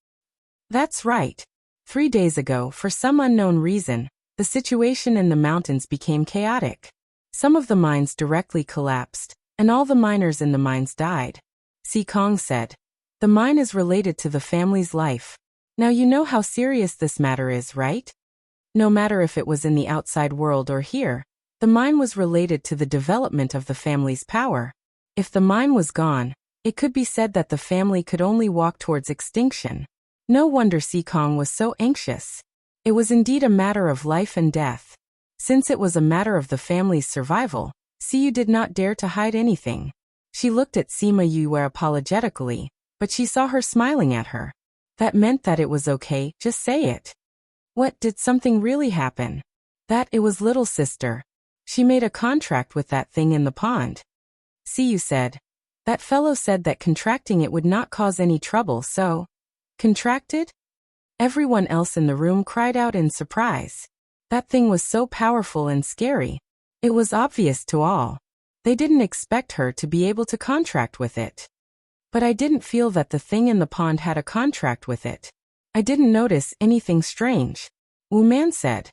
That's right. 3 days ago, for some unknown reason, the situation in the mountains became chaotic. Some of the mines directly collapsed, and all the miners in the mines died. Sikong said. The mine is related to the family's life. Now you know how serious this matter is, right? No matter if it was in the outside world or here, the mine was related to the development of the family's power. If the mine was gone, it could be said that the family could only walk towards extinction. No wonder Sikong was so anxious. It was indeed a matter of life and death. Since it was a matter of the family's survival, Siyu did not dare to hide anything. She looked at Sima Yue apologetically, but she saw her smiling at her. That meant that it was okay, just say it. What, did something really happen? That it was little sister. She made a contract with that thing in the pond. Siyu said. That fellow said that contracting it would not cause any trouble, so... Contracted? Everyone else in the room cried out in surprise. That thing was so powerful and scary. It was obvious to all. They didn't expect her to be able to contract with it. But I didn't feel that the thing in the pond had a contract with it. I didn't notice anything strange. Wu Man said.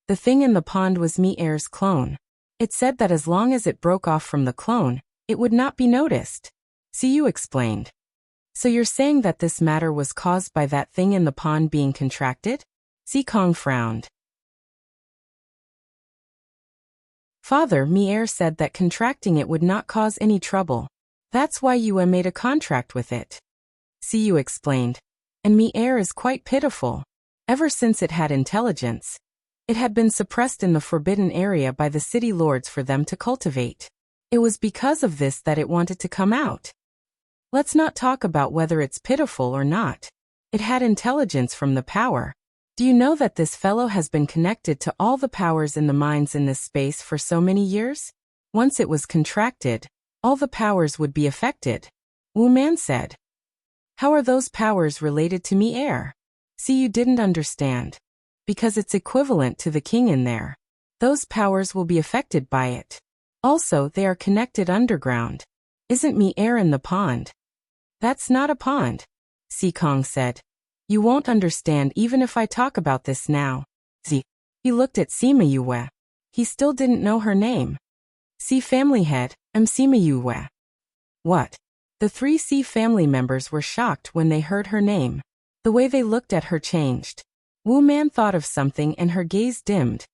The thing in the pond was Mi-Er's clone. It said that as long as it broke off from the clone, it would not be noticed. Siyu explained. So you're saying that this matter was caused by that thing in the pond being contracted? Sikong frowned. Father, Mi-Er said that contracting it would not cause any trouble. That's why Yue made a contract with it. Siyu explained. And Mi-Er is quite pitiful. Ever since it had intelligence, it had been suppressed in the forbidden area by the city lords for them to cultivate. It was because of this that it wanted to come out. Let's not talk about whether it's pitiful or not. It had intelligence from the power. Do you know that this fellow has been connected to all the powers in the mines in this space for so many years? Once it was contracted, all the powers would be affected. Wu Man said. How are those powers related to me heir? See, you didn't understand. Because it's equivalent to the king in there. Those powers will be affected by it. Also, they are connected underground. Isn't me heir in the pond? That's not a pond, Kong said. You won't understand even if I talk about this now. Z. He looked at Sima Yue. He still didn't know her name. C family head, Sima Yue. What? The 3 C family members were shocked when they heard her name. The way they looked at her changed. Wu Man thought of something and her gaze dimmed.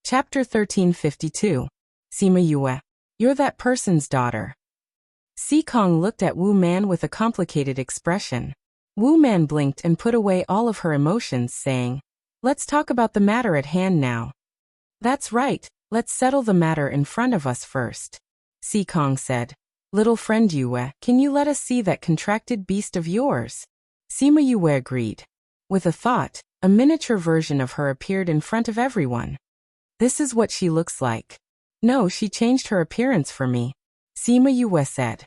Chapter 1352. Sima Yue. You're that person's daughter. Kong looked at Wu Man with a complicated expression. Wu Man blinked and put away all of her emotions, saying, Let's talk about the matter at hand now. That's right, let's settle the matter in front of us first. Kong said. Little friend Yue, can you let us see that contracted beast of yours? Sima Yue agreed. With a thought, a miniature version of her appeared in front of everyone. This is what she looks like. No, she changed her appearance for me. Sima Yue said.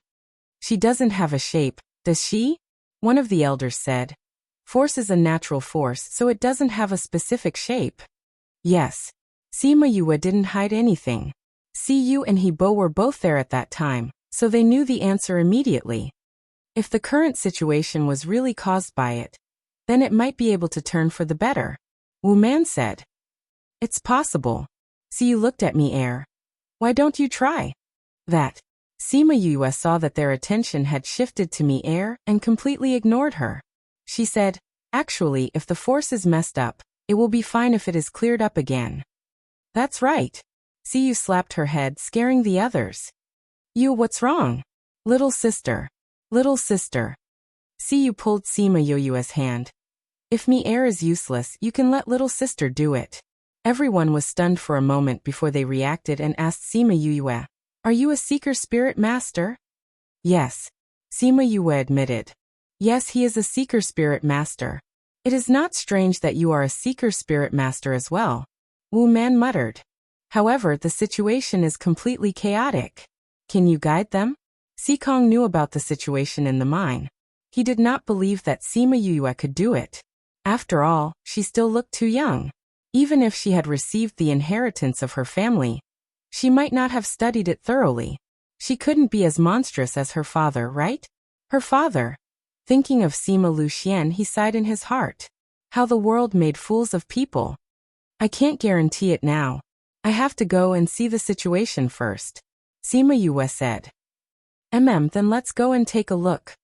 She doesn't have a shape, does she? One of the elders said. Force is a natural force, so it doesn't have a specific shape. Yes. Sima Yue didn't hide anything. Yu and Hebo were both there at that time, so they knew the answer immediately. If the current situation was really caused by it, then it might be able to turn for the better. Wu Man said. It's possible. Yu looked at me heir. Why don't you try? That. Sima Yue saw that their attention had shifted to me heir and completely ignored her. She said, Actually, if the force is messed up, it will be fine if it is cleared up again. That's right. Yu slapped her head, scaring the others. You, what's wrong? Little sister. Little sister. Yu pulled Sima Yue's hand. If me heir is useless, you can let little sister do it. Everyone was stunned for a moment before they reacted and asked Sima Yue, Are you a seeker spirit master? Yes. Sima Yue admitted. Yes, he is a seeker spirit master. It is not strange that you are a seeker spirit master as well. Wu Man muttered. However, the situation is completely chaotic. Can you guide them? Kong knew about the situation in the mine. He did not believe that Sima Yue could do it. After all, she still looked too young. Even if she had received the inheritance of her family, she might not have studied it thoroughly. She couldn't be as monstrous as her father, right? Her father. Thinking of Sima Luxian, he sighed in his heart. How the world made fools of people. I can't guarantee it now. I have to go and see the situation first. Sima Yue said. Then let's go and take a look.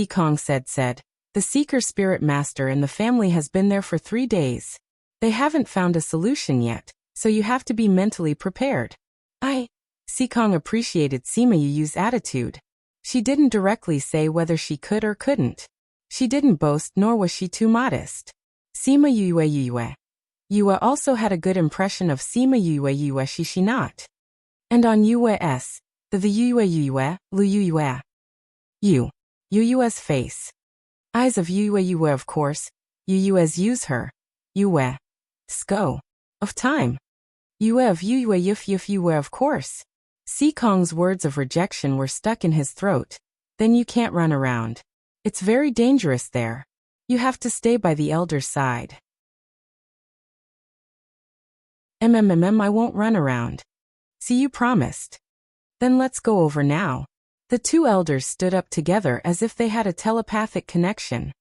Kong said. The seeker spirit master in the family has been there for 3 days. They haven't found a solution yet, so you have to be mentally prepared. Kong appreciated Sima Yue's attitude. She didn't directly say whether she could or couldn't. She didn't boast, nor was she too modest. Sima Yue. Yue also had a good impression of Sima Yue she not. And on Yue's, the Yue, Lu Yue. Yue's face. Eyes of Yue of course. Yue's use her. Yue. Sco. Of time. Yue of Yue Yue of course. Kong's words of rejection were stuck in his throat. Then you can't run around. It's very dangerous there. You have to stay by the elder's side. I won't run around. You promised. Then let's go over now. The 2 elders stood up together as if they had a telepathic connection.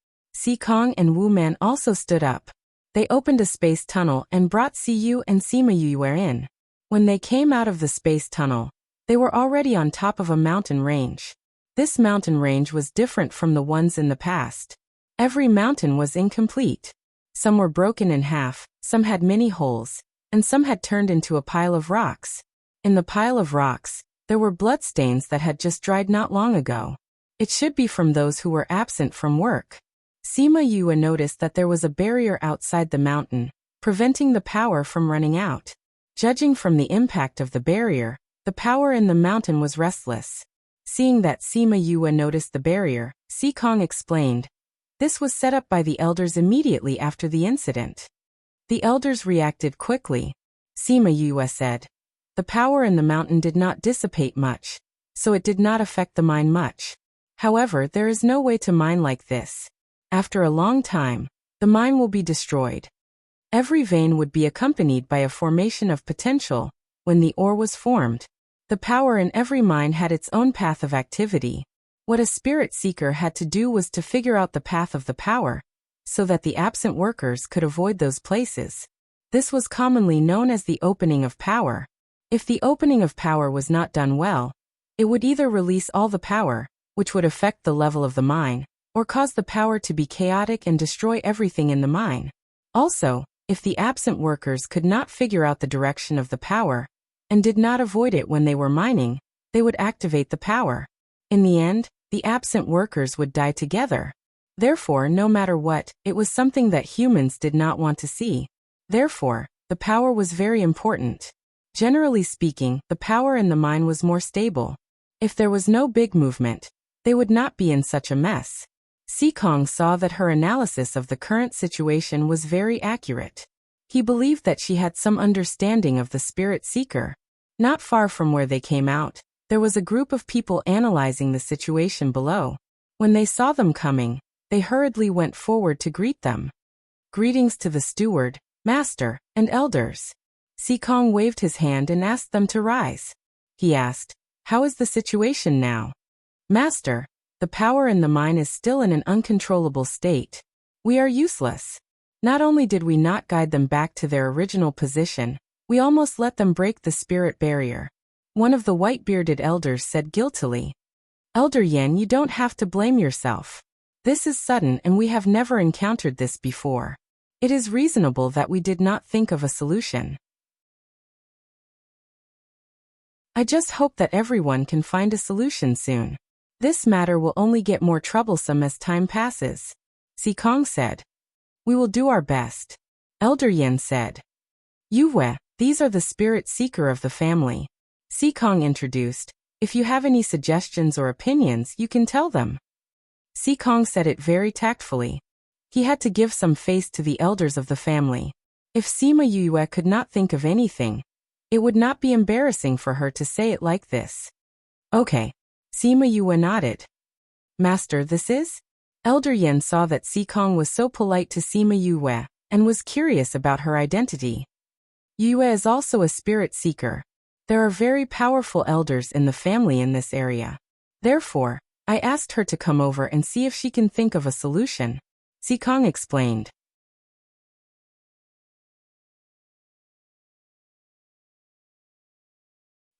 Kong and Wu Man also stood up. They opened a space tunnel and brought Yu and Sima Yue in. When they came out of the space tunnel, they were already on top of a mountain range. This mountain range was different from the ones in the past. Every mountain was incomplete. Some were broken in half, some had many holes, and some had turned into a pile of rocks. In the pile of rocks, there were bloodstains that had just dried not long ago. It should be from those who were absent from work. Sima Yue noticed that there was a barrier outside the mountain, preventing the power from running out. Judging from the impact of the barrier, the power in the mountain was restless. Seeing that Sima Yue noticed the barrier, Kong explained. This was set up by the elders immediately after the incident. The elders reacted quickly. Sima Yue said. The power in the mountain did not dissipate much, so it did not affect the mine much. However, there is no way to mine like this. After a long time, the mine will be destroyed. Every vein would be accompanied by a formation of potential. When the ore was formed, the power in every mine had its own path of activity. What a spirit seeker had to do was to figure out the path of the power, so that the absent workers could avoid those places. This was commonly known as the opening of power. If the opening of power was not done well, it would either release all the power, which would affect the level of the mine, or cause the power to be chaotic and destroy everything in the mine. Also, if the absent workers could not figure out the direction of the power, and did not avoid it when they were mining, they would activate the power. In the end, the absent workers would die together. Therefore, no matter what, it was something that humans did not want to see. Therefore, the power was very important. Generally speaking, the power in the mine was more stable. If there was no big movement, they would not be in such a mess. Sikong saw that her analysis of the current situation was very accurate. He believed that she had some understanding of the spirit seeker. Not far from where they came out, there was a group of people analyzing the situation below. When they saw them coming, they hurriedly went forward to greet them. Greetings to the steward, master, and elders. Sikong waved his hand and asked them to rise. He asked, "How is the situation now?" "Master, the power in the mine is still in an uncontrollable state. We are useless. Not only did we not guide them back to their original position, we almost let them break the spirit barrier." One of the white-bearded elders said guiltily. "Elder Yen, you don't have to blame yourself. This is sudden and we have never encountered this before. It is reasonable that we did not think of a solution. I just hope that everyone can find a solution soon. This matter will only get more troublesome as time passes." Sikong said. "We will do our best." Elder Yen said. "Yue, these are the spirit seeker of the family." Sikong introduced. "If you have any suggestions or opinions, you can tell them." Sikong said it very tactfully. He had to give some face to the elders of the family. If Sima Yue could not think of anything, it would not be embarrassing for her to say it like this. "Okay." Sima Yue nodded. "Master, this is?" Elder Yen saw that Sikong was so polite to Sima Yue, and was curious about her identity. Yue is also a spirit seeker. There are very powerful elders in the family in this area. Therefore, I asked her to come over and see if she can think of a solution. Sikong explained.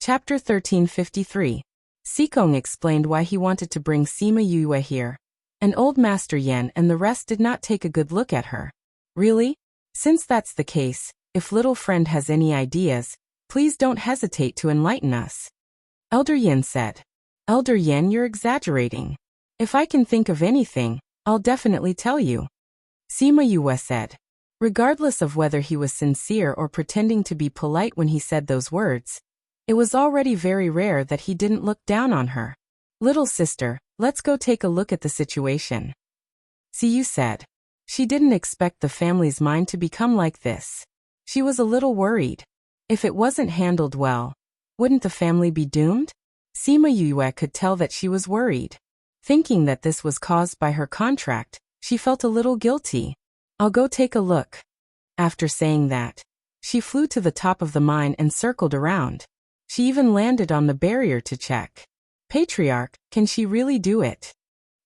Chapter 1353. Sikong explained why he wanted to bring Sima Yue here. And old Master Yen and the rest did not take a good look at her. "Really? Since that's the case, if little friend has any ideas, please don't hesitate to enlighten us." Elder Yen said. "Elder Yen, you're exaggerating. If I can think of anything, I'll definitely tell you." Sima Yue said. Regardless of whether he was sincere or pretending to be polite when he said those words, it was already very rare that he didn't look down on her. "Little sister, let's go take a look at the situation." Siyu said. She didn't expect the family's mind to become like this. She was a little worried. If it wasn't handled well, wouldn't the family be doomed? Sima Yue could tell that she was worried. Thinking that this was caused by her contract, she felt a little guilty. "I'll go take a look." After saying that, she flew to the top of the mine and circled around. She even landed on the barrier to check. "Patriarch, can she really do it?"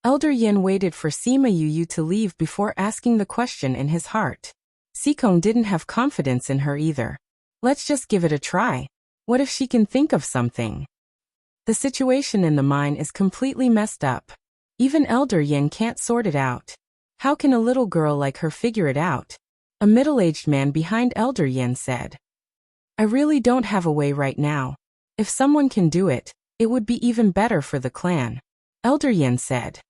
Elder Yin waited for Sima Yue to leave before asking the question in his heart. Sikong didn't have confidence in her either. "Let's just give it a try. What if she can think of something?" The situation in the mine is completely messed up. Even Elder Yin can't sort it out. How can a little girl like her figure it out? A middle-aged man behind Elder Yin said. "I really don't have a way right now. If someone can do it, it would be even better for the clan," Elder Yin said.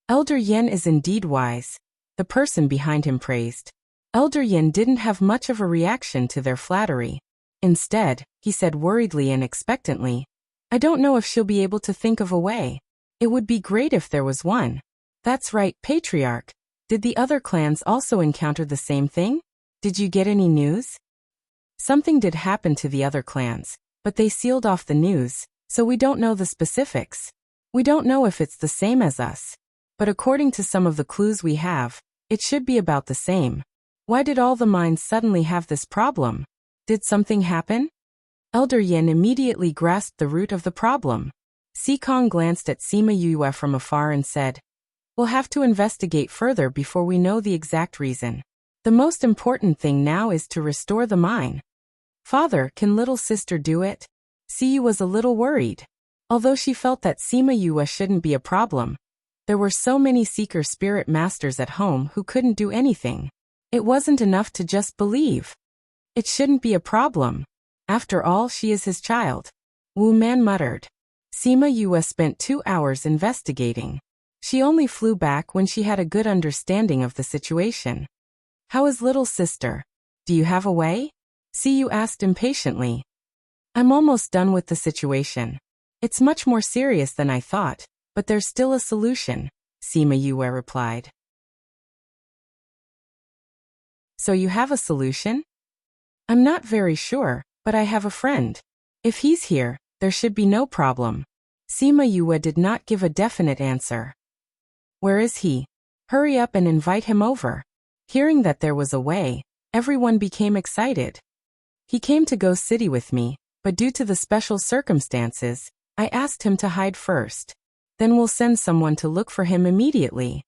Elder Yin is indeed wise, the person behind him praised. Elder Yin didn't have much of a reaction to their flattery. Instead, he said worriedly and expectantly, "I don't know if she'll be able to think of a way. It would be great if there was one." "That's right, Patriarch. Did the other clans also encounter the same thing? Did you get any news?" Something did happen to the other clans, but they sealed off the news, so we don't know the specifics. We don't know if it's the same as us. But according to some of the clues we have, it should be about the same. Why did all the mines suddenly have this problem? Did something happen? Elder Yin immediately grasped the root of the problem. Sikong glanced at Sima Yue from afar and said, "We'll have to investigate further before we know the exact reason. The most important thing now is to restore the mine." "Father, can little sister do it?" Siyu was a little worried. Although she felt that Sima Yue shouldn't be a problem, there were so many Seeker Spirit Masters at home who couldn't do anything. It wasn't enough to just believe. It shouldn't be a problem. After all, she is his child. Wu Man muttered. Sima Yue spent 2 hours investigating. She only flew back when she had a good understanding of the situation. "How is little sister? Do you have a way?" Siyu asked impatiently. "I'm almost done with the situation. It's much more serious than I thought, but there's still a solution," Sima Yue replied. "So you have a solution?" "I'm not very sure, but I have a friend. If he's here, there should be no problem." Sima Yue did not give a definite answer. "Where is he? Hurry up and invite him over." Hearing that there was a way, everyone became excited. "He came to Ghost City with me, but due to the special circumstances, I asked him to hide first. Then we'll send someone to look for him immediately.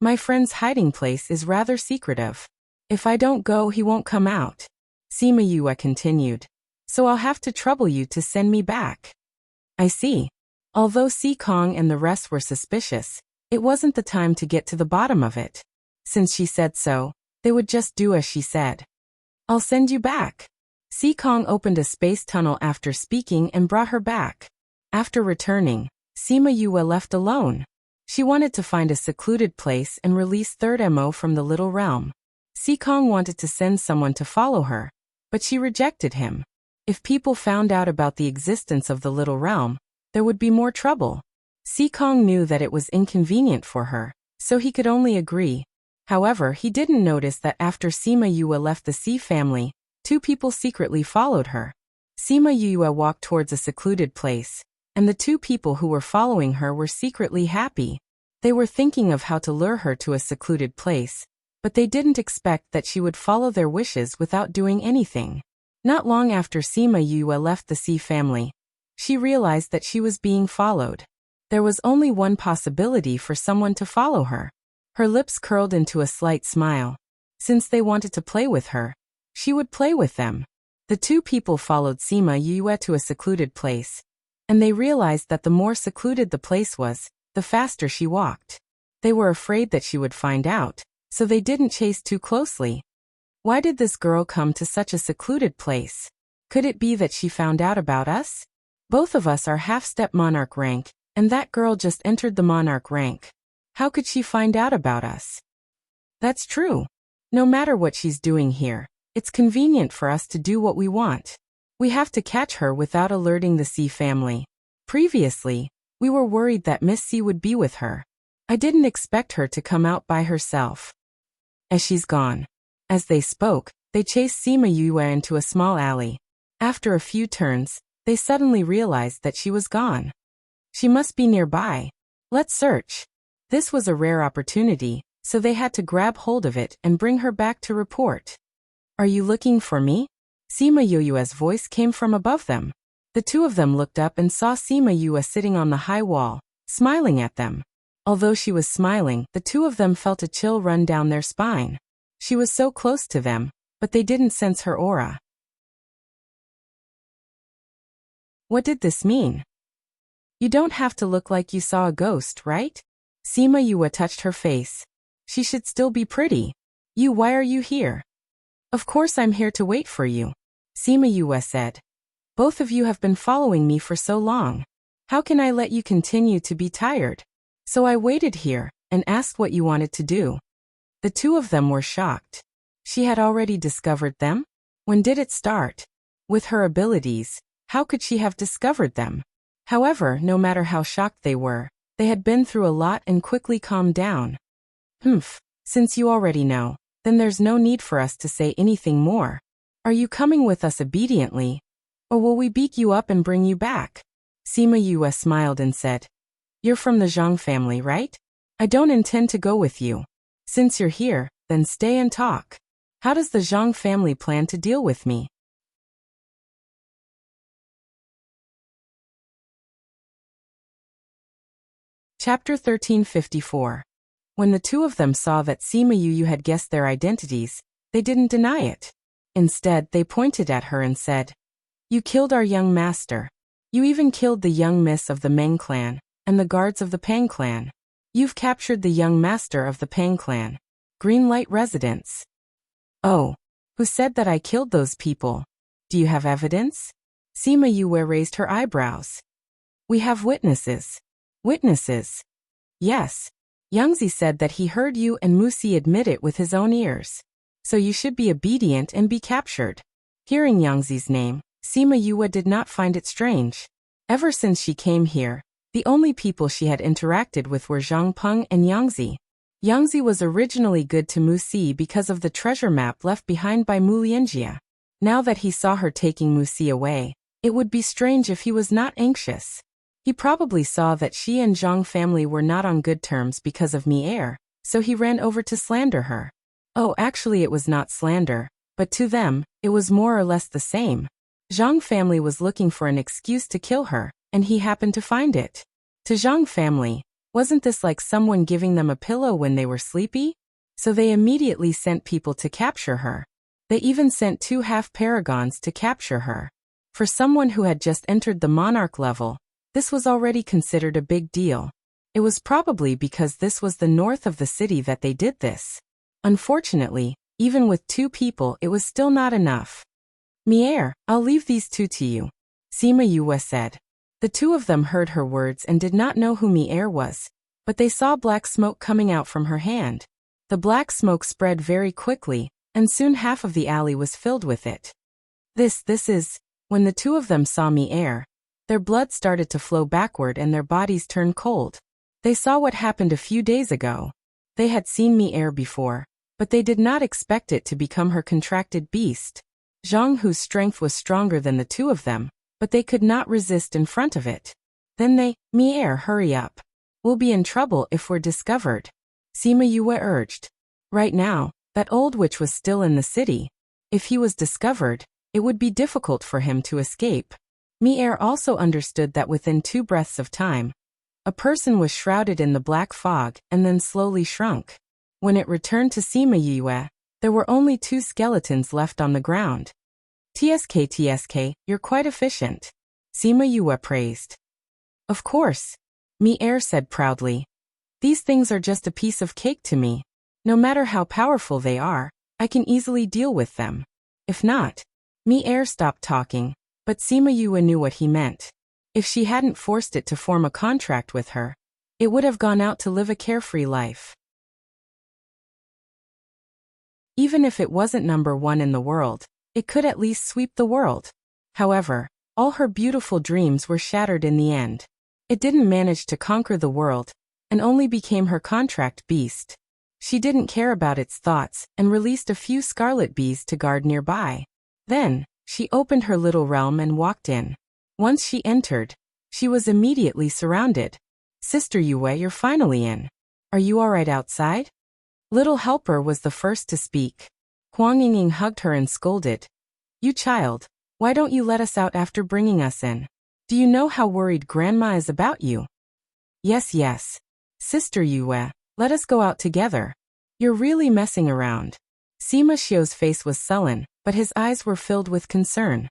My friend's hiding place is rather secretive. If I don't go, he won't come out," Sima Yue continued. "So I'll have to trouble you to send me back." "I see." Although Si Kong and the rest were suspicious, it wasn't the time to get to the bottom of it. Since she said so, they would just do as she said. "I'll send you back." Si Kong opened a space tunnel after speaking and brought her back. After returning, Sima Yue left alone. She wanted to find a secluded place and release Third Mo from the little realm. Si Kong wanted to send someone to follow her, but she rejected him. If people found out about the existence of the little realm, there would be more trouble. Si Kong knew that it was inconvenient for her, so he could only agree. However, he didn't notice that after Sima Yue left the Si family, 2 people secretly followed her. Sima Yue walked towards a secluded place, and the 2 people who were following her were secretly happy. They were thinking of how to lure her to a secluded place, but they didn't expect that she would follow their wishes without doing anything. Not long after Sima Yue left the Si family, she realized that she was being followed. There was only one possibility for someone to follow her. Her lips curled into a slight smile. Since they wanted to play with her, she would play with them. The 2 people followed Sima Yue to a secluded place, and they realized that the more secluded the place was, the faster she walked. They were afraid that she would find out, so they didn't chase too closely. Why did this girl come to such a secluded place? Could it be that she found out about us? Both of us are half-step monarch rank, and that girl just entered the monarch rank. How could she find out about us? That's true. No matter what she's doing here, it's convenient for us to do what we want. We have to catch her without alerting the Si family. Previously, we were worried that Miss Si would be with her. I didn't expect her to come out by herself. As she's gone. As they spoke, they chased Sima Yue into a small alley. After a few turns, they suddenly realized that she was gone. She must be nearby. Let's search. This was a rare opportunity, so they had to grab hold of it and bring her back to report. "Are you looking for me?" Sima Yue's voice came from above them. The 2 of them looked up and saw Sima Yue sitting on the high wall, smiling at them. Although she was smiling, the 2 of them felt a chill run down their spine. She was so close to them, but they didn't sense her aura. What did this mean? You don't have to look like you saw a ghost, right? Sima Yue touched her face. She should still be pretty. Why are you here? Of course I'm here to wait for you, Sima Yue said. Both of you have been following me for so long. How can I let you continue to be tired? So I waited here and asked what you wanted to do. The 2 of them were shocked. She had already discovered them? When did it start? With her abilities, how could she have discovered them? However, no matter how shocked they were, they had been through a lot and quickly calmed down. Since you already know, then there's no need for us to say anything more. Are you coming with us obediently? Or will we beat you up and bring you back? Sima Yue smiled and said, You're from the Zhang family, right? I don't intend to go with you. Since you're here, then stay and talk. How does the Zhang family plan to deal with me? Chapter 1354. When the two of them saw that Sima Yue had guessed their identities, they didn't deny it. Instead, they pointed at her and said, You killed our young master. You even killed the young miss of the Meng clan, and the guards of the Pang clan. You've captured the young master of the Pang clan. Green Light residence. Oh. Who said that I killed those people? Do you have evidence? Sima Yue raised her eyebrows. We have witnesses. Witnesses? Yes. Yangzi said that he heard you and Musi admit it with his own ears. So you should be obedient and be captured. Hearing Yangzi's name, Sima Yue did not find it strange. Ever since she came here, the only people she had interacted with were Zhang Peng and Yangzi. Yangzi was originally good to Musi because of the treasure map left behind by Mu Lianjia. Now that he saw her taking Musi away, it would be strange if he was not anxious. He probably saw that she and Zhang family were not on good terms because of Mi-Er, so he ran over to slander her. Oh, actually it was not slander, but to them, it was more or less the same. Zhang family was looking for an excuse to kill her, and he happened to find it. To Zhang family, wasn't this like someone giving them a pillow when they were sleepy? So they immediately sent people to capture her. They even sent 2 half-paragons to capture her. For someone who had just entered the monarch level, this was already considered a big deal. It was probably because this was the north of the city that they did this. Unfortunately, even with 2 people it was still not enough. Mi-Er, I'll leave these 2 to you, Sima Yue said. The 2 of them heard her words and did not know who Mi-Er was, but they saw black smoke coming out from her hand. The black smoke spread very quickly, and soon half of the alley was filled with it. This is, when the 2 of them saw Mi-Er, their blood started to flow backward and their bodies turned cold. They saw what happened a few days ago. They had seen Mi-Er before, but they did not expect it to become her contracted beast. Zhang, whose strength was stronger than the 2 of them, but they could not resist in front of it. Then they, Mi-Er, hurry up. We'll be in trouble if we're discovered. Sima Yue urged. Right now, that old witch was still in the city. If he was discovered, it would be difficult for him to escape. Mi-Er also understood that within 2 breaths of time, a person was shrouded in the black fog and then slowly shrunk. When it returned to Sima Yue, there were only 2 skeletons left on the ground. TSK, you're quite efficient, Sima Yue praised. Of course, Mi-Er said proudly. These things are just a piece of cake to me. No matter how powerful they are, I can easily deal with them. If not, Mi-Er stopped talking, but Sima Yue knew what he meant. If she hadn't forced it to form a contract with her, it would have gone out to live a carefree life. Even if it wasn't number 1 in the world, it could at least sweep the world. However, all her beautiful dreams were shattered in the end. It didn't manage to conquer the world, and only became her contract beast. She didn't care about its thoughts and released a few scarlet bees to guard nearby. Then, she opened her little realm and walked in. Once she entered, she was immediately surrounded. Sister Yue, you're finally in. Are you alright outside? Little Helper was the first to speak. Huang Yingying hugged her and scolded. You child, why don't you let us out after bringing us in? Do you know how worried Grandma is about you? Yes. Sister Yue, let us go out together. You're really messing around. Sima Xiu's face was sullen, but his eyes were filled with concern.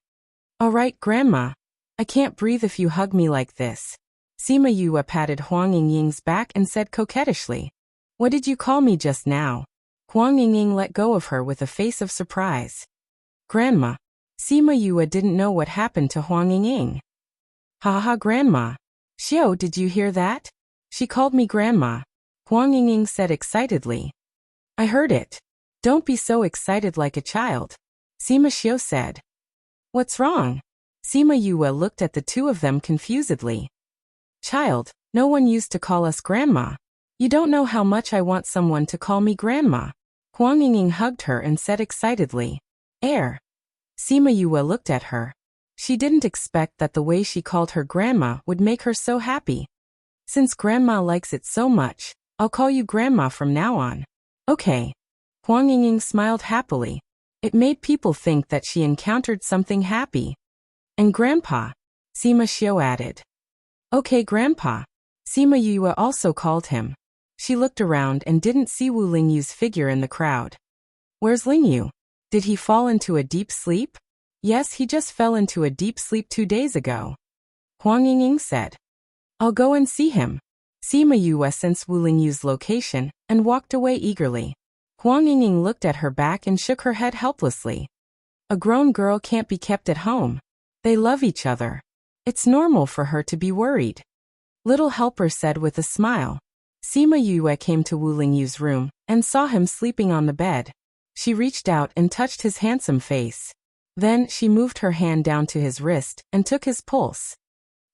Alright, Grandma. I can't breathe if you hug me like this. Sima Yue patted Huang Yingying's back and said coquettishly. What did you call me just now? Huang Yingying let go of her with a face of surprise. Grandma. Sima Yue didn't know what happened to Huang Yingying. Ha, Grandma. Xiu, did you hear that? She called me Grandma. Huang Yingying said excitedly. I heard it. Don't be so excited like a child, Sima Xiu said. What's wrong? Sima Yue looked at the 2 of them confusedly. Child, no one used to call us Grandma. You don't know how much I want someone to call me Grandma. Huang Yingying hugged her and said excitedly. Sima Yue looked at her. She didn't expect that the way she called her grandma would make her so happy. Since grandma likes it so much, I'll call you grandma from now on. Okay. Huang Yingying smiled happily. It made people think that she encountered something happy. And grandpa, Sima Xiu added. Okay, grandpa. Sima Yue also called him. She looked around and didn't see Wu Lingyu's figure in the crowd. Where's Lingyu? Did he fall into a deep sleep? Yes, he just fell into a deep sleep 2 days ago. Huang Yingying said. I'll go and see him. Sima Yue sensed Wu Lingyu's location and walked away eagerly. Huang Yingying looked at her back and shook her head helplessly. A grown girl can't be kept at home. They love each other. It's normal for her to be worried. Little helper said with a smile. Sima Yue came to Wu Lingyu's room and saw him sleeping on the bed. She reached out and touched his handsome face. Then she moved her hand down to his wrist and took his pulse.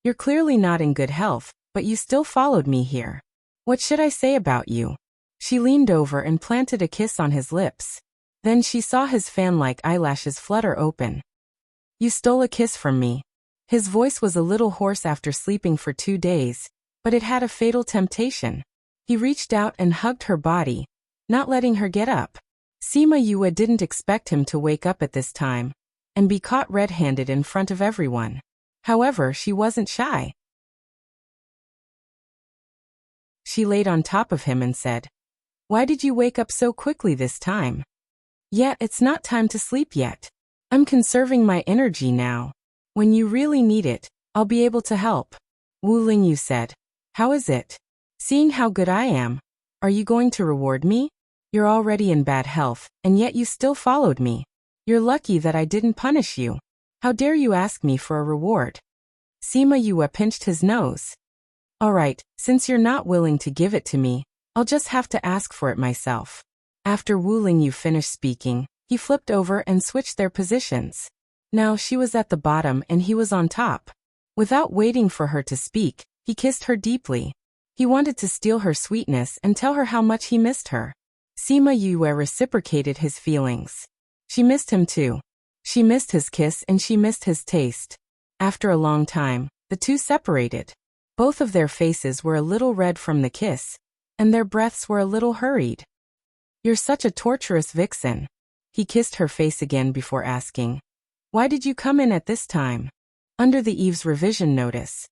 You're clearly not in good health, but you still followed me here. What should I say about you? She leaned over and planted a kiss on his lips. Then she saw his fan-like eyelashes flutter open. You stole a kiss from me. His voice was a little hoarse after sleeping for 2 days, but it had a fatal temptation. He reached out and hugged her body, not letting her get up. Sima Yue didn't expect him to wake up at this time and be caught red-handed in front of everyone. However, she wasn't shy. She laid on top of him and said, Why did you wake up so quickly this time? Yet it's not time to sleep yet. I'm conserving my energy now. When you really need it, I'll be able to help. Wu Lingyu said. How is it? Seeing how good I am, are you going to reward me? You're already in bad health, and yet you still followed me. You're lucky that I didn't punish you. How dare you ask me for a reward? Sima Yue pinched his nose. Alright, since you're not willing to give it to me, I'll just have to ask for it myself. After Wu Lingyu finished speaking, he flipped over and switched their positions. Now she was at the bottom and he was on top. Without waiting for her to speak, he kissed her deeply. He wanted to steal her sweetness and tell her how much he missed her. Sima Yue reciprocated his feelings. She missed him too. She missed his kiss and she missed his taste. After a long time, the two separated. Both of their faces were a little red from the kiss, and their breaths were a little hurried. You're such a torturous vixen. He kissed her face again before asking, Why did you come in at this time? Under the Eaves revision notice.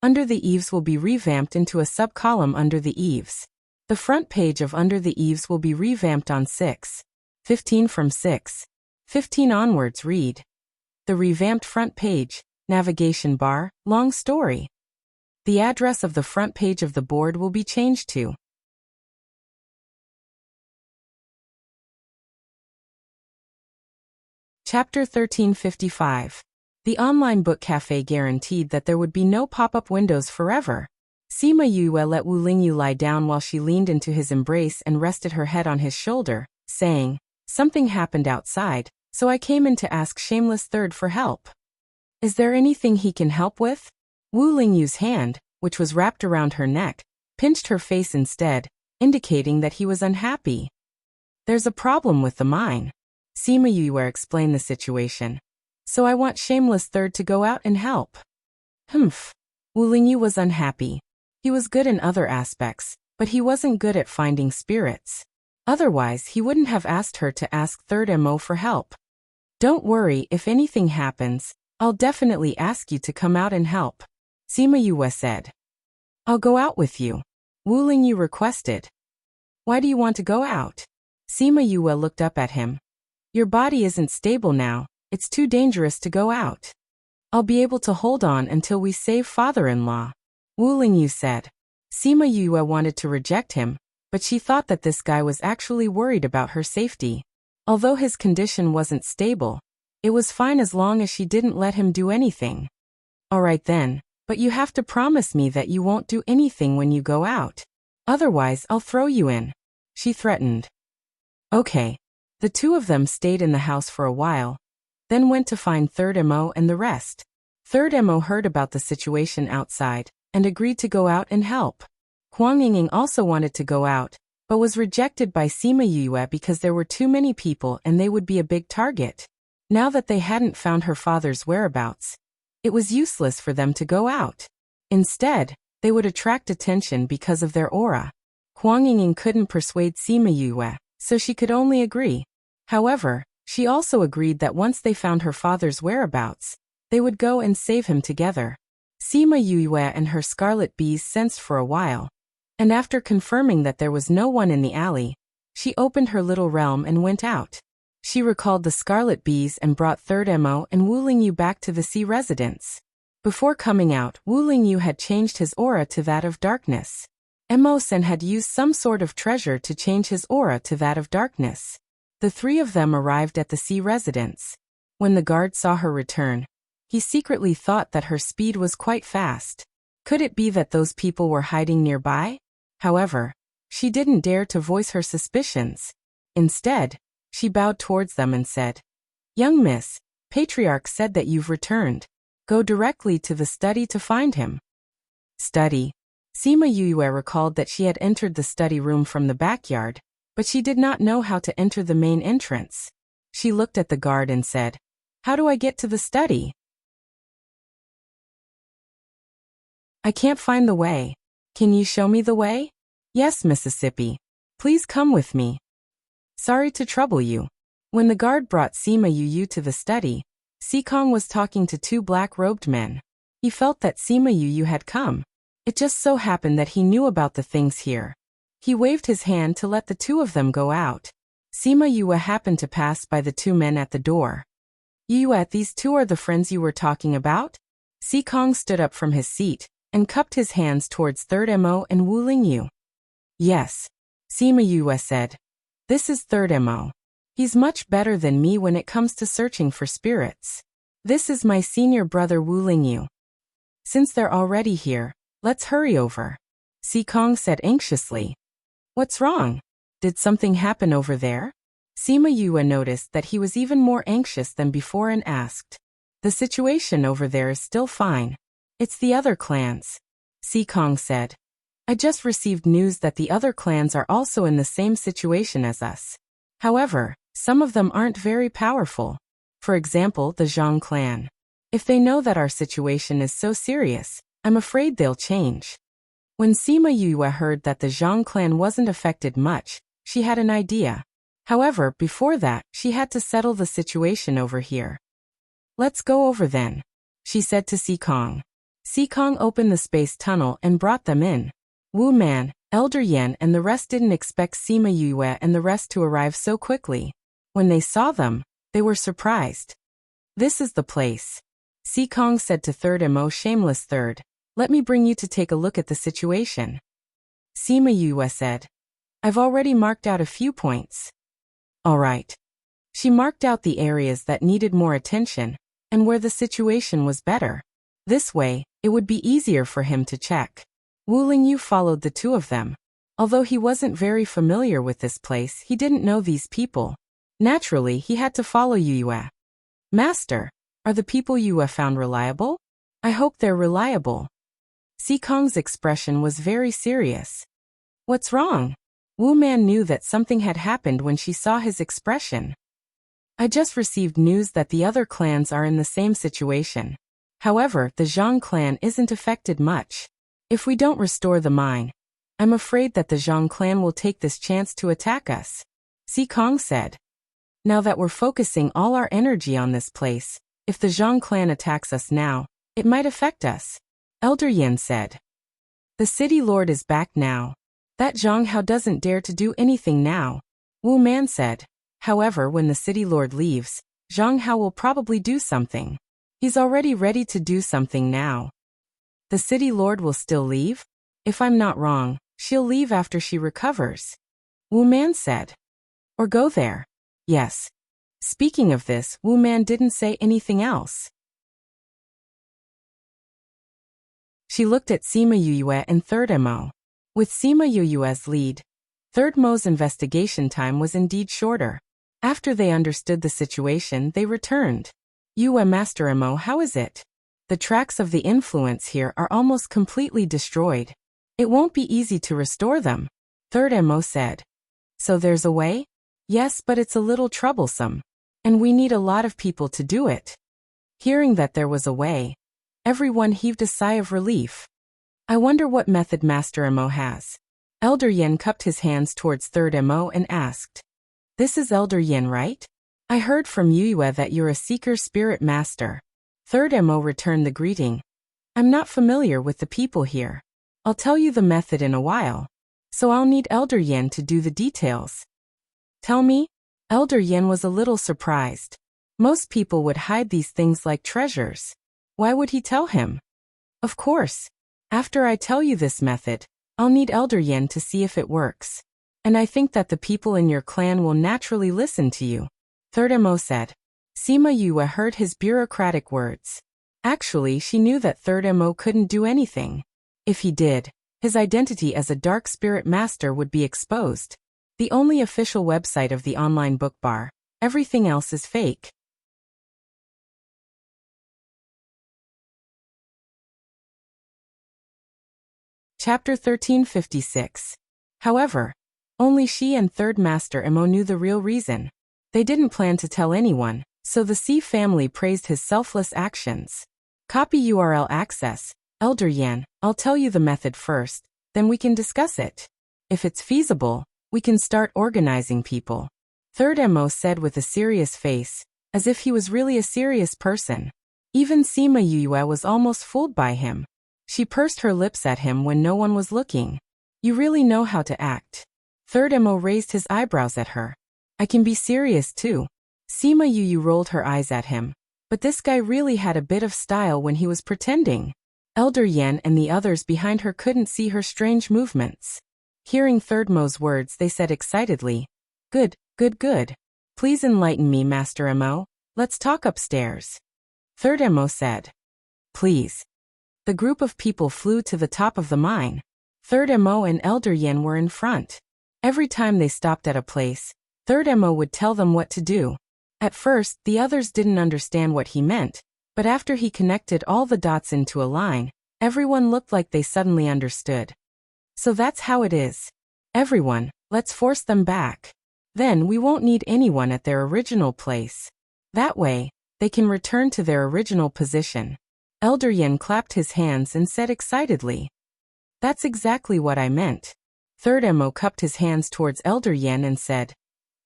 Under the Eaves will be revamped into a sub-column under the Eaves. The front page of Under the Eaves will be revamped on 6/15 from 6/15 onwards. Read. The revamped front page, navigation bar, long story. The address of the front page of the board will be changed to Chapter 1355. The online book cafe guaranteed that there would be no pop-up windows forever. Sima Yue let Wu Lingyu lie down while she leaned into his embrace and rested her head on his shoulder, saying, Something happened outside, so I came in to ask Shameless Third for help. Is there anything he can help with? Wu Lingyu's hand, which was wrapped around her neck, pinched her face instead, indicating that he was unhappy. There's a problem with the mine. Sima Yue explained the situation. So I want Shameless Third to go out and help. Humph. Wu Lingyu was unhappy. He was good in other aspects, but he wasn't good at finding spirits. Otherwise, he wouldn't have asked her to ask Third Mo for help. Don't worry, if anything happens, I'll definitely ask you to come out and help. Sima Yue said. I'll go out with you. Wu Lingyu requested. Why do you want to go out? Sima Yue looked up at him. Your body isn't stable now, it's too dangerous to go out. I'll be able to hold on until we save father-in-law. Wu Lingyu said. Sima Yue wanted to reject him, but she thought that this guy was actually worried about her safety. Although his condition wasn't stable, it was fine as long as she didn't let him do anything. Alright then, but you have to promise me that you won't do anything when you go out. Otherwise, I'll throw you in. She threatened. Okay. The two of them stayed in the house for a while, then went to find Third Mo and the rest. Third Mo heard about the situation outside and agreed to go out and help. Huang Yingying also wanted to go out, but was rejected by Sima Yue because there were too many people and they would be a big target. Now that they hadn't found her father's whereabouts, it was useless for them to go out. Instead, they would attract attention because of their aura. Huang Yingying couldn't persuade Sima Yue, so she could only agree. However, she also agreed that once they found her father's whereabouts, they would go and save him together. Sima Yue and her scarlet bees sensed for a while, and after confirming that there was no one in the alley, she opened her little realm and went out. She recalled the scarlet bees and brought Third Mo and Wu Lingyu back to the sea residence. Before coming out, Wu Lingyu had changed his aura to that of darkness. Mo-sen had used some sort of treasure to change his aura to that of darkness. The three of them arrived at the sea residence. When the guard saw her return, he secretly thought that her speed was quite fast. Could it be that those people were hiding nearby? However, she didn't dare to voice her suspicions. Instead, she bowed towards them and said, "Young miss, Patriarch said that you've returned. Go directly to the study to find him." Study. Sima Yue recalled that she had entered the study room from the backyard, but she did not know how to enter the main entrance. She looked at the guard and said, "How do I get to the study? I can't find the way. Can you show me the way?" "Yes, Mississippi. Please come with me." "Sorry to trouble you." When the guard brought Sima Yue to the study, Sikong was talking to two black-robed men. He felt that Sima Yue had come. It just so happened that he knew about the things here. He waved his hand to let the two of them go out. Sima Yue happened to pass by the two men at the door. "Yue, these two are the friends you were talking about?" Sikong stood up from his seat and cupped his hands towards Third Mo and Wu Lingyu. "Yes," Sima Yue said. "This is Third Mo. He's much better than me when it comes to searching for spirits. This is my senior brother Wu Lingyu. Since they're already here, let's hurry over," Sikong said anxiously. "What's wrong? Did something happen over there?" Sima Yue noticed that he was even more anxious than before and asked. "The situation over there is still fine. It's the other clans," Sikong said. "I just received news that the other clans are also in the same situation as us. However, some of them aren't very powerful. For example, the Zhang clan. If they know that our situation is so serious, I'm afraid they'll change." When Sima Yue heard that the Zhang clan wasn't affected much, she had an idea. However, before that, she had to settle the situation over here. "Let's go over then," she said to Sikong. Sikong opened the space tunnel and brought them in. Wu Man, Elder Yan and the rest didn't expect Sima Yue and the rest to arrive so quickly. When they saw them, they were surprised. "This is the place," Sikong said to Third Mo, "Shameless Third, let me bring you to take a look at the situation." Sima Yue said, "I've already marked out a few points." "All right." She marked out the areas that needed more attention and where the situation was better. This way, it would be easier for him to check. Wu Lingyu followed the two of them. Although he wasn't very familiar with this place, he didn't know these people. Naturally, he had to follow Yue. "Master, are the people Yue found reliable? I hope they're reliable." Sikong's expression was very serious. "What's wrong?" Wu Man knew that something had happened when she saw his expression. "I just received news that the other clans are in the same situation. However, the Zhang clan isn't affected much. If we don't restore the mine, I'm afraid that the Zhang clan will take this chance to attack us," Sikong said. "Now that we're focusing all our energy on this place, if the Zhang clan attacks us now, it might affect us," Elder Yan said. "The city lord is back now. That Zhang Hao doesn't dare to do anything now," Wu Man said. "However, when the city lord leaves, Zhang Hao will probably do something. He's already ready to do something now." "The city lord will still leave? If I'm not wrong, she'll leave after she recovers," Wu Man said. "Or go there?" "Yes." Speaking of this, Wu Man didn't say anything else. She looked at Sima Yue and Third Mo. With Sima Yue's lead, Third Mo's investigation time was indeed shorter. After they understood the situation, they returned. "Yue, Master Mo, how is it? The tracks of the influence here are almost completely destroyed. It won't be easy to restore them," Third Mo said. "So there's a way?" "Yes, but it's a little troublesome." And we need a lot of people to do it. Hearing that there was a way, everyone heaved a sigh of relief. I wonder what method Master Mo has. Elder Yin cupped his hands towards Third Mo and asked. This is Elder Yin, right? I heard from Yue that you're a seeker spirit master. Third Mo returned the greeting. I'm not familiar with the people here. I'll tell you the method in a while. So I'll need Elder Yin to do the details. Tell me? Elder Yin was a little surprised. Most people would hide these things like treasures. Why would he tell him? Of course. After I tell you this method, I'll need Elder Yin to see if it works. And I think that the people in your clan will naturally listen to you. Third Mo said. Sima Yue heard his bureaucratic words. Actually, she knew that Third Mo couldn't do anything. If he did, his identity as a dark spirit master would be exposed. The only official website of the online book bar. Everything else is fake. Chapter 1356. However, only she and Third Master Mo knew the real reason. They didn't plan to tell anyone, so the C family praised his selfless actions. Copy URL access. Elder Yan, I'll tell you the method first, then we can discuss it. If it's feasible, we can start organizing people. Third Mo said with a serious face, as if he was really a serious person. Even Sima Yue was almost fooled by him. She pursed her lips at him when no one was looking. You really know how to act. Third Mo raised his eyebrows at her. I can be serious too. Sima Yue rolled her eyes at him. But this guy really had a bit of style when he was pretending. Elder Yan and the others behind her couldn't see her strange movements. Hearing Third Mo's words, they said excitedly, Good, good, good. Please enlighten me, Master Mo. Let's talk upstairs. Third Mo said. Please. The group of people flew to the top of the mine. Third Mo and Elder Yan were in front. Every time they stopped at a place, Third Mo would tell them what to do. At first, the others didn't understand what he meant, but after he connected all the dots into a line, everyone looked like they suddenly understood. So that's how it is. Everyone, let's force them back. Then we won't need anyone at their original place. That way, they can return to their original position. Elder Yin clapped his hands and said excitedly. That's exactly what I meant. Third Mo cupped his hands towards Elder Yin and said.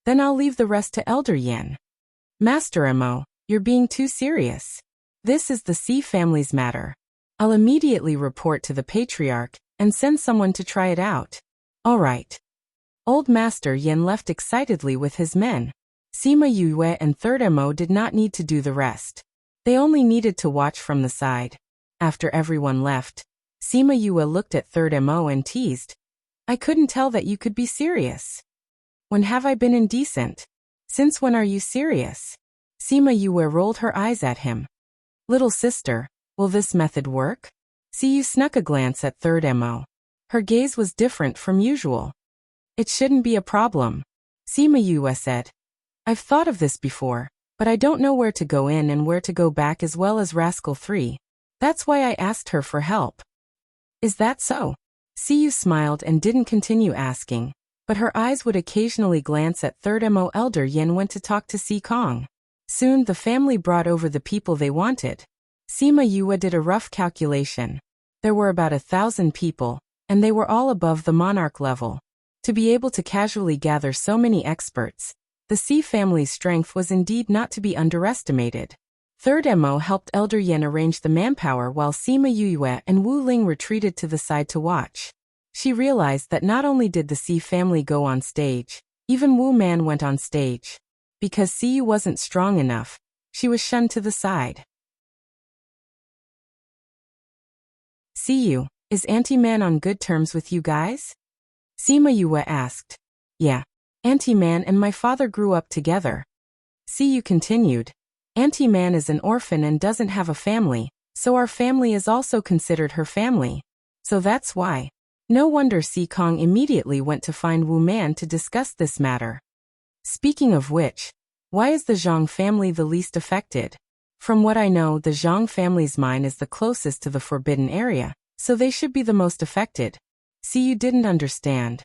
Then I'll leave the rest to Elder Yin. Master Mo, you're being too serious. This is the C family's matter. I'll immediately report to the Patriarch and send someone to try it out. All right. Old Master Yin left excitedly with his men. Sima Yue and Third Mo did not need to do the rest. They only needed to watch from the side. After everyone left, Sima Yue looked at Third Mo and teased. I couldn't tell that you could be serious. When have I been indecent? Since when are you serious? Sima Yue rolled her eyes at him. Little sister, will this method work? Siyu snuck a glance at Third Mo. Her gaze was different from usual. It shouldn't be a problem. Sima Yue said. I've thought of this before, but I don't know where to go in and where to go back as well as Rascal 3. That's why I asked her for help. Is that so? Siyu smiled and didn't continue asking, but her eyes would occasionally glance at Third Mo. Elder Yin went to talk to Si Kong. Soon the family brought over the people they wanted. Sima Yue did a rough calculation. There were about 1,000 people, and they were all above the monarch level. To be able to casually gather so many experts, the C family's strength was indeed not to be underestimated. Third Mo helped Elder Yin arrange the manpower while Sima Yue and Wu Ling retreated to the side to watch. She realized that not only did the C family go on stage, even Wu Man went on stage. Because Siyu wasn't strong enough, she was shunned to the side. Siyu, is Auntie Man on good terms with you guys? Sima Yue asked. Yeah. Auntie Man and my father grew up together. Siyu continued. Auntie Man is an orphan and doesn't have a family, so our family is also considered her family. So that's why. No wonder Si Kong immediately went to find Wu Man to discuss this matter. Speaking of which, why is the Zhang family the least affected? From what I know, the Zhang family's mine is the closest to the forbidden area, so they should be the most affected. See, you didn't understand.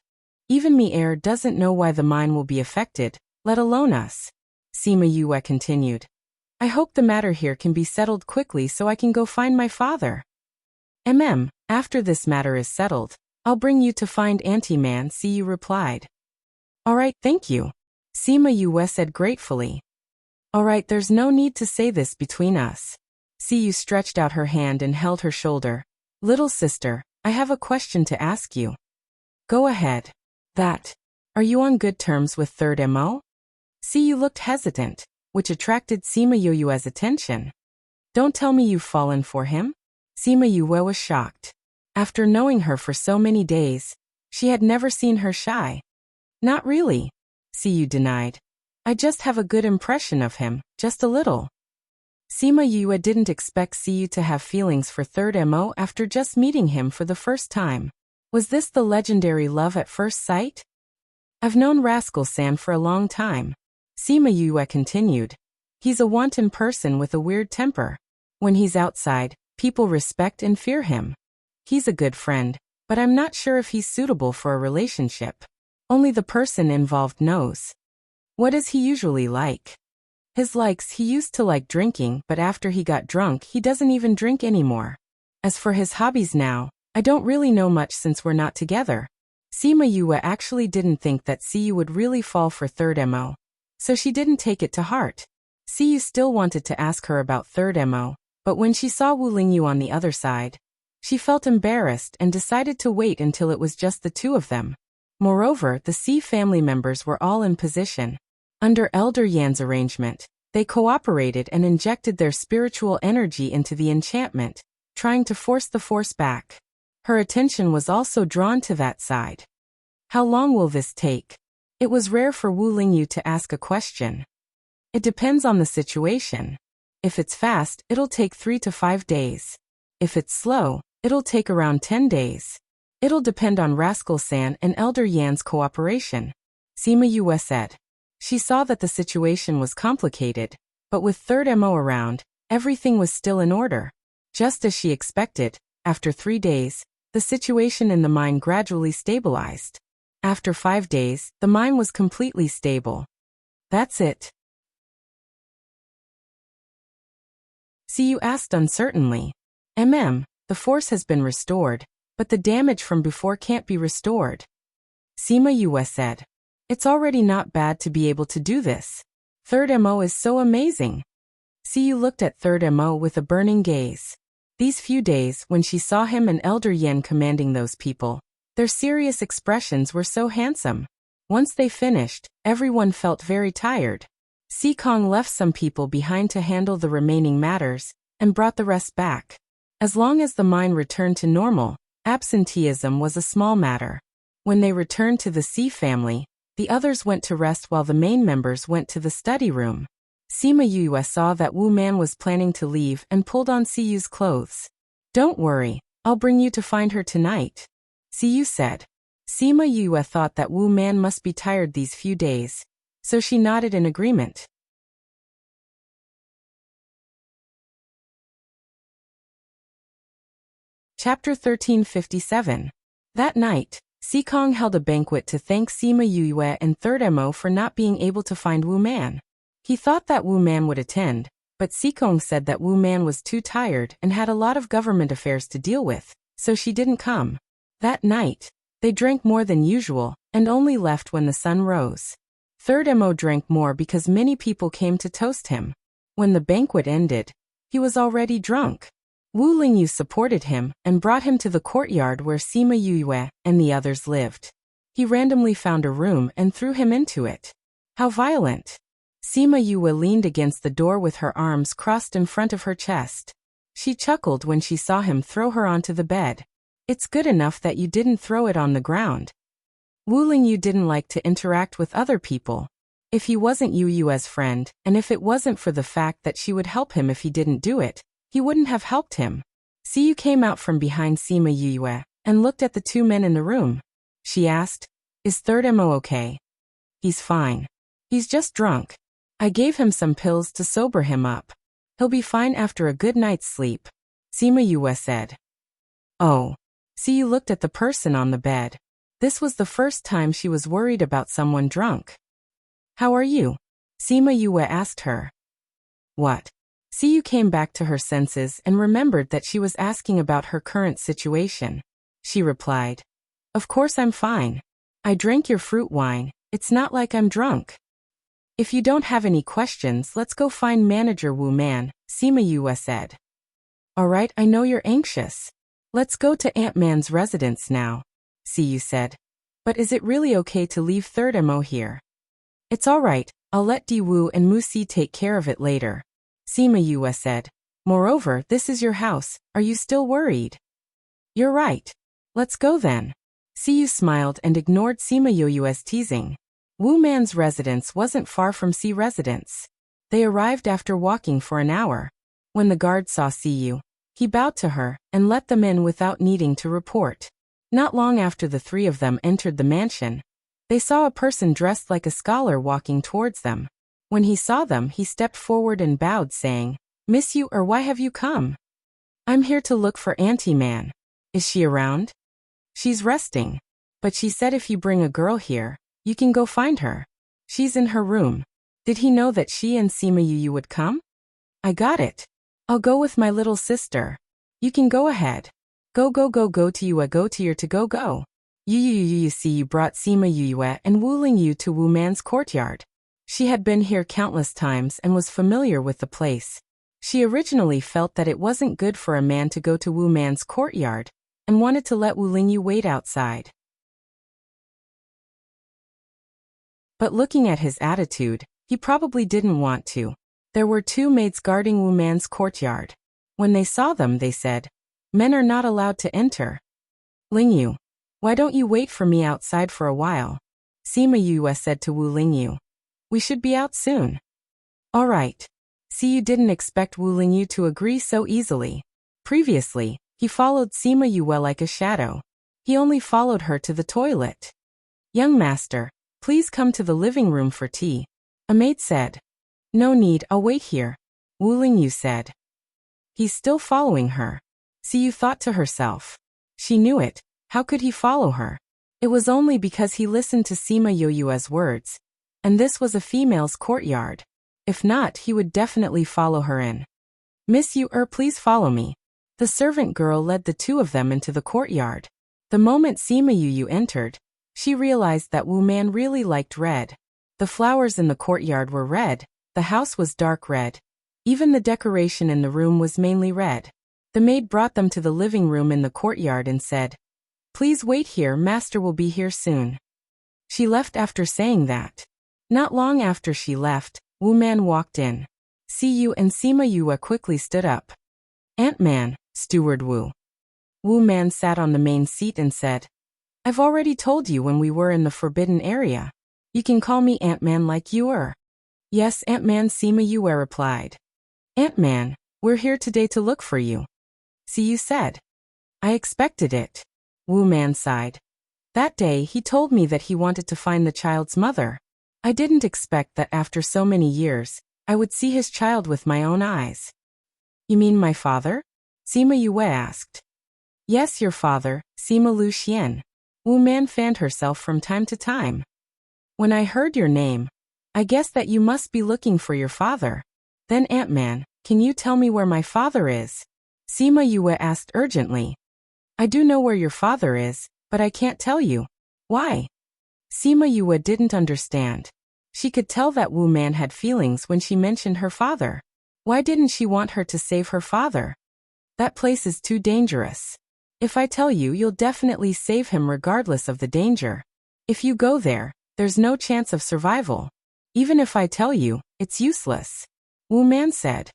Even Mi Air doesn't know why the mine will be affected, let alone us. Sima Yue continued. I hope the matter here can be settled quickly so I can go find my father. After this matter is settled, I'll bring you to find Auntie Man, Siyu replied. All right, thank you. Sima Yue said gratefully. All right, there's no need to say this between us. Siyu stretched out her hand and held her shoulder. Little sister, I have a question to ask you. Go ahead. Are you on good terms with Third Mo? Siyu looked hesitant, which attracted Sima Yue's attention. Don't tell me you've fallen for him? Sima Yue was shocked. After knowing her for so many days, she had never seen her shy. Not really, Siyu denied. I just have a good impression of him, just a little. Sima Yue didn't expect Siyu to have feelings for Third Mo after just meeting him for the first time. Was this the legendary love at first sight? I've known Rascal-san for a long time. Sima Yue continued. He's a wanton person with a weird temper. When he's outside, people respect and fear him. He's a good friend, but I'm not sure if he's suitable for a relationship. Only the person involved knows. What is he usually like? His likes, he used to like drinking, but after he got drunk, he doesn't even drink anymore. As for his hobbies now, I don't really know much since we're not together. Sima Yue actually didn't think that Siyu would really fall for Third Mo, so she didn't take it to heart. Siyu still wanted to ask her about Third Mo, but when she saw Wu Lingyu on the other side, she felt embarrassed and decided to wait until it was just the two of them. Moreover, the C family members were all in position. Under Elder Yan's arrangement, they cooperated and injected their spiritual energy into the enchantment, trying to force the force back. Her attention was also drawn to that side. How long will this take? It was rare for Wu Lingyu to ask a question. It depends on the situation. If it's fast, it'll take 3 to 5 days. If it's slow, it'll take around 10 days. It'll depend on Rascal-san and Elder Yan's cooperation, Sima Yue said. She saw that the situation was complicated, but with Third Mo around, everything was still in order. Just as she expected, after 3 days, the situation in the mine gradually stabilized. After 5 days, the mine was completely stable. That's it. Siyu asked uncertainly. The force has been restored, but the damage from before can't be restored. Sima Yue said. It's already not bad to be able to do this. Third Mo is so amazing. Siyu looked at Third Mo with a burning gaze. These few days, when she saw him and Elder Yan commanding those people, their serious expressions were so handsome. Once they finished, everyone felt very tired. Sikong left some people behind to handle the remaining matters, and brought the rest back. As long as the mine returned to normal, absenteeism was a small matter. When they returned to the C family, the others went to rest while the main members went to the study room. Sima Yue saw that Wu Man was planning to leave and pulled on Siyu's clothes. Don't worry, I'll bring you to find her tonight, Siyu said. Sima Yue thought that Wu Man must be tired these few days, so she nodded in agreement. Chapter 1357. That night, Sikong held a banquet to thank Sima Yue and Third Mo for not being able to find Wu Man. He thought that Wu Man would attend, but Sikong said that Wu Man was too tired and had a lot of government affairs to deal with, so she didn't come. That night, they drank more than usual, and only left when the sun rose. Third Mo drank more because many people came to toast him. When the banquet ended, he was already drunk. Wu Lingyu supported him and brought him to the courtyard where Sima Yue and the others lived. He randomly found a room and threw him into it. How violent! Sima Yue leaned against the door with her arms crossed in front of her chest. She chuckled when she saw him throw her onto the bed. It's good enough that you didn't throw it on the ground. Wu Lingyu didn't like to interact with other people. If he wasn't Yue's friend, and if it wasn't for the fact that she would help him if he didn't do it, he wouldn't have helped him. Siyu came out from behind Sima Yue and looked at the two men in the room. She asked, Is Third Mo okay? He's fine. He's just drunk. I gave him some pills to sober him up. He'll be fine after a good night's sleep, Sima Yue said. Oh. Siyu looked at the person on the bed. This was the first time she was worried about someone drunk. How are you? Sima Yue asked her. What? Siyu came back to her senses and remembered that she was asking about her current situation. She replied, Of course I'm fine. I drank your fruit wine, it's not like I'm drunk. If you don't have any questions, let's go find Manager Wu Man, Sima Yue said. Alright, I know you're anxious. Let's go to Ant-Man's residence now, Siyu said. But is it really okay to leave Third Mo here? It's alright, I'll let Di Wu and Mu Si take care of it later, Sima Yue said. Moreover, this is your house, are you still worried? You're right. Let's go then. Siyu smiled and ignored Sima Yue's teasing. Wu Man's residence wasn't far from Si residence. They arrived after walking for an hour. When the guard saw Siyu, he bowed to her and let them in without needing to report. Not long after the three of them entered the mansion, they saw a person dressed like a scholar walking towards them. When he saw them, he stepped forward and bowed, saying, Miss you, or why have you come? I'm here to look for Auntie Man. Is she around? She's resting. But she said if you bring a girl here, you can go find her. She's in her room. Did he know that she and Sima Yu would come? I got it. I'll go with my little sister. You can go ahead. Go to you, go to your to go. You see you brought Sima Yue and Wu Lingyu to Wu Man's courtyard. She had been here countless times and was familiar with the place. She originally felt that it wasn't good for a man to go to Wu Man's courtyard, and wanted to let Wu Lingyu wait outside. But looking at his attitude, he probably didn't want to. There were two maids guarding Wu Man's courtyard. When they saw them, they said, Men are not allowed to enter. Lingyu, why don't you wait for me outside for a while? Sima Yue said to Wu Lingyu. We should be out soon. All right. Siyu didn't expect Wu Lingyu to agree so easily. Previously, he followed Sima Yue like a shadow. He only followed her to the toilet. Young master, please come to the living room for tea, a maid said. No need, I'll wait here, Wu Lingyu said. He's still following her. Siyu thought to herself. She knew it. How could he follow her? It was only because he listened to Sima Yue's words. And this was a female's courtyard. If not, he would definitely follow her in. Miss Yu, please follow me. The servant girl led the two of them into the courtyard. The moment Sima Yu entered, she realized that Wu Man really liked red. The flowers in the courtyard were red, the house was dark red. Even the decoration in the room was mainly red. The maid brought them to the living room in the courtyard and said, Please wait here, master will be here soon. She left after saying that. Not long after she left, Wu Man walked in. Siyu and Sima Yue quickly stood up. Ant-Man, Steward Wu. Wu Man sat on the main seat and said, I've already told you when we were in the forbidden area. You can call me Ant-Man like you were. Yes, Ant-Man, Sima Yue replied. Ant-Man, we're here today to look for you. Siyu said. I expected it. Wu Man sighed. That day he told me that he wanted to find the child's mother. I didn't expect that after so many years, I would see his child with my own eyes. You mean my father? Sima Yue asked. Yes, your father, Sima Lu Xian. Wu Man fanned herself from time to time. When I heard your name, I guessed that you must be looking for your father. Then Ant-Man, can you tell me where my father is? Sima Yue asked urgently. I do know where your father is, but I can't tell you. Why? Sima Yue didn't understand. She could tell that Wu Man had feelings when she mentioned her father. Why didn't she want her to save her father? That place is too dangerous. If I tell you, you'll definitely save him regardless of the danger. If you go there, there's no chance of survival. Even if I tell you, it's useless. Wu Man said.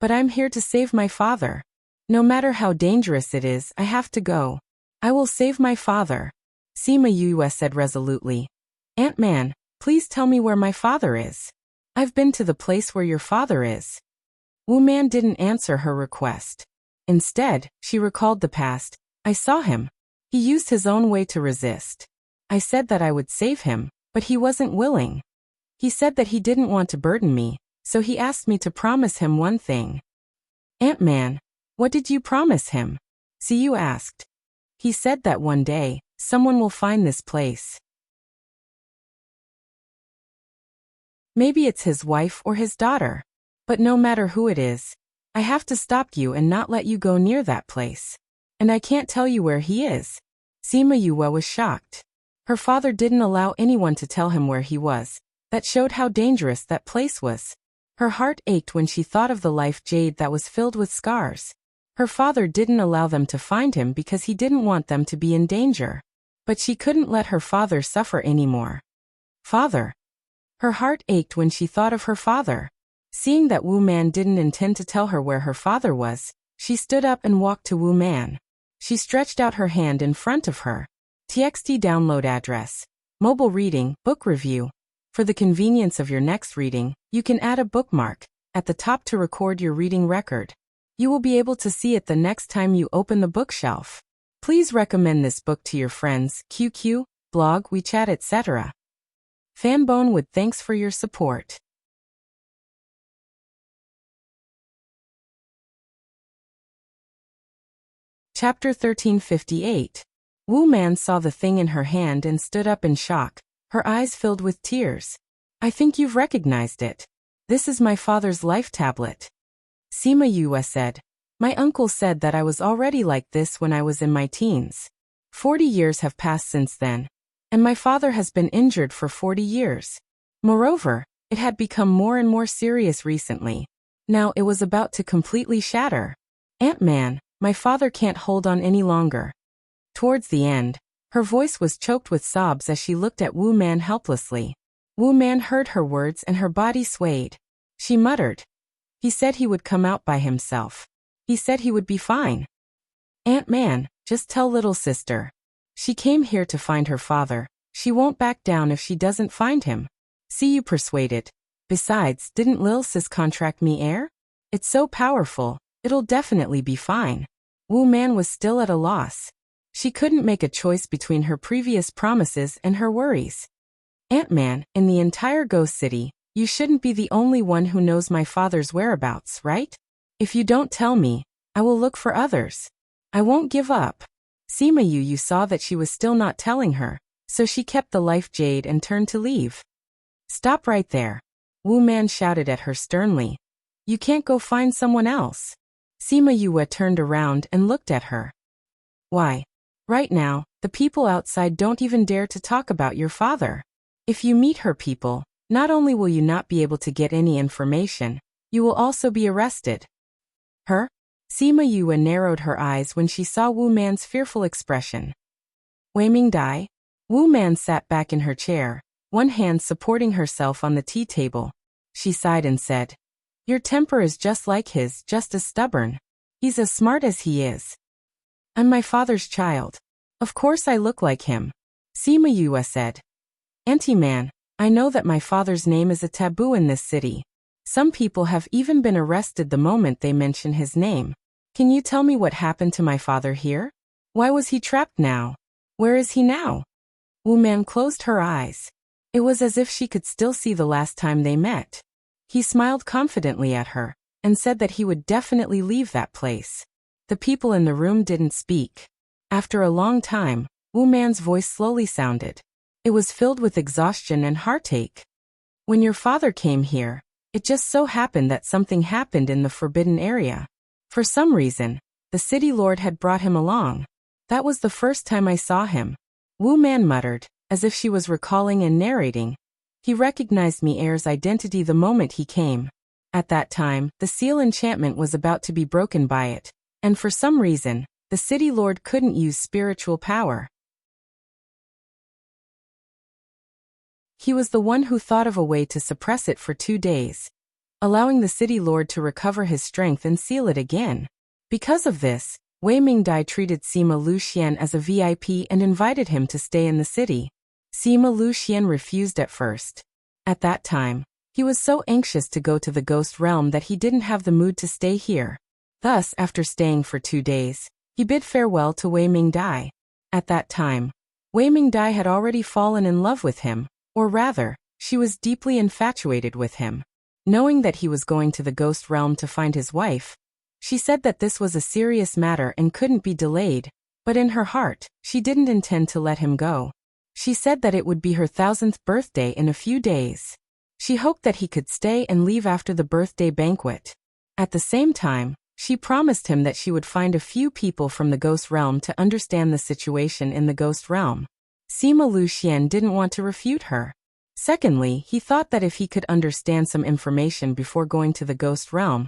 But I'm here to save my father. No matter how dangerous it is, I have to go. I will save my father. Sima Yue said resolutely. Ant-Man, please tell me where my father is. I've been to the place where your father is. Wu Man didn't answer her request. Instead, she recalled the past. I saw him. He used his own way to resist. I said that I would save him, but he wasn't willing. He said that he didn't want to burden me, so he asked me to promise him one thing. Ant-Man, what did you promise him? Siyu asked. He said that one day, someone will find this place. Maybe it's his wife or his daughter. But no matter who it is, I have to stop you and not let you go near that place. And I can't tell you where he is. Sima Yue was shocked. Her father didn't allow anyone to tell him where he was. That showed how dangerous that place was. Her heart ached when she thought of the life jade that was filled with scars. Her father didn't allow them to find him because he didn't want them to be in danger. But she couldn't let her father suffer anymore. Father. Her heart ached when she thought of her father. Seeing that Wu Man didn't intend to tell her where her father was, she stood up and walked to Wu Man. She stretched out her hand in front of her. TXT download address. Mobile reading, book review. For the convenience of your next reading, you can add a bookmark at the top to record your reading record. You will be able to see it the next time you open the bookshelf. Please recommend this book to your friends, QQ, blog, WeChat, etc. Fanbone would thanks for your support. Chapter 1358. Wu Man saw the thing in her hand and stood up in shock, her eyes filled with tears. I think you've recognized it. This is my father's life tablet. Sima Yue said. My uncle said that I was already like this when I was in my teens. 40 years have passed since then. And my father has been injured for 40 years. Moreover, it had become more and more serious recently. Now it was about to completely shatter. Ant-Man, my father can't hold on any longer. Towards the end, her voice was choked with sobs as she looked at Wu Man helplessly. Wu Man heard her words and her body swayed. She muttered. He said he would come out by himself. He said he would be fine. Ant-Man, just tell little sister. She came here to find her father. She won't back down if she doesn't find him. See you persuaded. Besides, didn't Lil Sis contract me heir? It's so powerful, it'll definitely be fine. Wu Man was still at a loss. She couldn't make a choice between her previous promises and her worries. Ant-Man, in the entire Ghost City, you shouldn't be the only one who knows my father's whereabouts, right? If you don't tell me, I will look for others. I won't give up. Sima Yue saw that she was still not telling her, so she kept the life jade and turned to leave. Stop right there. Wu Man shouted at her sternly. You can't go find someone else. Sima Yue turned around and looked at her. Why? Right now, the people outside don't even dare to talk about your father. If you meet her people, not only will you not be able to get any information, you will also be arrested. Her? Sima Yue narrowed her eyes when she saw Wu Man's fearful expression. Wei Ming Dai? Wu Man sat back in her chair, one hand supporting herself on the tea table. She sighed and said, Your temper is just like his, just as stubborn. He's as smart as he is. I'm my father's child. Of course I look like him. Sima Yue said. Auntie-man, I know that my father's name is a taboo in this city. Some people have even been arrested the moment they mention his name. Can you tell me what happened to my father here? Why was he trapped now? Where is he now? Wu Man closed her eyes. It was as if she could still see the last time they met. He smiled confidently at her, and said that he would definitely leave that place. The people in the room didn't speak. After a long time, Wu Man's voice slowly sounded. It was filled with exhaustion and heartache. When your father came here, it just so happened that something happened in the forbidden area. For some reason, the city lord had brought him along. That was the first time I saw him. Wu Man muttered, as if she was recalling and narrating. He recognized me heir's identity the moment he came. At that time, the seal enchantment was about to be broken by it, and for some reason, the city lord couldn't use spiritual power. He was the one who thought of a way to suppress it for 2 days, allowing the city lord to recover his strength and seal it again. Because of this, Wei Mingdai treated Sima Luxian as a VIP and invited him to stay in the city. Sima Luxian refused at first. At that time, he was so anxious to go to the ghost realm that he didn't have the mood to stay here. Thus, after staying for 2 days, he bid farewell to Wei Mingdai. At that time, Wei Mingdai had already fallen in love with him, or rather, she was deeply infatuated with him. Knowing that he was going to the ghost realm to find his wife, she said that this was a serious matter and couldn't be delayed, but in her heart, she didn't intend to let him go. She said that it would be her 1000th birthday in a few days. She hoped that he could stay and leave after the birthday banquet. At the same time, she promised him that she would find a few people from the ghost realm to understand the situation in the ghost realm. Sima Luxian didn't want to refute her. Secondly, he thought that if he could understand some information before going to the ghost realm,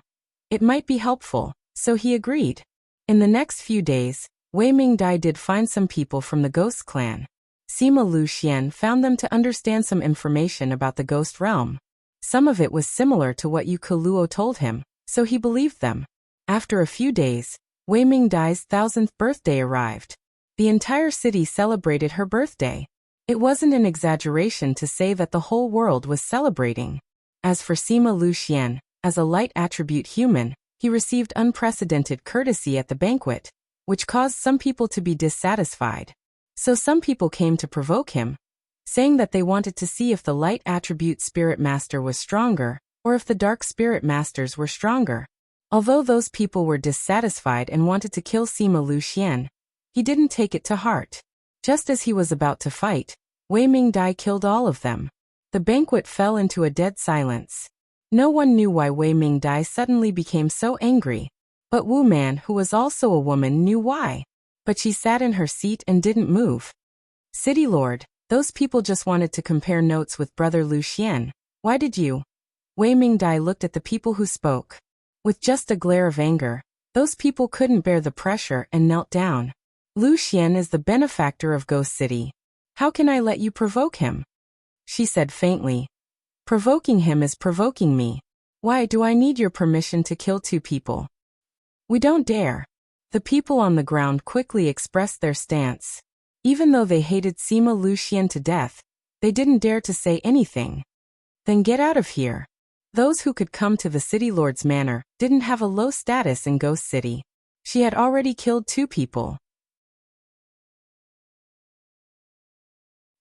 it might be helpful, so he agreed. In the next few days, Wei Mingdai did find some people from the ghost clan. Sima Luxian found them to understand some information about the ghost realm. Some of it was similar to what Yu Keluo told him, so he believed them. After a few days, Wei Mingdai's 1000th birthday arrived. The entire city celebrated her birthday. It wasn't an exaggeration to say that the whole world was celebrating. As for Sima Luxian, as a light attribute human, he received unprecedented courtesy at the banquet, which caused some people to be dissatisfied. So some people came to provoke him, saying that they wanted to see if the light attribute spirit master was stronger, or if the dark spirit masters were stronger. Although those people were dissatisfied and wanted to kill Sima Luxian, he didn't take it to heart. Just as he was about to fight, Wei Mingdai killed all of them. The banquet fell into a dead silence. No one knew why Wei Mingdai suddenly became so angry, but Wu Man, who was also a woman, knew why. But she sat in her seat and didn't move. City Lord, those people just wanted to compare notes with Brother Luxian. Why did you? Wei Mingdai looked at the people who spoke. With just a glare of anger, those people couldn't bear the pressure and knelt down. Luxian is the benefactor of Ghost City. How can I let you provoke him? She said faintly. Provoking him is provoking me. Why do I need your permission to kill 2 people? We don't dare. The people on the ground quickly expressed their stance. Even though they hated Sima Luxian to death, they didn't dare to say anything. Then get out of here. Those who could come to the City Lord's manor didn't have a low status in Ghost City. She had already killed 2 people.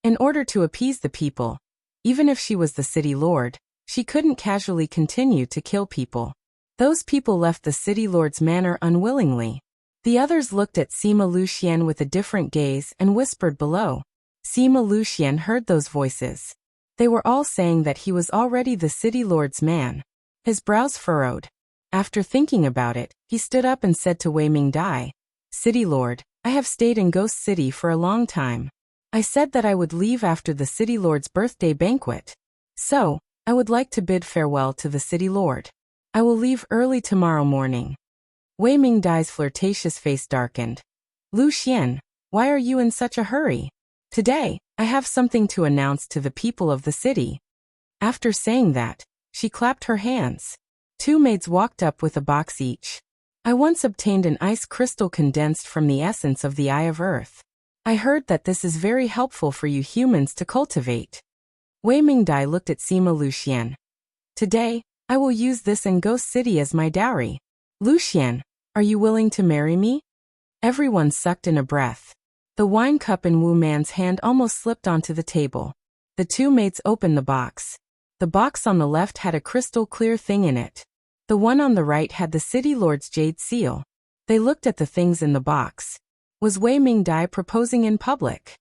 In order to appease the people, even if she was the City Lord, she couldn't casually continue to kill people. Those people left the City Lord's manor unwillingly. The others looked at Sima Luxian with a different gaze and whispered below. Sima Luxian heard those voices. They were all saying that he was already the City Lord's man. His brows furrowed. After thinking about it, he stood up and said to Wei Mingdai, City Lord, I have stayed in Ghost City for a long time. I said that I would leave after the City Lord's birthday banquet. So, I would like to bid farewell to the City Lord. I will leave early tomorrow morning. Wei Mingdai's flirtatious face darkened. Luxian, why are you in such a hurry? Today, I have something to announce to the people of the city. After saying that, she clapped her hands. 2 maids walked up with a box each. I once obtained an ice crystal condensed from the essence of the Eye of Earth. I heard that this is very helpful for you humans to cultivate. Wei Mingdai looked at Sima Luxian. Today, I will use this in Ghost City as my dowry. Luxian, are you willing to marry me? Everyone sucked in a breath. The wine cup in Wu Man's hand almost slipped onto the table. The 2 maids opened the box. The box on the left had a crystal clear thing in it. The one on the right had the City Lord's jade seal. They looked at the things in the box. Was Wei Mingdai proposing in public?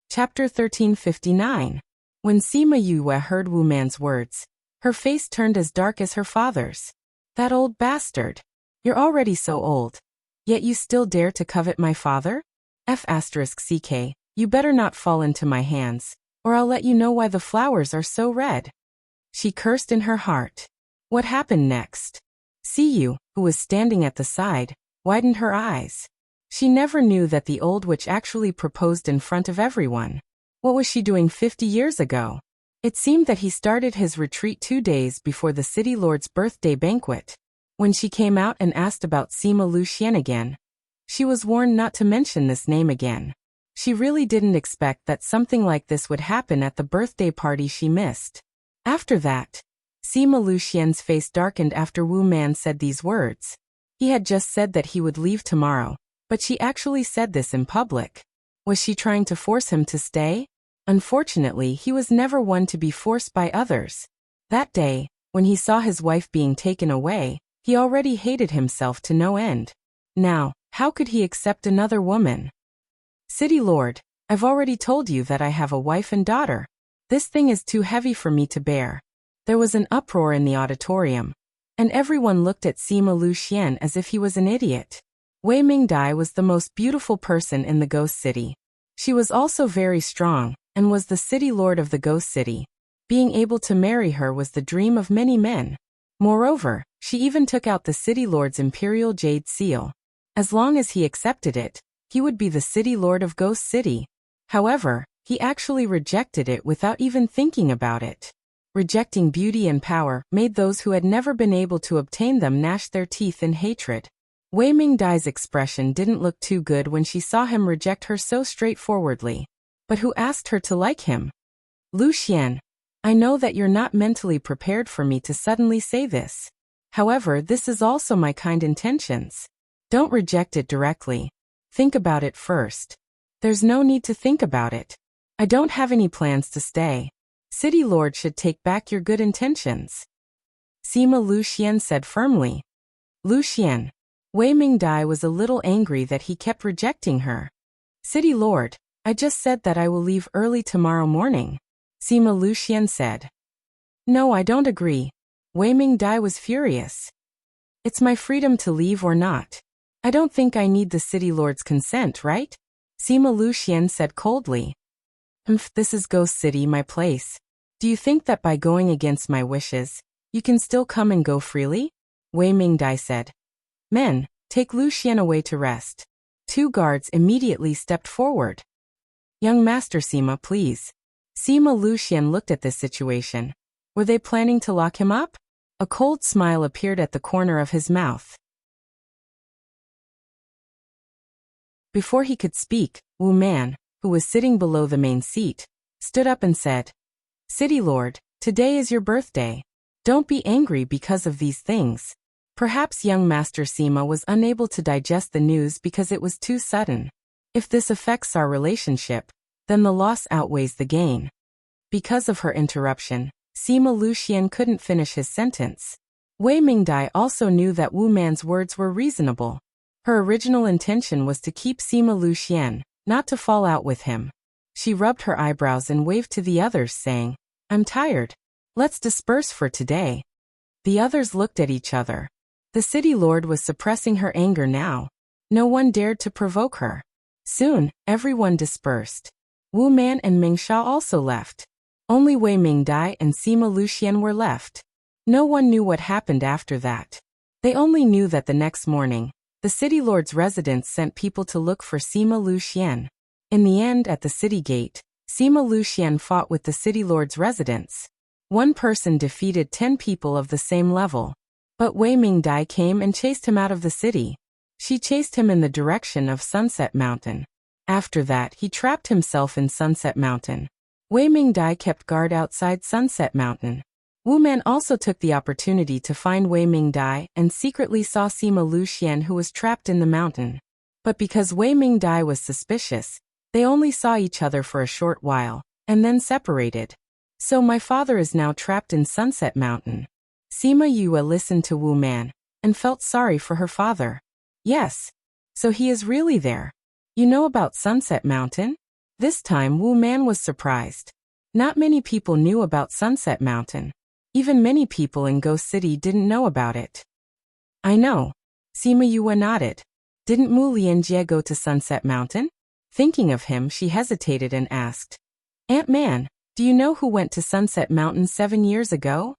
Chapter 1359. When Sima Yue heard Wu Man's words, her face turned as dark as her father's. That old bastard. You're already so old. Yet you still dare to covet my father? F***ck, you better not fall into my hands, or I'll let you know why the flowers are so red. She cursed in her heart. What happened next? Siyu, who was standing at the side, widened her eyes. She never knew that the old witch actually proposed in front of everyone. What was she doing 50 years ago? It seemed that he started his retreat 2 days before the City Lord's birthday banquet. When she came out and asked about Sima Luxian again, she was warned not to mention this name again. She really didn't expect that something like this would happen at the birthday party she missed. After that, Sima Luxian's face darkened after Wu Man said these words. He had just said that he would leave tomorrow, but she actually said this in public. Was she trying to force him to stay? Unfortunately, he was never one to be forced by others. That day, when he saw his wife being taken away, he already hated himself to no end. Now, how could he accept another woman? City Lord, I've already told you that I have a wife and daughter. This thing is too heavy for me to bear. There was an uproar in the auditorium, and everyone looked at Sima Luxian as if he was an idiot. Wei Mingdai was the most beautiful person in the Ghost City. She was also very strong, and was the city lord of the Ghost City. Being able to marry her was the dream of many men. Moreover, she even took out the city lord's imperial jade seal. As long as he accepted it, he would be the city lord of Ghost City. However, he actually rejected it without even thinking about it. Rejecting beauty and power made those who had never been able to obtain them gnash their teeth in hatred. Wei Mingdai's expression didn't look too good when she saw him reject her so straightforwardly. But who asked her to like him? Luxian, I know that you're not mentally prepared for me to suddenly say this. However, this is also my kind intentions. Don't reject it directly. Think about it first. There's no need to think about it. I don't have any plans to stay. City Lord should take back your good intentions. Sima Luxian said firmly. Luxian. Wei Mingdai was a little angry that he kept rejecting her. City Lord, I just said that I will leave early tomorrow morning. Sima Luxian said. No, I don't agree. Wei Mingdai was furious. It's my freedom to leave or not. I don't think I need the city lord's consent, right? Sima Luxian said coldly. This is Ghost City, my place. Do you think that by going against my wishes, you can still come and go freely? Wei Mingdai said. Men, take Luxian away to rest. 2 guards immediately stepped forward. Young Master Sima, please. Sima Luxian looked at this situation. Were they planning to lock him up? A cold smile appeared at the corner of his mouth. Before he could speak, Wu Man, who was sitting below the main seat, stood up and said, City Lord, today is your birthday. Don't be angry because of these things. Perhaps young Master Sima was unable to digest the news because it was too sudden. If this affects our relationship, then the loss outweighs the gain. Because of her interruption, Sima Luxian couldn't finish his sentence. Wei Mingdai also knew that Wu Man's words were reasonable. Her original intention was to keep Sima Luxian, not to fall out with him. She rubbed her eyebrows and waved to the others, saying, I'm tired. Let's disperse for today. The others looked at each other. The city lord was suppressing her anger now. No one dared to provoke her. Soon, everyone dispersed. Wu Man and Ming Sha also left. Only Wei Mingdai and Sima Luxian were left. No one knew what happened after that. They only knew that the next morning, the city lord's residence sent people to look for Sima Luxian. In the end, at the city gate, Sima Luxian fought with the city lord's residence. One person defeated 10 people of the same level. But Wei Mingdai came and chased him out of the city. She chased him in the direction of Sunset Mountain. After that, he trapped himself in Sunset Mountain. Wei Mingdai kept guard outside Sunset Mountain. Wu Man also took the opportunity to find Wei Mingdai and secretly saw Sima Luxian, who was trapped in the mountain. But because Wei Mingdai was suspicious, they only saw each other for a short while, and then separated. So my father is now trapped in Sunset Mountain. Sima Yue listened to Wu Man, and felt sorry for her father. Yes. So he is really there. You know about Sunset Mountain? This time Wu Man was surprised. Not many people knew about Sunset Mountain. Even many people in Ghost City didn't know about it. I know. Sima Yue nodded. Didn't Mu Lianjie go to Sunset Mountain? Thinking of him, she hesitated and asked. Aunt Man, do you know who went to Sunset Mountain 7 years ago?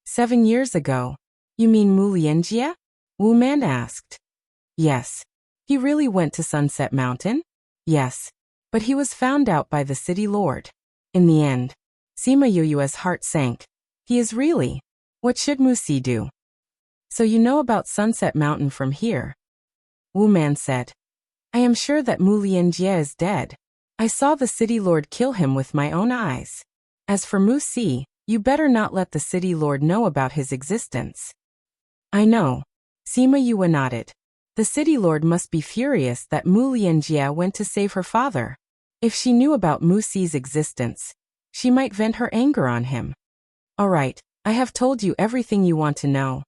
7 years ago? You mean Mu Lianjie? Wu Man asked. Yes. He really went to Sunset Mountain? Yes. But he was found out by the city lord. In the end, Sima Yue's heart sank. He is really. What should Mu Si do? So you know about Sunset Mountain from here? Wu Man said. I am sure that Mu Lianjie is dead. I saw the city lord kill him with my own eyes. As for Mu Si, you better not let the city lord know about his existence. I know. Sima Yue nodded. The city lord must be furious that Mu Lianjie went to save her father. If she knew about Mu Si's existence, she might vent her anger on him. All right, I have told you everything you want to know.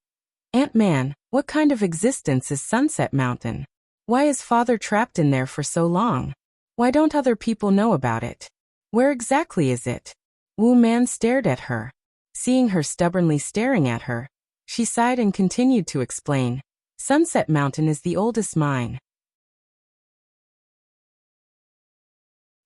Aunt Man, what kind of existence is Sunset Mountain? Why is father trapped in there for so long? Why don't other people know about it? Where exactly is it? Wu Man stared at her. Seeing her stubbornly staring at her, she sighed and continued to explain. Sunset Mountain is the oldest mine.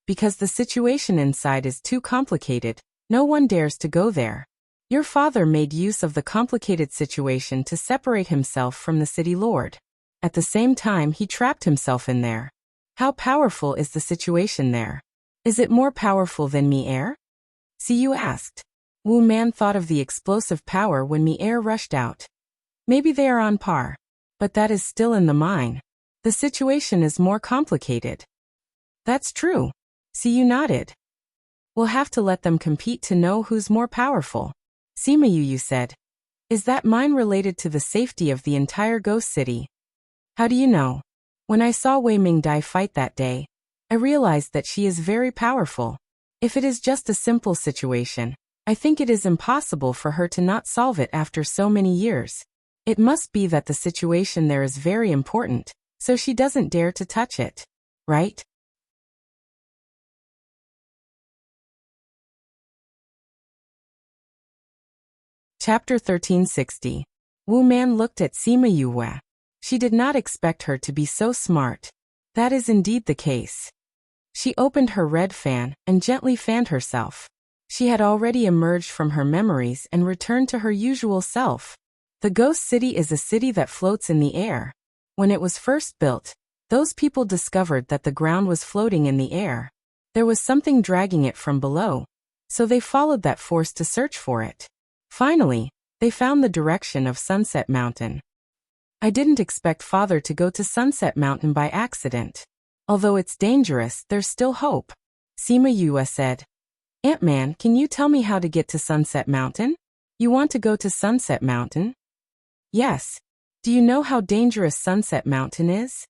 Because the situation inside is too complicated, no one dares to go there. Your father made use of the complicated situation to separate himself from the city lord. At the same time, he trapped himself in there. How powerful is the situation there? Is it more powerful than Mi Air? Siyu asked. Wu Man thought of the explosive power when Mi Air rushed out. Maybe they are on par. But that is still in the mine. The situation is more complicated. That's true. Siyu nodded. We'll have to let them compete to know who's more powerful. Sima Yu said. Is that mine related to the safety of the entire ghost city? How do you know? When I saw Wei Mingdai fight that day, I realized that she is very powerful. If it is just a simple situation, I think it is impossible for her to not solve it after so many years. It must be that the situation there is very important, so she doesn't dare to touch it. Right? Chapter 1360. Wu Man looked at Sima Yue. She did not expect her to be so smart. That is indeed the case. She opened her red fan and gently fanned herself. She had already emerged from her memories and returned to her usual self. The ghost city is a city that floats in the air. When it was first built, those people discovered that the ground was floating in the air. There was something dragging it from below, so they followed that force to search for it. Finally, they found the direction of Sunset Mountain. I didn't expect Father to go to Sunset Mountain by accident. Although it's dangerous, there's still hope. Sima Yue said. Ant-Man, can you tell me how to get to Sunset Mountain? You want to go to Sunset Mountain? Yes. Do you know how dangerous Sunset Mountain is?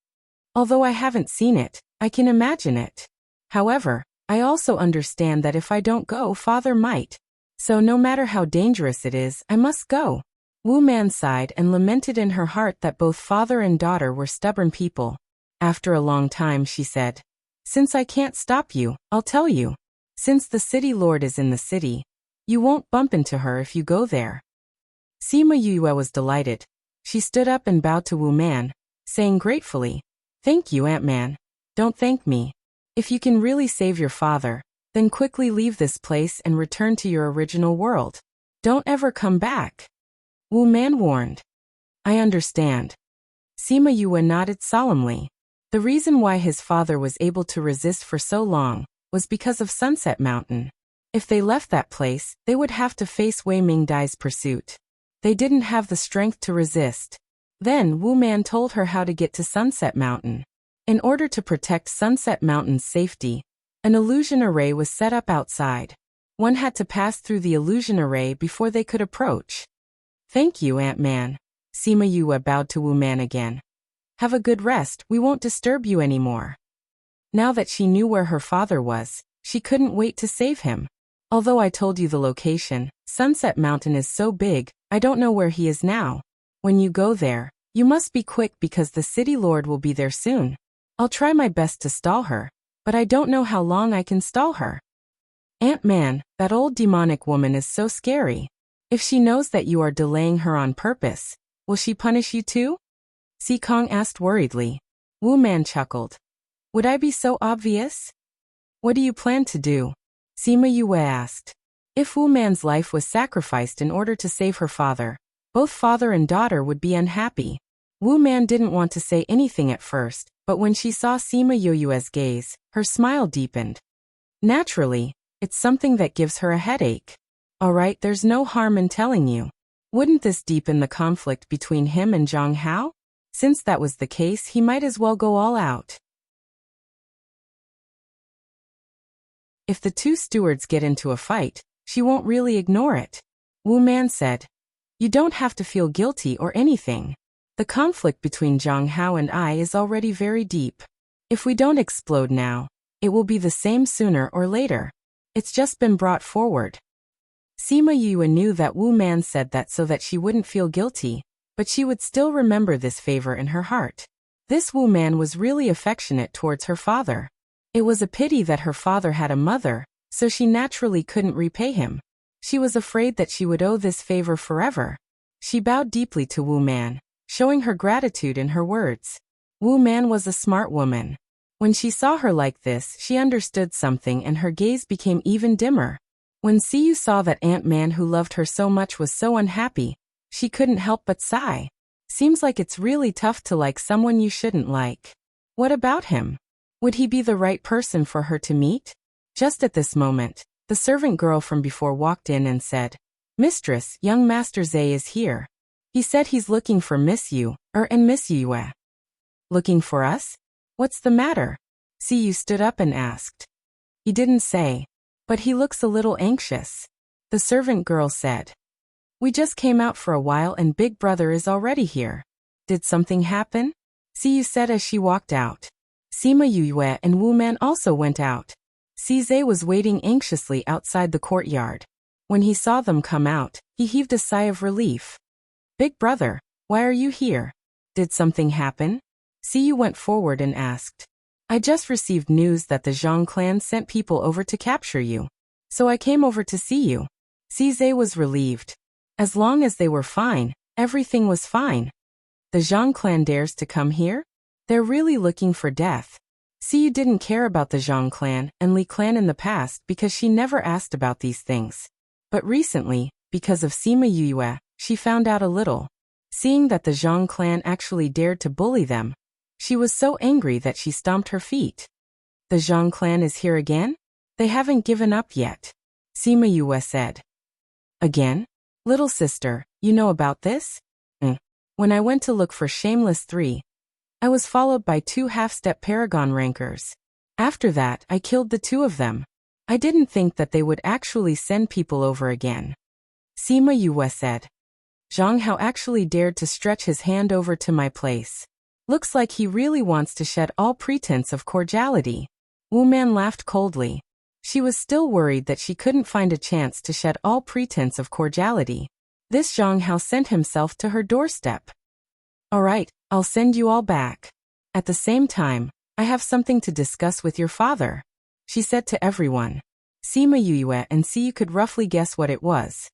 Although I haven't seen it, I can imagine it. However, I also understand that if I don't go, Father might. So no matter how dangerous it is, I must go. Wu Man sighed and lamented in her heart that both father and daughter were stubborn people. After a long time she said, Since I can't stop you, I'll tell you. Since the city lord is in the city, you won't bump into her if you go there. Sima Yue was delighted. She stood up and bowed to Wu Man, saying gratefully, Thank you, Ant-Man. Don't thank me. If you can really save your father, then quickly leave this place and return to your original world. Don't ever come back. Wu Man warned. I understand. Sima Yue nodded solemnly. The reason why his father was able to resist for so long was because of Sunset Mountain. If they left that place, they would have to face Wei Mingdai's pursuit. They didn't have the strength to resist. Then Wu Man told her how to get to Sunset Mountain. In order to protect Sunset Mountain's safety, an illusion array was set up outside. One had to pass through the illusion array before they could approach. Thank you, Ant-Man. Sima Yue bowed to Wu Man again. Have a good rest, we won't disturb you anymore. Now that she knew where her father was, she couldn't wait to save him. Although I told you the location, Sunset Mountain is so big, I don't know where he is now. When you go there, you must be quick because the city lord will be there soon. I'll try my best to stall her, but I don't know how long I can stall her. Ant-Man, that old demonic woman is so scary. If she knows that you are delaying her on purpose, will she punish you too? Sikong asked worriedly. Wu Man chuckled. Would I be so obvious? What do you plan to do? Sima Yue asked. If Wu Man's life was sacrificed in order to save her father, both father and daughter would be unhappy. Wu Man didn't want to say anything at first, but when she saw Sima Yue's gaze, her smile deepened. Naturally, it's something that gives her a headache. Alright, there's no harm in telling you. Wouldn't this deepen the conflict between him and Zhang Hao? Since that was the case, he might as well go all out. If the two stewards get into a fight, she won't really ignore it. Wu Man said. You don't have to feel guilty or anything. The conflict between Zhang Hao and I is already very deep. If we don't explode now, it will be the same sooner or later. It's just been brought forward. Sima Yue knew that Wu Man said that so that she wouldn't feel guilty, but she would still remember this favor in her heart. This Wu Man was really affectionate towards her father. It was a pity that her father had a mother, so she naturally couldn't repay him. She was afraid that she would owe this favor forever. She bowed deeply to Wu Man, showing her gratitude in her words. Wu Man was a smart woman. When she saw her like this, she understood something and her gaze became even dimmer. When Siyu saw that Ant-Man who loved her so much was so unhappy, she couldn't help but sigh. Seems like it's really tough to like someone you shouldn't like. What about him? Would he be the right person for her to meet? Just at this moment, the servant girl from before walked in and said, "Mistress, young Master Zhe is here. He said he's looking for Miss Yu, and Miss Yue." "Looking for us? What's the matter?" Siyu stood up and asked. "He didn't say, but he looks a little anxious." The servant girl said, "We just came out for a while and Big Brother is already here. Did something happen?" Siyu said as she walked out. Sima Yue and Wu Man also went out. Zhe was waiting anxiously outside the courtyard. When he saw them come out, he heaved a sigh of relief. "Big Brother, why are you here? Did something happen?" Siyu went forward and asked. "I just received news that the Zhang clan sent people over to capture you. So I came over to see you." Zhe was relieved. As long as they were fine, everything was fine. The Zhang clan dares to come here? They're really looking for death. Siyu didn't care about the Zhang clan and Li clan in the past because she never asked about these things. But recently, because of Sima Yue, she found out a little. Seeing that the Zhang clan actually dared to bully them, she was so angry that she stomped her feet. "The Zhang clan is here again? They haven't given up yet," Sima Yue said. "Again? Little sister, you know about this?" When I went to look for Shameless 3, I was followed by 2 half-step Paragon rankers. After that, I killed the 2 of them. I didn't think that they would actually send people over again. Sima Yue said. "Zhang Hao actually dared to stretch his hand over to my place. Looks like he really wants to shed all pretense of cordiality." Wu Man laughed coldly. She was still worried that she couldn't find a chance to shed all pretense of cordiality. This Zhang Hao sent himself to her doorstep. "All right, I'll send you all back. At the same time, I have something to discuss with your father," she said to everyone. Sima Yue and Siyu could roughly guess what it was.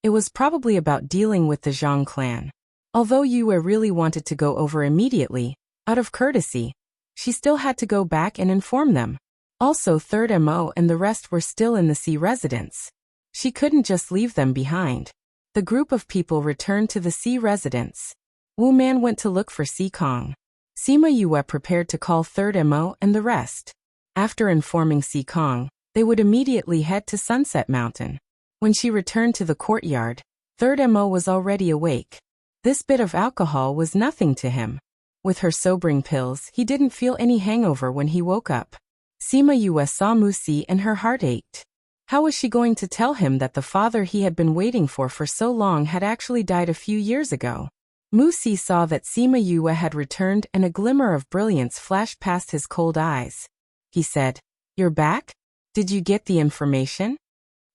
It was probably about dealing with the Zhang clan. Although Yue really wanted to go over immediately, out of courtesy, she still had to go back and inform them. Also, Third Mo and the rest were still in the sea residence. She couldn't just leave them behind. The group of people returned to the sea residence. Wu Man went to look for Si Kong. Sima Yue prepared to call Third Mo and the rest. After informing Si Kong, they would immediately head to Sunset Mountain. When she returned to the courtyard, Third Mo was already awake. This bit of alcohol was nothing to him. With her sobering pills, he didn't feel any hangover when he woke up. Sima Yue saw Musi and her heart ached. How was she going to tell him that the father he had been waiting for so long had actually died a few years ago? Musi saw that Sima Yue had returned and a glimmer of brilliance flashed past his cold eyes. He said, "You're back? Did you get the information?"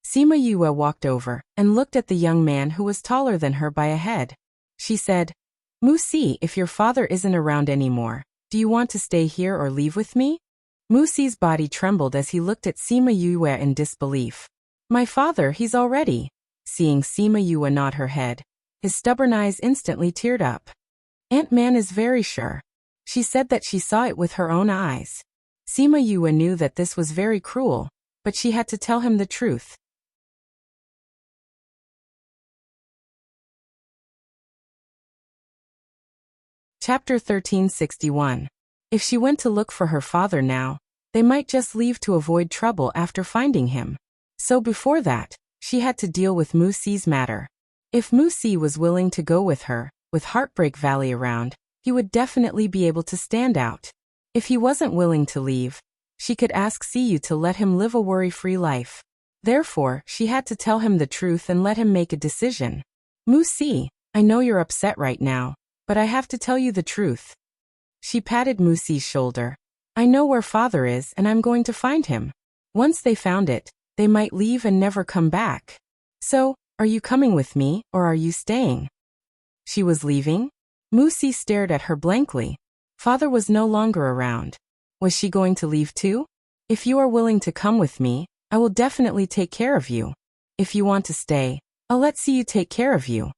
Sima Yue walked over and looked at the young man who was taller than her by a head. She said, "Musi, if your father isn't around anymore, do you want to stay here or leave with me?" Musi's body trembled as he looked at Sima Yue in disbelief. "My father, he's already." Seeing Sima Yue nod her head, his stubborn eyes instantly teared up. "Ant-Man is very sure." She said that she saw it with her own eyes. Sima Yue knew that this was very cruel, but she had to tell him the truth. Chapter 1361. If she went to look for her father now, they might just leave to avoid trouble after finding him. So before that, she had to deal with Musi's matter. If Musi was willing to go with her, with Heartbreak Valley around, he would definitely be able to stand out. If he wasn't willing to leave, she could ask Siyu to let him live a worry-free life. Therefore, she had to tell him the truth and let him make a decision. "Musi, I know you're upset right now, but I have to tell you the truth." She patted Musi's shoulder. "I know where father is and I'm going to find him. Once they found it, they might leave and never come back. So, are you coming with me or are you staying?" She was leaving? Musi stared at her blankly. Father was no longer around. Was she going to leave too? If you are willing to come with me, I will definitely take care of you. If you want to stay, I'll let see you take care of you.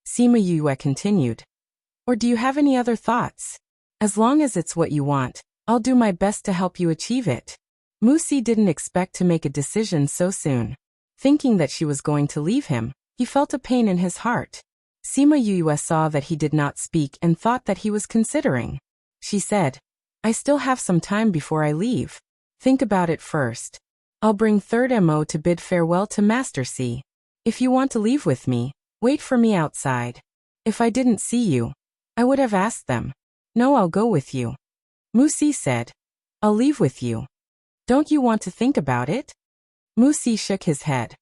Sima Yue continued. Or do you have any other thoughts? As long as it's what you want, I'll do my best to help you achieve it. Musi didn't expect to make a decision so soon. Thinking that she was going to leave him, he felt a pain in his heart. Sima Yue saw that he did not speak and thought that he was considering. She said, I still have some time before I leave. Think about it first. I'll bring third MO to bid farewell to Master C. If you want to leave with me, wait for me outside. If I didn't see you, I would have asked them. No, I'll go with you. Musi said, I'll leave with you. Don't you want to think about it? Musi shook his head.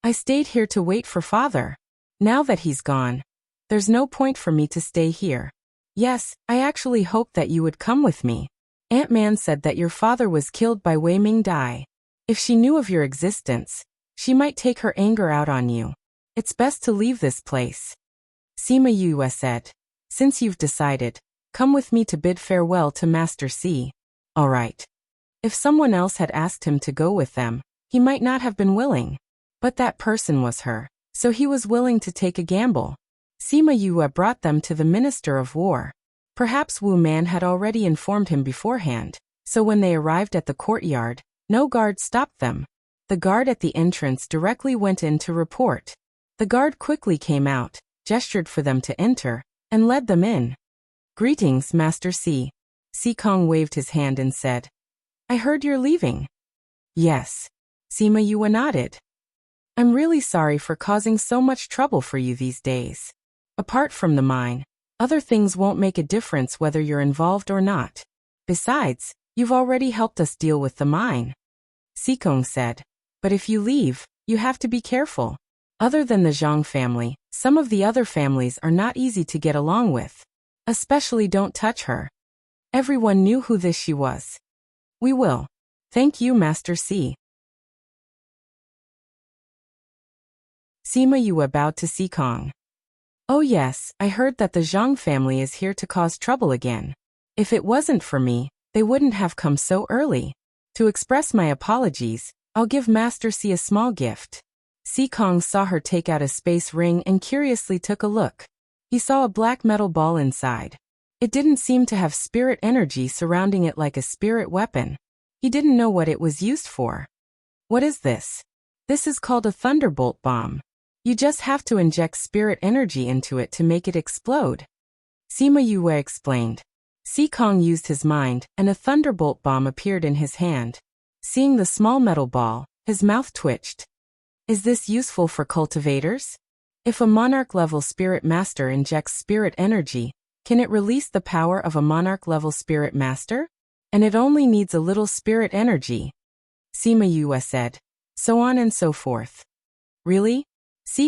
I stayed here to wait for father. Now that he's gone, there's no point for me to stay here. Yes, I actually hoped that you would come with me. Aunt Man said that your father was killed by Wei Ming Dai. If she knew of your existence, she might take her anger out on you. It's best to leave this place. Sima Yue said, since you've decided, come with me to bid farewell to Master C. All right. If someone else had asked him to go with them, he might not have been willing. But that person was her, so he was willing to take a gamble. Sima Yue brought them to the Minister of War. Perhaps Wu Man had already informed him beforehand, so when they arrived at the courtyard, no guard stopped them. The guard at the entrance directly went in to report. The guard quickly came out, gestured for them to enter, and led them in. Greetings, Master C. Kong waved his hand and said, I heard you're leaving. Yes. Sima Yue nodded. I'm really sorry for causing so much trouble for you these days. Apart from the mine, other things won't make a difference whether you're involved or not. Besides, you've already helped us deal with the mine. Kong said, but if you leave, you have to be careful. Other than the Zhang family, some of the other families are not easy to get along with. Especially don't touch her. Everyone knew who she was. We will. Thank you, Master C. Sima Yue bowed to Kong. Oh yes, I heard that the Zhang family is here to cause trouble again. If it wasn't for me, they wouldn't have come so early. To express my apologies, I'll give Master C a small gift. Kong saw her take out a space ring and curiously took a look. He saw a black metal ball inside. It didn't seem to have spirit energy surrounding it like a spirit weapon. He didn't know what it was used for. What is this? This is called a thunderbolt bomb. You just have to inject spirit energy into it to make it explode. Sima Yue explained. Kong used his mind, and a thunderbolt bomb appeared in his hand. Seeing the small metal ball, his mouth twitched. Is this useful for cultivators? If a monarch-level spirit master injects spirit energy, can it release the power of a monarch-level spirit master? And it only needs a little spirit energy. Sima Yue said. So on and so forth. Really?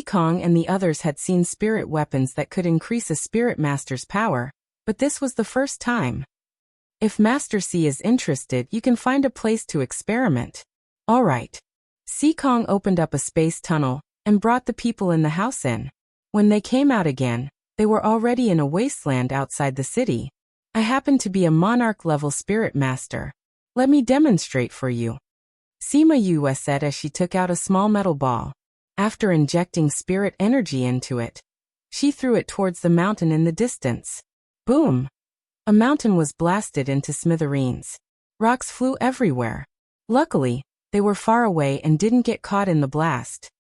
Kong and the others had seen spirit weapons that could increase a spirit master's power, but this was the first time. If Master C is interested, you can find a place to experiment. All right. Kong opened up a space tunnel and brought the people in the house in. When they came out again, they were already in a wasteland outside the city. I happen to be a monarch-level spirit master. Let me demonstrate for you. Sima Yue said as she took out a small metal ball. After injecting spirit energy into it, she threw it towards the mountain in the distance. Boom! A mountain was blasted into smithereens. Rocks flew everywhere. Luckily, they were far away and didn't get caught in the blast.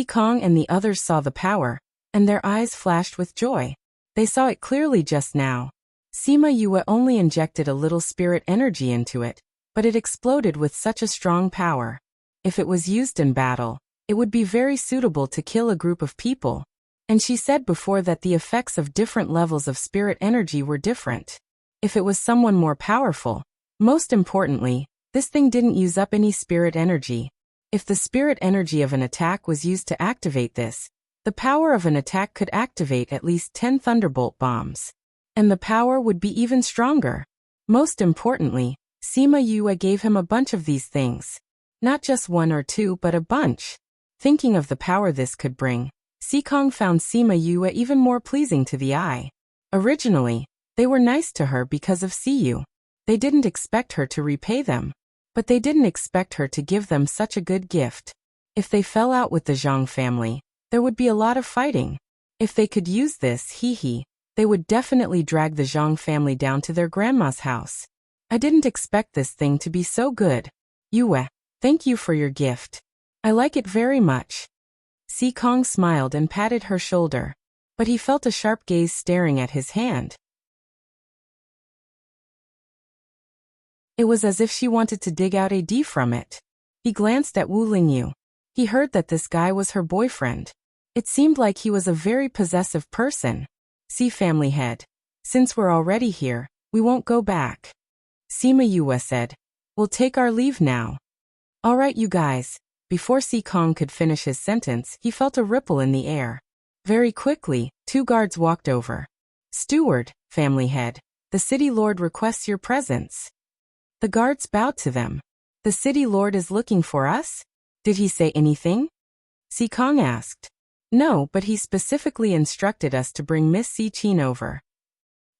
Kong and the others saw the power, and their eyes flashed with joy. They saw it clearly just now. Sima Yue only injected a little spirit energy into it, but it exploded with such a strong power. If it was used in battle, it would be very suitable to kill a group of people. And she said before that the effects of different levels of spirit energy were different. If it was someone more powerful, most importantly, this thing didn't use up any spirit energy. If the spirit energy of an attack was used to activate this, the power of an attack could activate at least 10 thunderbolt bombs. And the power would be even stronger. Most importantly, Sima Yue gave him a bunch of these things. Not just one or two, but a bunch. Thinking of the power this could bring, Kong found Sima Yue even more pleasing to the eye. Originally, They were nice to her because of Siyu. They didn't expect her to repay them. But they didn't expect her to give them such a good gift. If they fell out with the Zhang family, there would be a lot of fighting. If they could use this, they would definitely drag the Zhang family down to their grandma's house. I didn't expect this thing to be so good. Yue, thank you for your gift. I like it very much. Si Kong smiled and patted her shoulder. But he felt a sharp gaze staring at his hand. It was as if she wanted to dig out a D from it. He glanced at Wu Lingyu. He heard that this guy was her boyfriend. It seemed like he was a very possessive person. See, family head. Since we're already here, we won't go back. Sima Yue said. We'll take our leave now. All right, you guys. Before Si Kong could finish his sentence, he felt a ripple in the air. Very quickly, 2 guards walked over. Steward, family head. The city lord requests your presence. The guards bowed to them. The city lord is looking for us? Did he say anything? Si Kong asked. No, but he specifically instructed us to bring Miss Si Qin over.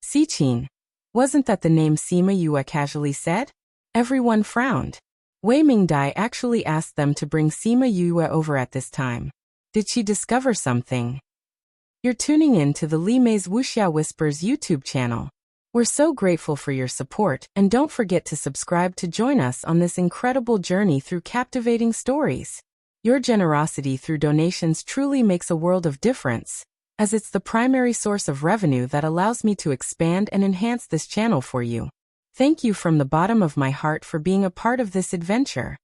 Si Qin. Wasn't that the name Sima Yue casually said? Everyone frowned. Wei Mingdai actually asked them to bring Sima Yue over at this time. Did she discover something? You're tuning in to the Li Mei's Wuxia Whispers YouTube channel. We're so grateful for your support, and don't forget to subscribe to join us on this incredible journey through captivating stories. Your generosity through donations truly makes a world of difference, as it's the primary source of revenue that allows me to expand and enhance this channel for you. Thank you from the bottom of my heart for being a part of this adventure.